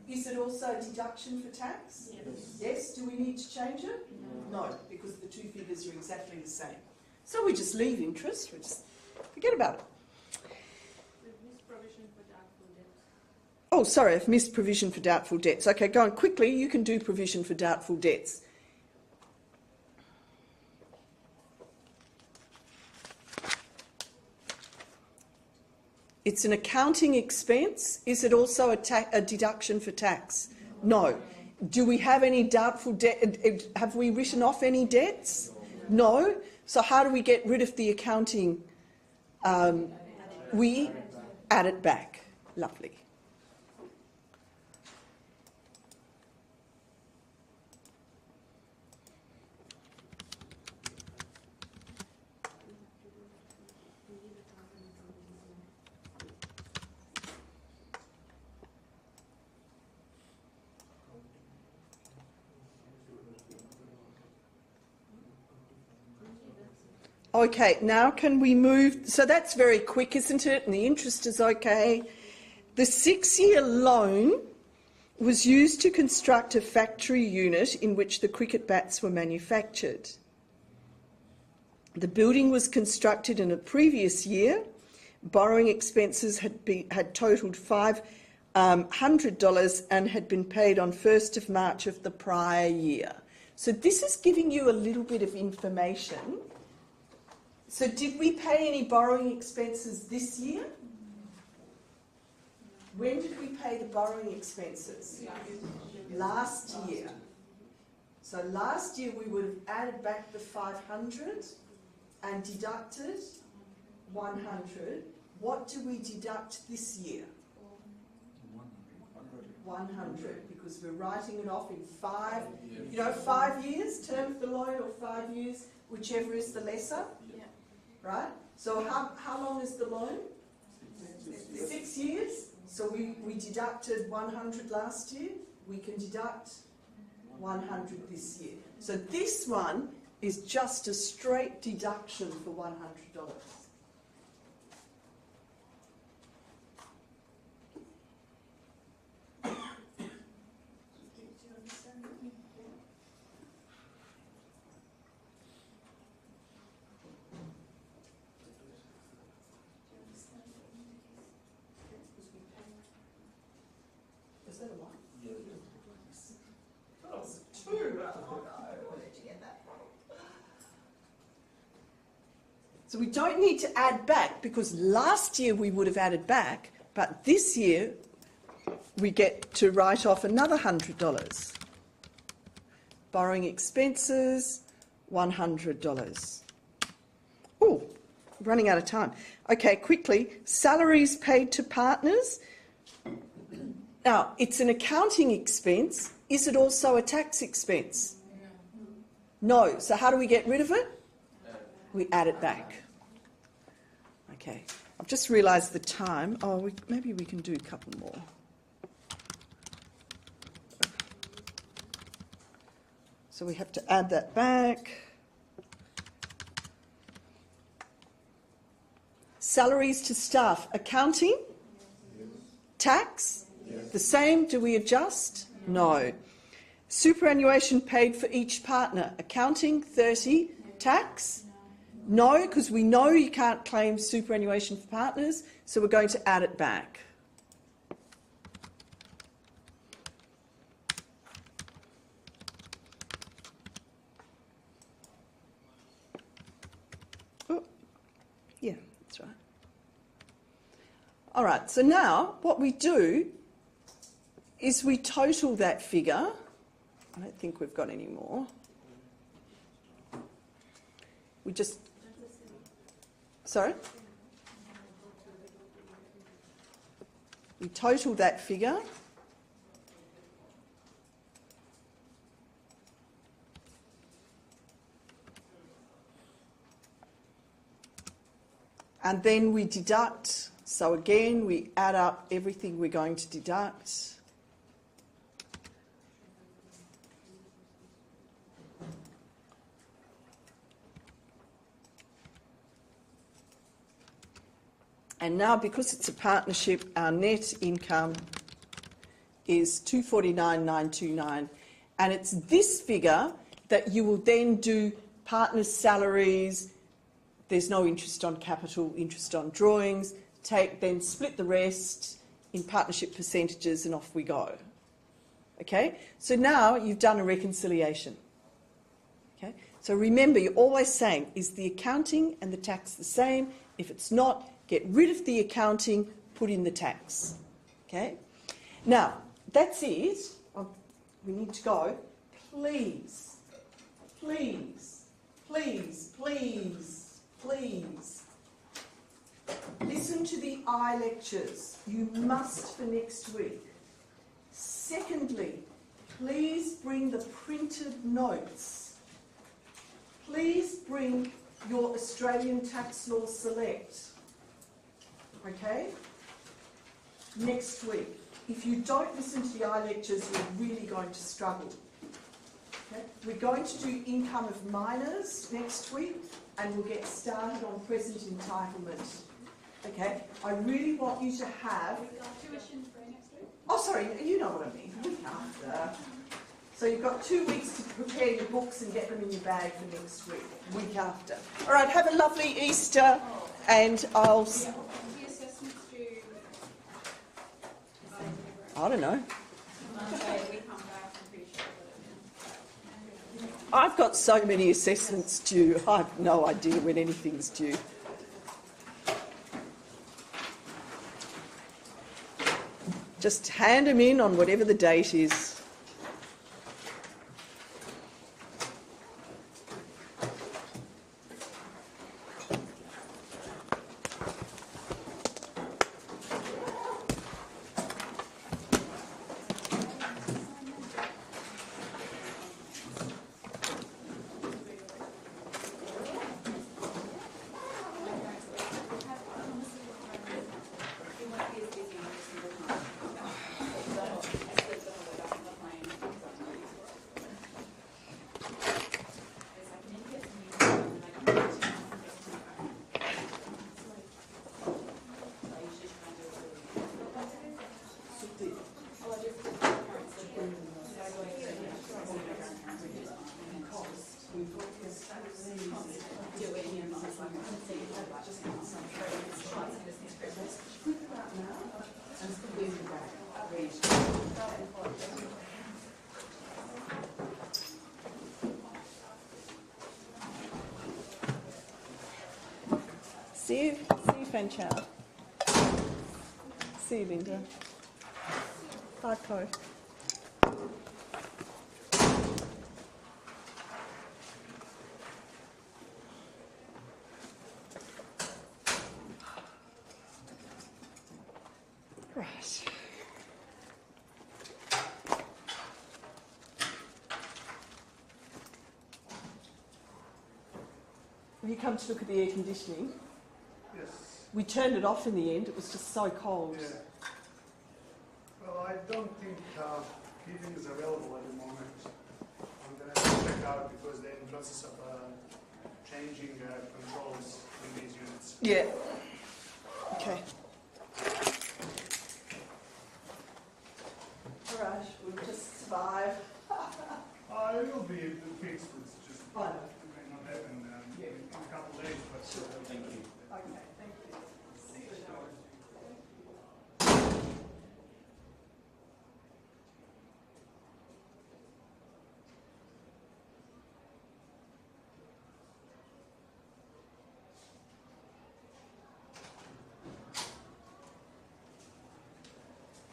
Is it also a deduction for tax? Yes. Yes. Do we need to change it? No, because the two figures are exactly the same. So we just leave interest. We just forget about it. Oh, sorry, I've missed provision for doubtful debts. Okay, go on quickly. You can do provision for doubtful debts. It's an accounting expense. Is it also a deduction for tax? No. Do we have any doubtful debt? Have we written off any debts? No. So how do we get rid of the accounting? We add it back. Lovely. Okay, now can we move? So that's very quick, isn't it? And the interest is okay. The 6-year loan was used to construct a factory unit in which the cricket bats were manufactured. The building was constructed in a previous year. Borrowing expenses had totalled $500 and had been paid on 1st of March of the prior year. So this is giving you a little bit of information. So did we pay any borrowing expenses this year? When did we pay the borrowing expenses? Last year. So last year we would have added back the 500 and deducted 100. What do we deduct this year? 100, because we're writing it off in 5 years, term of the loan, or 5 years, whichever is the lesser. Right? So how long is the loan? 6 years. So we deducted 100 last year. We can deduct 100 this year. So this one is just a straight deduction for $100. So we don't need to add back, because last year we would have added back, but this year we get to write off another $100. Borrowing expenses, $100. Oh, running out of time. Okay, quickly. Salaries paid to partners. Now, it's an accounting expense. Is it also a tax expense? No. So how do we get rid of it? We add it back. Okay. I've just realised the time. Oh, maybe we can do a couple more. So we have to add that back. Salaries to staff. Accounting? Tax? The same. Do we adjust? No. Superannuation paid for each partner. Accounting, 30. Tax? No, because we know you can't claim superannuation for partners, so we're going to add it back. Oh, yeah, that's right. All right, so now what we do is we total that figure. I don't think we've got any more. We just... Sorry? We total that figure. And then we deduct. So again, we add up everything we're going to deduct. And now, because it's a partnership, our net income is 249,929. And it's this figure that you will then do partners' salaries. There's no interest on capital, interest on drawings. Then split the rest in partnership percentages and off we go. Okay? So now you've done a reconciliation. Okay? So remember, you're always saying, is the accounting and the tax the same? If it's not, get rid of the accounting, put in the tax. Okay? Now, that's it. We need to go. Please, please, please, please, please, listen to the I lectures. You must for next week. Secondly, please bring the printed notes. Please bring your Australian Tax Law Select. Okay? Next week. If you don't listen to the I lectures, you're really going to struggle. Okay? We're going to do income of minors next week, and we'll get started on present entitlement. Okay? I really want you to have... Tuition for next week? Oh, sorry, you know what I mean. Week after. So you've got 2 weeks to prepare your books and get them in your bag for next week. Week after. All right, have a lovely Easter, and I'll... I don't know. I've got so many assessments due, I have no idea when anything's due. Just hand them in on whatever the date is. See you, Fanchal. See you, Linda. Bye, Chloe. Right. Have you come to look at the air conditioning? Yes. We turned it off in the end. It was just so cold. Yeah. Well, I don't think heating is available at the moment. I'm going to have to check out because they're in the process of changing controls in these units. Yeah. Okay. All right, we'll just survive. It will be fixed. It's just I know. it may not happen in a couple of days, but Thank you. Okay, thank you. See you later.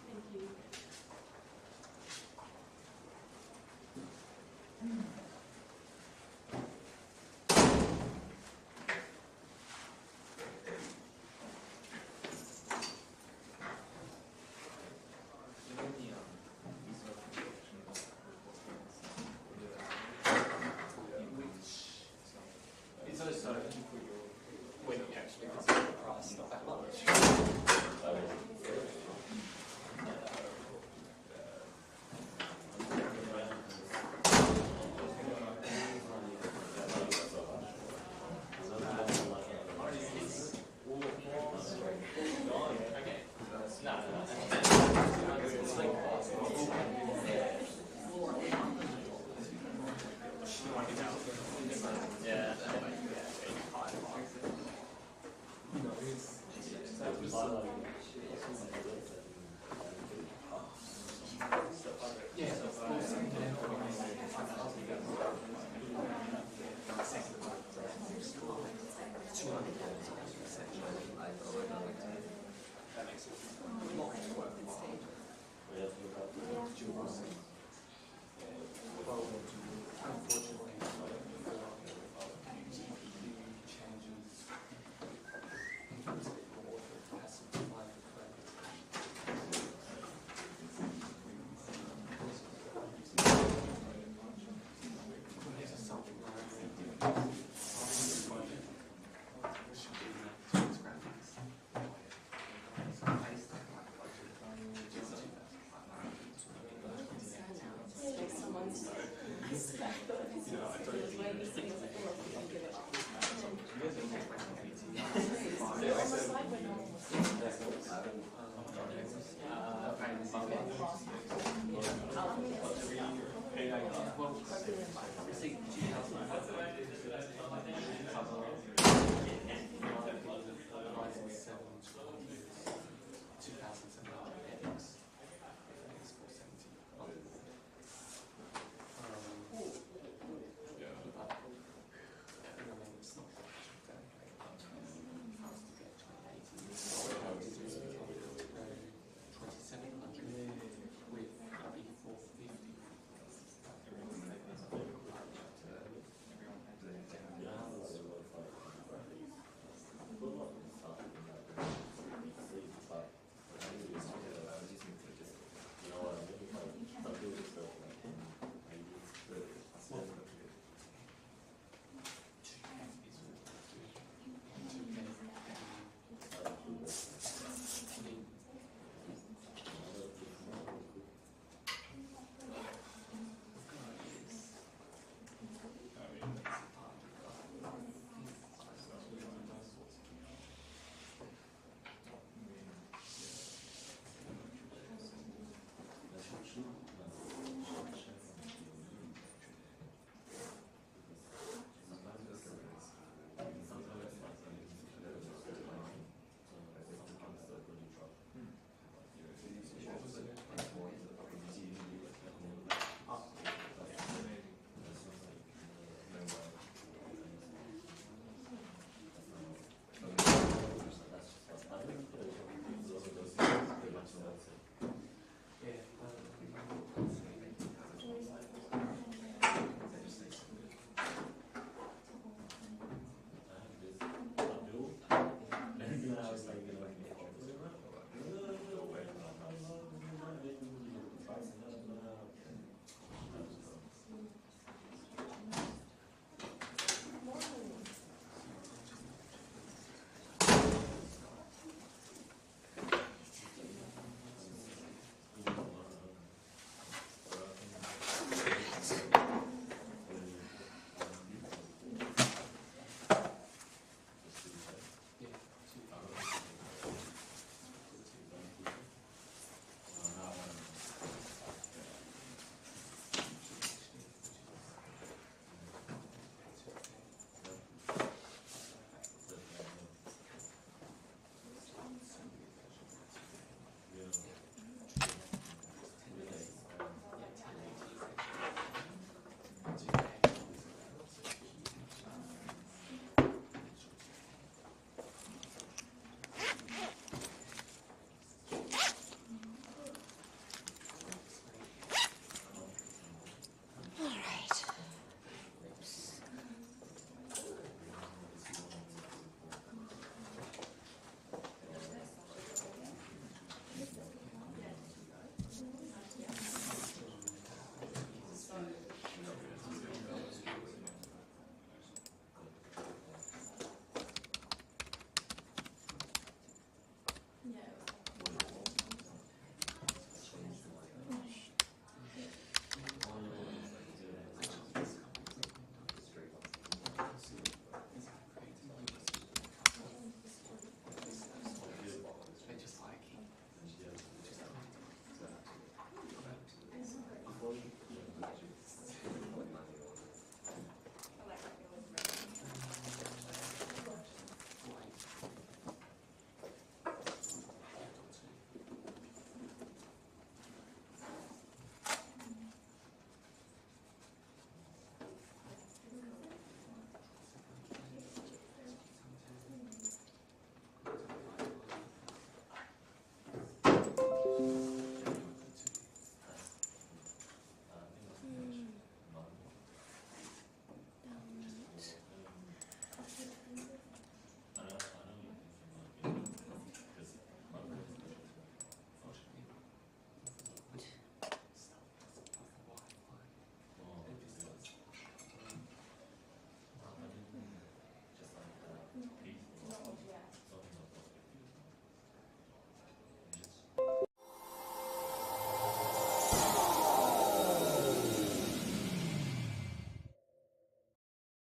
Thank you. It's also when you actually consider the price, not that much.